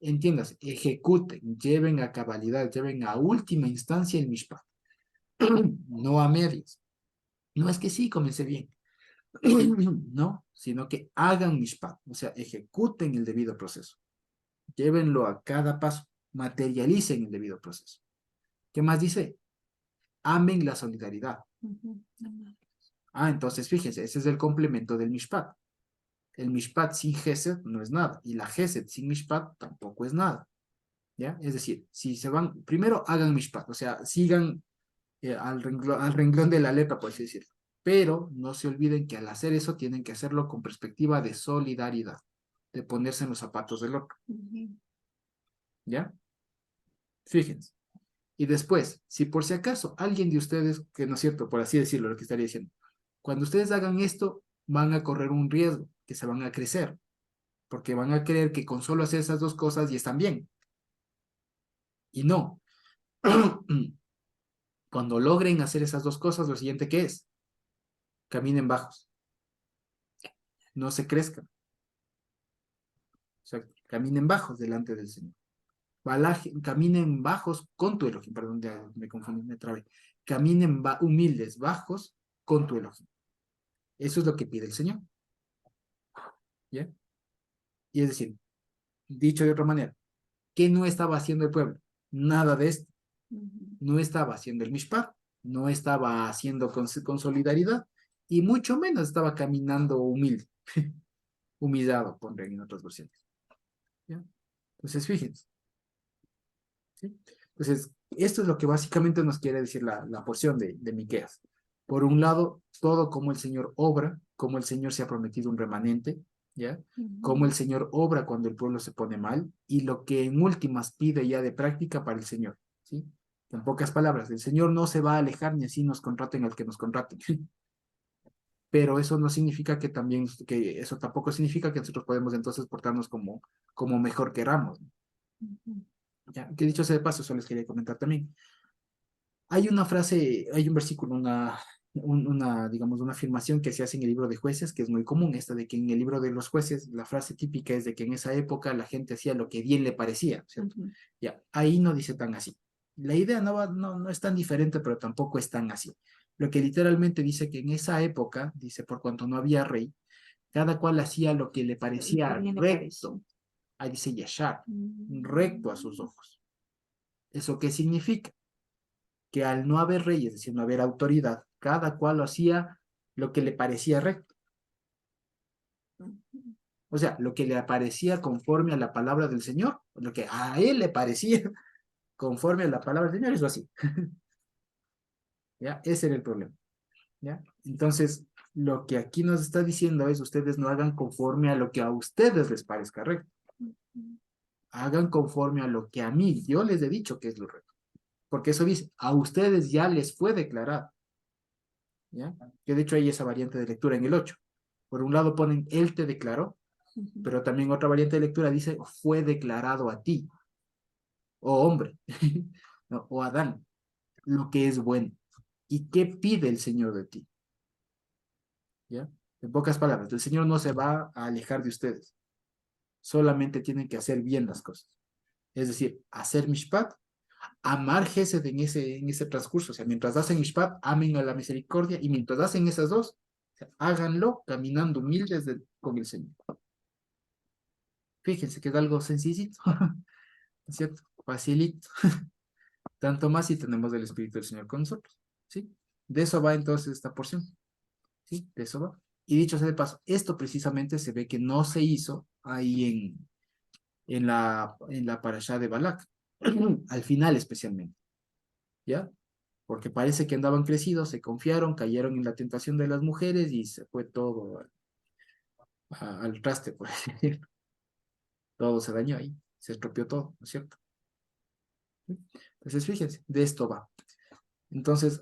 Speaker 1: Entiendas, ejecuten, lleven a cabalidad, lleven a última instancia el mishpat. No a medias. No es que sí, comencé bien. No, sino que hagan mishpat, o sea, ejecuten el debido proceso. Llévenlo a cada paso, materialicen el debido proceso. ¿Qué más dice? Amen la solidaridad. Entonces fíjense, ese es el complemento del mishpat. El mishpat sin gesed no es nada, y la gesed sin mishpat tampoco es nada. ¿Ya? Es decir, si se van, primero hagan mishpat, o sea, sigan al renglón de la letra, por así decirlo. Pero no se olviden que al hacer eso tienen que hacerlo con perspectiva de solidaridad, de ponerse en los zapatos del otro. ¿Ya? Fíjense. Y después, si por si acaso alguien de ustedes, que no es cierto, por así decirlo, lo que estaría diciendo, cuando ustedes hagan esto, van a correr un riesgo, que se van a crecer, porque van a creer que con solo hacer esas dos cosas ya están bien. Y no. Cuando logren hacer esas dos cosas, lo siguiente que es, caminen bajos, no se crezcan. O sea, caminen bajos delante del Señor. Caminen bajos con tu Elohim. Perdón, ya me confundí, me trabé. Caminen humildes, bajos con tu Elohim. Eso es lo que pide el Señor. ¿Ya? Y es decir, dicho de otra manera, ¿qué no estaba haciendo el pueblo? Nada de esto. No estaba haciendo el mishpat, no estaba haciendo con solidaridad, y mucho menos estaba caminando humilde. Humillado, pondré en otras versiones. ¿Ya? Entonces, fíjense. ¿Sí? Entonces, esto es lo que básicamente nos quiere decir la porción de Miqueas. Por un lado, todo como el Señor obra, como el Señor se ha prometido un remanente, ¿ya? Cómo el Señor obra cuando el pueblo se pone mal y lo que en últimas pide ya de práctica para el Señor, ¿sí? En pocas palabras, el Señor no se va a alejar ni así nos contraten al que nos contraten. Pero eso no significa que también, que eso tampoco significa que nosotros podemos entonces portarnos como mejor queramos. Ya, que dicho sea de paso, eso les quería comentar también. Hay una frase, hay un versículo, digamos, una afirmación que se hace en el libro de Jueces, que es muy común, esta de que en el libro de los jueces, la frase típica es de que en esa época la gente hacía lo que bien le parecía, ¿cierto? Ya, ahí no dice tan así. La idea no es tan diferente, pero tampoco es tan así. Lo que literalmente dice que en esa época, dice, por cuanto no había rey, cada cual hacía lo que le parecía recto. Ahí dice yashar, recto a sus ojos. ¿Eso qué significa? Que al no haber rey, es decir, no haber autoridad, cada cual hacía lo que le parecía recto. O sea, lo que le parecía conforme a la palabra del Señor, lo que a él le parecía conforme a la palabra del Señor, eso así. ¿Ya? Ese era el problema. ¿Ya? Entonces, lo que aquí nos está diciendo es, ustedes no hagan conforme a lo que a ustedes les parezca recto. Hagan conforme a lo que a mí, yo les he dicho que es lo recto. Porque eso dice, a ustedes ya les fue declarado. ¿Ya? Que de hecho hay esa variante de lectura en el 8. Por un lado ponen, él te declaró, pero también otra variante de lectura dice, fue declarado a ti, o hombre, no, o Adán, lo que es bueno. ¿Y qué pide el Señor de ti? ¿Ya? En pocas palabras, el Señor no se va a alejar de ustedes, solamente tienen que hacer bien las cosas. Es decir, hacer mishpat, amar Gesed en ese transcurso. O sea, mientras hacen mishpat, amen a la misericordia, y mientras hacen esas dos, o sea, háganlo caminando humildes con el Señor. Fíjense que es algo sencillito, ¿es cierto? Facilito. Tanto más si tenemos el Espíritu del Señor con nosotros, ¿sí? De eso va entonces esta porción, ¿sí? De eso va. Y dicho sea de paso, esto precisamente se ve que no se hizo ahí en la parashá de Balak, al final especialmente, ¿ya? Porque parece que andaban crecidos, se confiaron, cayeron en la tentación de las mujeres y se fue todo al traste, por así decirlo. Todo se dañó ahí, se estropeó todo, ¿no es cierto? Entonces, fíjense, de esto va. Entonces,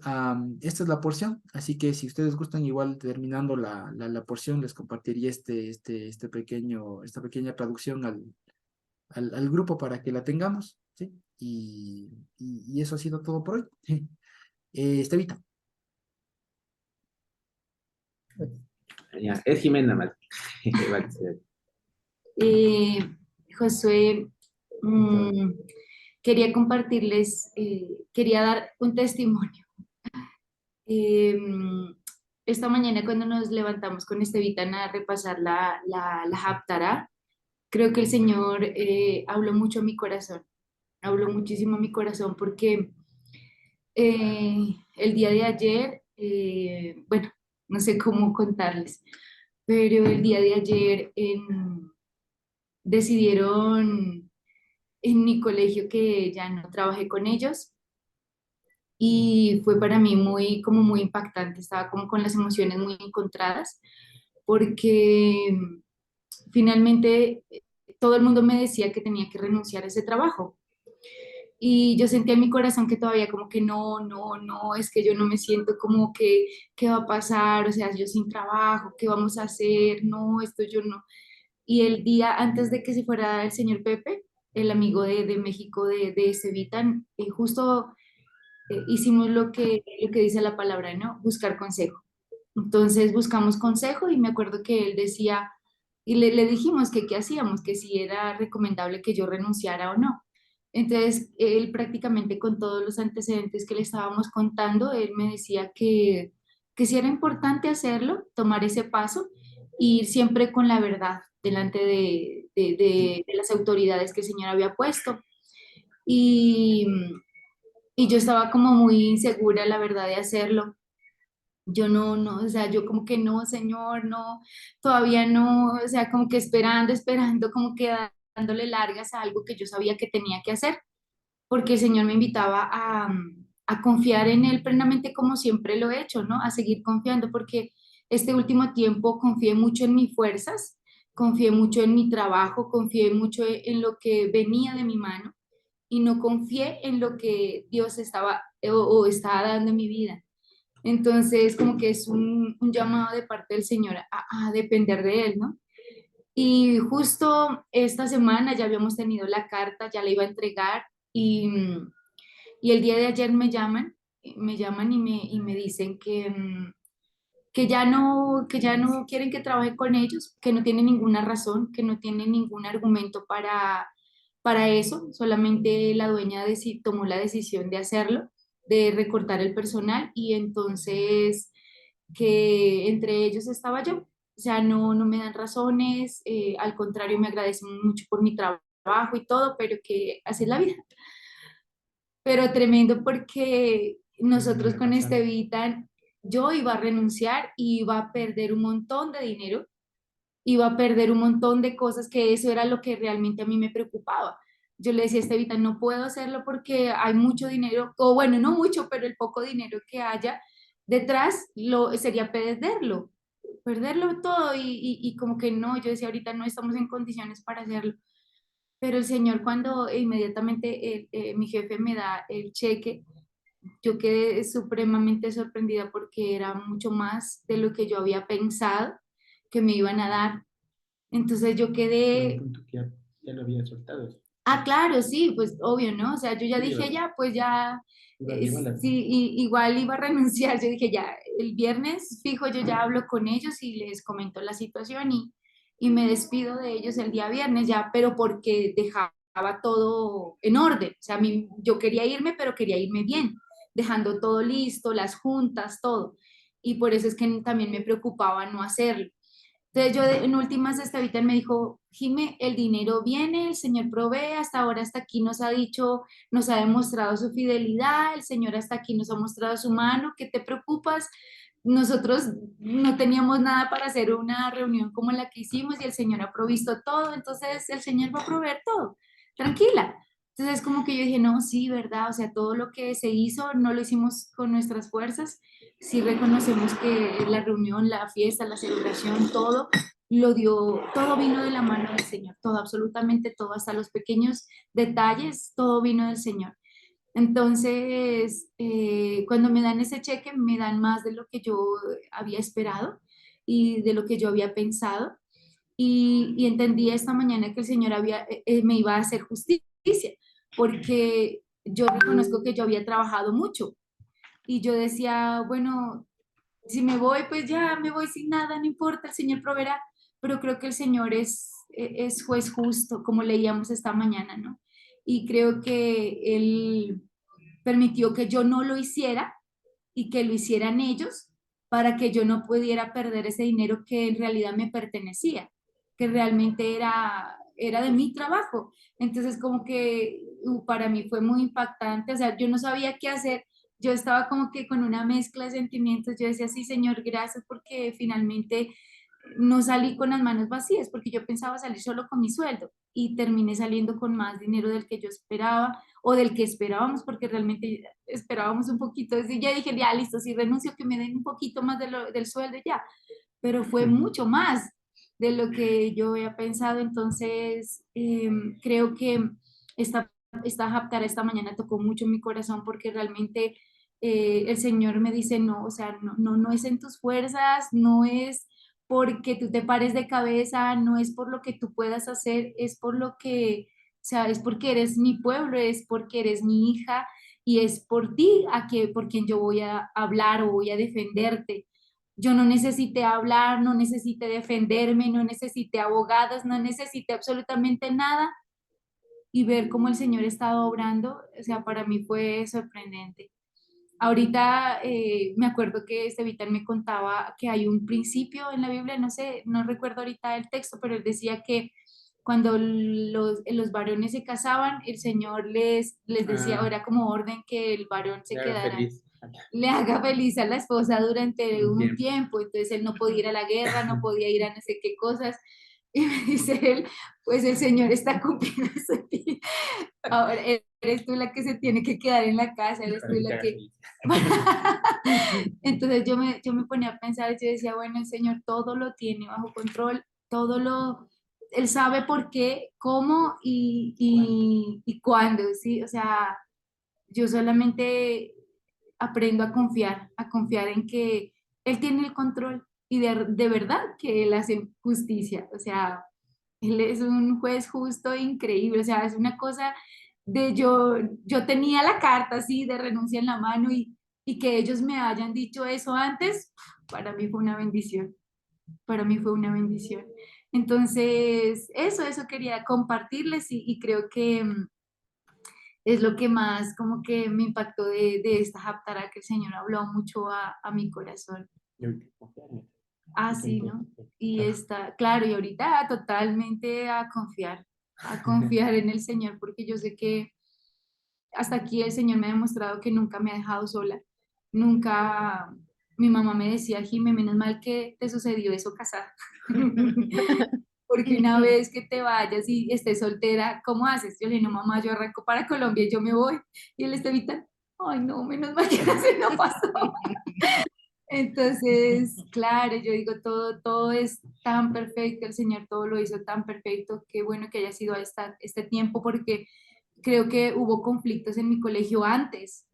Speaker 1: esta es la porción, así que si ustedes gustan, igual terminando la porción, les compartiría esta pequeña traducción al grupo para que la tengamos, ¿sí? Y eso ha sido todo por hoy. Estevita.
Speaker 10: Ya, es Jimena más.
Speaker 5: Josué, quería compartirles, quería dar un testimonio. Esta mañana cuando nos levantamos con Estevitan a repasar la Haftará, creo que el Señor habló mucho a mi corazón, habló muchísimo a mi corazón porque el día de ayer, bueno, no sé cómo contarles, pero el día de ayer decidieron en mi colegio que ya no trabajé con ellos y fue para mí como muy impactante, estaba como con las emociones muy encontradas porque finalmente todo el mundo me decía que tenía que renunciar a ese trabajo. Y yo sentía en mi corazón que todavía como que no, es que yo no me siento como que, ¿qué va a pasar? O sea, yo sin trabajo, ¿qué vamos a hacer? No, esto yo no. Y el día antes de que se fuera el señor Pepe, el amigo de México de Cevitan, justo hicimos lo que dice la palabra, ¿no? Buscar consejo. Entonces buscamos consejo y me acuerdo que él decía, y le dijimos que qué hacíamos, que si era recomendable que yo renunciara o no. Entonces, él prácticamente con todos los antecedentes que le estábamos contando, él me decía que sí era importante hacerlo, tomar ese paso, y ir siempre con la verdad delante de las autoridades que el Señor había puesto. Y, y yo estaba como muy insegura, la verdad, de hacerlo. Yo no, o sea, yo como que no, Señor, no, todavía no, o sea, como que esperando, como que dándole largas a algo que yo sabía que tenía que hacer, porque el Señor me invitaba a confiar en Él plenamente como siempre lo he hecho, ¿no? A seguir confiando, porque este último tiempo confié mucho en mis fuerzas, confié mucho en mi trabajo, confié mucho en lo que venía de mi mano y no confié en lo que Dios estaba o estaba dando en mi vida. Entonces, como que es un llamado de parte del Señor a depender de Él, ¿no? Y justo esta semana ya habíamos tenido la carta, ya la iba a entregar y el día de ayer me llaman y me dicen que ya no quieren que trabaje con ellos, que no tienen ninguna razón, que no tienen ningún argumento para eso, solamente la dueña tomó la decisión de hacerlo, de recortar el personal y entonces que entre ellos estaba yo. O sea, no me dan razones, al contrario, me agradecen mucho por mi trabajo y todo, pero que así es la vida. Pero tremendo porque nosotros con Estevitan, yo iba a renunciar y iba a perder un montón de dinero, iba a perder un montón de cosas, que eso era lo que realmente a mí me preocupaba. Yo le decía a Estevitan, no puedo hacerlo porque hay mucho dinero, o bueno, no mucho, pero el poco dinero que haya detrás sería perderlo todo y como que no, yo decía, ahorita no estamos en condiciones para hacerlo. Pero el señor cuando inmediatamente mi jefe me da el cheque, yo quedé supremamente sorprendida porque era mucho más de lo que yo había pensado que me iban a dar. Entonces yo quedé...
Speaker 10: Ya lo había soltado.
Speaker 5: Ah, claro, sí, pues obvio, ¿no? O sea, yo ya dije ya, pues ya, sí, igual iba a renunciar. Yo dije ya, el viernes fijo, yo ya hablo con ellos y les comento la situación y me despido de ellos el día viernes ya, pero porque dejaba todo en orden. O sea, yo quería irme, pero quería irme bien, dejando todo listo, las juntas, todo. Y por eso es que también me preocupaba no hacerlo. Entonces yo en últimas Estevitan me dijo, Jime, el dinero viene, el Señor provee, hasta ahora hasta aquí nos ha dicho, nos ha demostrado su fidelidad, el Señor hasta aquí nos ha mostrado su mano, ¿qué te preocupas? Nosotros no teníamos nada para hacer una reunión como la que hicimos y el Señor ha provisto todo, entonces el Señor va a proveer todo, tranquila. Entonces como que yo dije, no, sí, ¿verdad? O sea, todo lo que se hizo no lo hicimos con nuestras fuerzas, sí reconocemos que la reunión, la fiesta, la celebración, todo lo dio, todo vino de la mano del Señor, todo, absolutamente todo, hasta los pequeños detalles, todo vino del Señor. Entonces, cuando me dan ese cheque, me dan más de lo que yo había esperado y de lo que yo había pensado. Y entendí esta mañana que el Señor me iba a hacer justicia, porque yo reconozco que yo había trabajado mucho y yo decía, bueno, si me voy, pues ya me voy sin nada, no importa, el Señor proveerá, pero creo que el Señor es juez justo, como leíamos esta mañana, ¿no? Y creo que Él permitió que yo no lo hiciera y que lo hicieran ellos para que yo no pudiera perder ese dinero que en realidad me pertenecía, que realmente era de mi trabajo. Entonces, como que para mí fue muy impactante, o sea, yo no sabía qué hacer, yo estaba como que con una mezcla de sentimientos, yo decía, sí, Señor, gracias porque finalmente no salí con las manos vacías, porque yo pensaba salir solo con mi sueldo y terminé saliendo con más dinero del que yo esperaba o del que esperábamos, porque realmente esperábamos un poquito. Y ya dije, ya listo, si renuncio que me den un poquito más del sueldo ya, pero fue mucho más de lo que yo había pensado. Entonces, creo que esta Haftarah esta mañana tocó mucho mi corazón porque realmente el Señor me dice, no, o sea, no es en tus fuerzas, no es porque tú te pares de cabeza, no es por lo que tú puedas hacer, es por lo que, o sea, es porque eres mi pueblo, es porque eres mi hija y es por ti por quien yo voy a hablar o voy a defenderte. Yo no necesité hablar, no necesité defenderme, no necesité abogados, no necesité absolutamente nada y ver cómo el Señor estaba obrando, o sea, para mí fue sorprendente. Ahorita me acuerdo que Vital me contaba que hay un principio en la Biblia, no sé, no recuerdo ahorita el texto, pero él decía que cuando los varones se casaban, el Señor les decía, o era como orden que el varón se quedara,
Speaker 10: Feliz.
Speaker 5: le haga feliz a la esposa durante
Speaker 10: Un
Speaker 5: un
Speaker 10: tiempo.
Speaker 5: tiempo, entonces él no podía ir a la guerra, no podía ir a no sé qué cosas, y me dice él, pues el Señor está cumpliendo eso en ti. Ahora eres tú la que se tiene que quedar en la casa, eres tú la que... Entonces yo me ponía a pensar, yo decía, bueno, el Señor todo lo tiene bajo control, él sabe por qué, cómo y cuándo, ¿sí? O sea, yo solamente aprendo a confiar en que él tiene el control y de verdad que él hace justicia, o sea, él es un juez justo e increíble, o sea, es una cosa de yo tenía la carta así de renuncia en la mano y que ellos me hayan dicho eso antes, para mí fue una bendición, para mí fue una bendición. Entonces, eso quería compartirles y creo que es lo que más como que me impactó de esta Haftarah que el Señor habló mucho a mi corazón. Ah, sí, ¿no? Y está, claro, y ahorita totalmente a confiar en el Señor, porque yo sé que hasta aquí el Señor me ha demostrado que nunca me ha dejado sola, nunca, mi mamá me decía, Jimé, menos mal que te sucedió eso casada, porque una vez que te vayas y estés soltera, ¿cómo haces? Yo le digo, no, mamá, yo arranco para Colombia y yo me voy, y él está evitando, ay, no, menos mal que así no pasó. Entonces, claro, yo digo, todo es tan perfecto, el Señor todo lo hizo tan perfecto, qué bueno que haya sido este tiempo, porque creo que hubo conflictos en mi colegio antes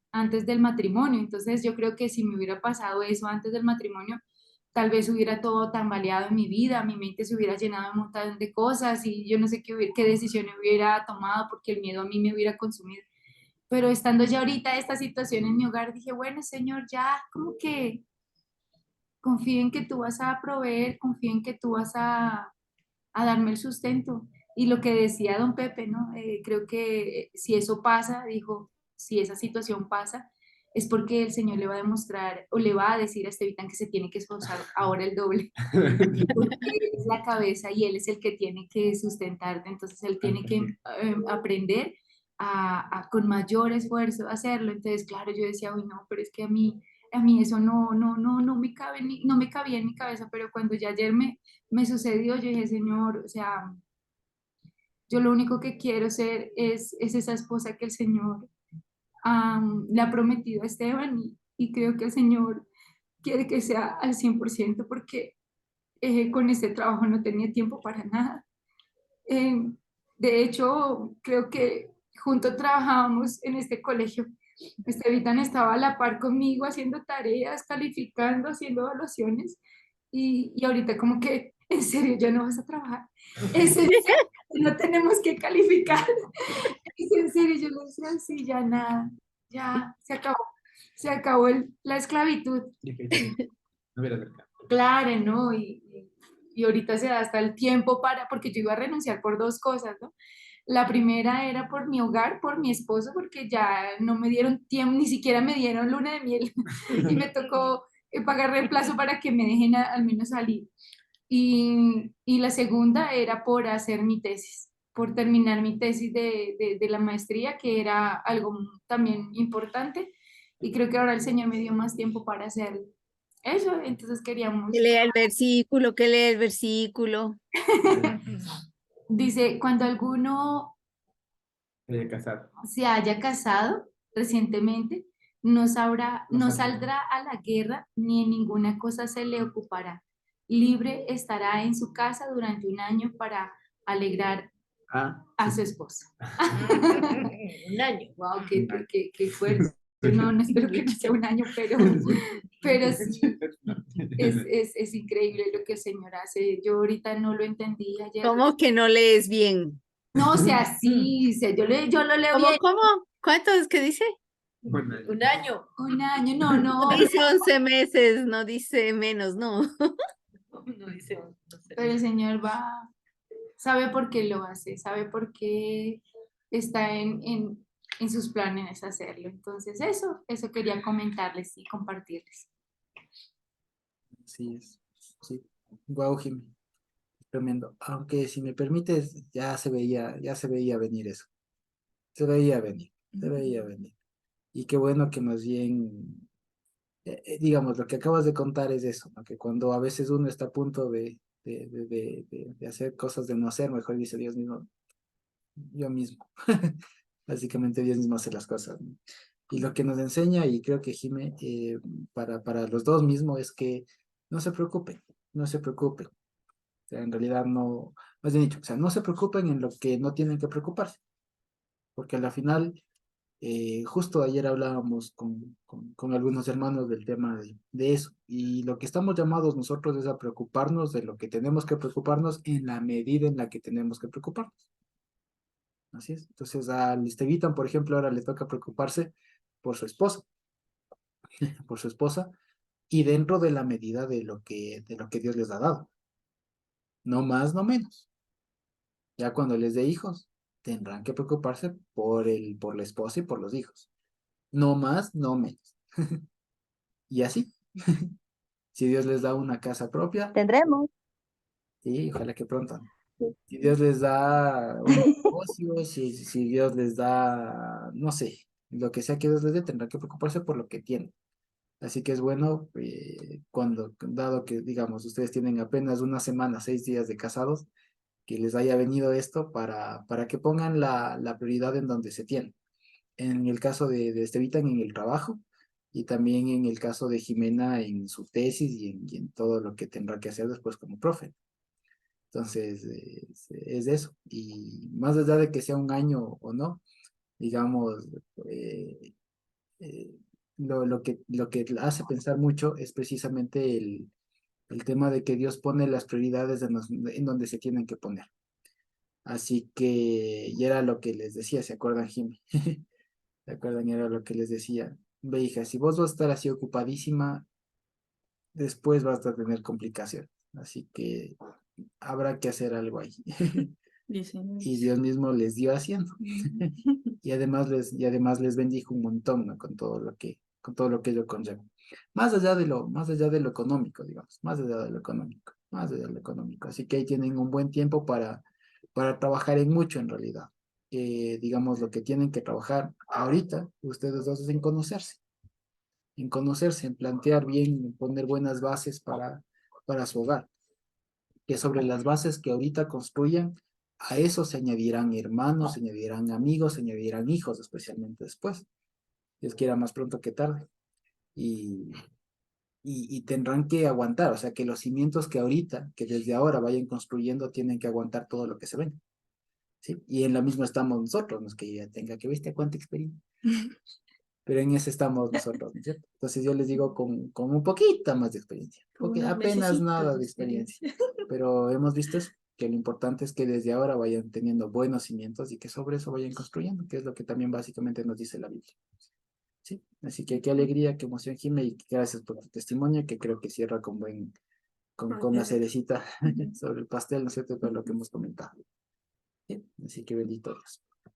Speaker 5: del matrimonio, entonces yo creo que si me hubiera pasado eso antes del matrimonio, tal vez hubiera todo tambaleado en mi vida, mi mente se hubiera llenado de un montón de cosas y yo no sé qué decisión hubiera tomado porque el miedo a mí me hubiera consumido. Pero estando ya ahorita esta situación en mi hogar, dije, bueno, Señor, ya como que confío en que tú vas a proveer, confío en que tú vas a darme el sustento. Y lo que decía don Pepe, ¿no? Creo que si eso pasa, dijo, si esa situación pasa, es porque el Señor le va a demostrar o le va a decir a Estevitan que se tiene que esforzar ahora el doble, porque él es la cabeza y él es el que tiene que sustentarte, entonces él tiene que aprender con mayor esfuerzo a hacerlo. Entonces, claro, yo decía, uy, no, pero es que a mí eso no me cabe, no me cabía en mi cabeza, pero cuando ya ayer me sucedió, yo dije, Señor, o sea, yo lo único que quiero ser es esa esposa que el Señor le ha prometido a Esteban y creo que el Señor quiere que sea al 100% porque con este trabajo no tenía tiempo para nada. Eh, de hecho, creo que juntos trabajábamos en este colegio. Estevitan estaba a la par conmigo haciendo tareas, calificando, haciendo evaluaciones y ahorita como que, en serio, ya no vas a trabajar. Es en serio, no tenemos que calificar. Es en serio, yo le decía, sí, ya nada, ya se acabó la esclavitud.
Speaker 10: No hubiera mercado.
Speaker 5: Claro, ¿no? Y ahorita se da hasta el tiempo porque yo iba a renunciar por dos cosas, ¿no? La primera era por mi hogar, por mi esposo, porque ya no me dieron tiempo, ni siquiera me dieron luna de miel y me tocó pagar reemplazo para que me dejen al menos salir. Y la segunda era por hacer mi tesis, por terminar mi tesis de la maestría, que era algo también importante. Y creo que ahora el Señor me dio más tiempo para hacerlo. Eso, entonces queríamos.
Speaker 2: Que lea el versículo, que lea el versículo.
Speaker 5: Dice, cuando alguno
Speaker 10: Casado.
Speaker 5: se haya casado recientemente, no saldrá a la guerra ni en ninguna cosa se le ocupará. Libre estará en su casa durante un año para alegrar a su esposa.
Speaker 7: Un año.
Speaker 5: Wow, qué fuerte. No espero que no sea un año, pero sí, es increíble lo que el Señor hace. Yo ahorita no lo entendí ayer.
Speaker 2: ¿Cómo que no lees bien?
Speaker 5: No, o sea, sí, o sea, yo lo leo
Speaker 2: ¿Cómo,
Speaker 5: bien.
Speaker 2: cómo? ¿Cuánto es que dice?
Speaker 10: Bueno,
Speaker 7: Un año.
Speaker 5: Un año, no.
Speaker 2: Dice 11 meses, no dice menos, no.
Speaker 7: No dice, no sé.
Speaker 5: Pero el Señor sabe por qué lo hace, sabe por qué está en sus planes hacerlo. Entonces, eso quería comentarles y compartirles.
Speaker 1: Sí, sí. Guau, Jimmy, tremendo. Aunque si me permites, ya se veía venir eso. Se veía venir, se veía venir. Y qué bueno que más bien, digamos, lo que acabas de contar es eso, ¿no? Que cuando a veces uno está a punto de hacer cosas de no hacer, mejor dice Dios mismo, yo mismo. Básicamente Dios mismo hace las cosas, ¿no? Y lo que nos enseña, y creo que Jime, para los dos mismos, es que no se preocupen, no se preocupen. sea, en realidad no, más bien dicho, o sea, no se preocupen en lo que no tienen que preocuparse, porque al final, justo ayer hablábamos con algunos hermanos del tema de eso, y lo que estamos llamados nosotros es a preocuparnos de lo que tenemos que preocuparnos en la medida en la que tenemos que preocuparnos. Así es. Entonces al Estevitan, por ejemplo, ahora le toca preocuparse por su esposa, por su esposa, y dentro de la medida de lo que Dios les ha dado. No más, no menos. Ya cuando les dé hijos, tendrán que preocuparse por la esposa y por los hijos. No más, no menos. Y así. Si Dios les da una casa propia,
Speaker 3: Tendremos.
Speaker 1: sí, ojalá que pronto.
Speaker 3: Sí.
Speaker 1: Si Dios les da un negocio, si Dios les da, no sé, lo que sea que Dios les dé, tendrán que preocuparse por lo que tienen. Así que es bueno, dado que, digamos, ustedes tienen apenas una semana, 6 días de casados, que les haya venido esto para que pongan la prioridad en donde se tiene. En el caso de Estevitan en el trabajo y también en el caso de Jimena en su tesis y en todo lo que tendrá que hacer después como profe. Entonces, es eso. Y más allá de que sea un año o no, digamos, eh, lo que hace pensar mucho es precisamente el tema de que Dios pone las prioridades en donde se tienen que poner. Así que, y era lo que les decía, ¿se acuerdan, Jimmy? ¿Se acuerdan? Era lo que les decía. Ve, hija, si vos vas a estar así ocupadísima, después vas a tener complicaciones. Así que habrá que hacer algo ahí.
Speaker 9: Dice
Speaker 1: Y
Speaker 9: Luis.
Speaker 1: Dios mismo les dio haciendo. Y además les bendijo un montón, ¿no? Con todo lo que ello conlleva. Más allá de lo económico, digamos, más allá de lo económico. Así que ahí tienen un buen tiempo para trabajar en mucho en realidad. Digamos, lo que tienen que trabajar ahorita, ustedes dos, es en conocerse, en plantear bien, en poner buenas bases para su hogar, que sobre las bases que ahorita construyan, a eso se añadirán hermanos, se añadirán amigos, se añadirán hijos, especialmente después. Dios quiera más pronto que tarde. Y, y tendrán que aguantar, o sea, que los cimientos que ahorita, que desde ahora vayan construyendo, tienen que aguantar todo lo que se ven. ¿Sí? Y en lo mismo estamos nosotros, no es que ya tenga que, ¿viste cuánta experiencia? Pero en ese estamos nosotros, ¿no es cierto? Entonces yo les digo con un poquito más de experiencia,
Speaker 9: Con
Speaker 1: porque
Speaker 9: unos
Speaker 1: apenas
Speaker 9: mesecitos
Speaker 1: nada
Speaker 9: de
Speaker 1: de experiencia, pero hemos visto eso, que lo importante es que desde ahora vayan teniendo buenos cimientos y que sobre eso vayan construyendo, que es lo que también básicamente nos dice la Biblia. Sí, así que qué alegría, qué emoción, Jimé, y gracias por tu testimonio, que creo que cierra con la cerecita sobre el pastel, ¿no es cierto? Todo lo que hemos comentado. Sí, así que bendito Dios.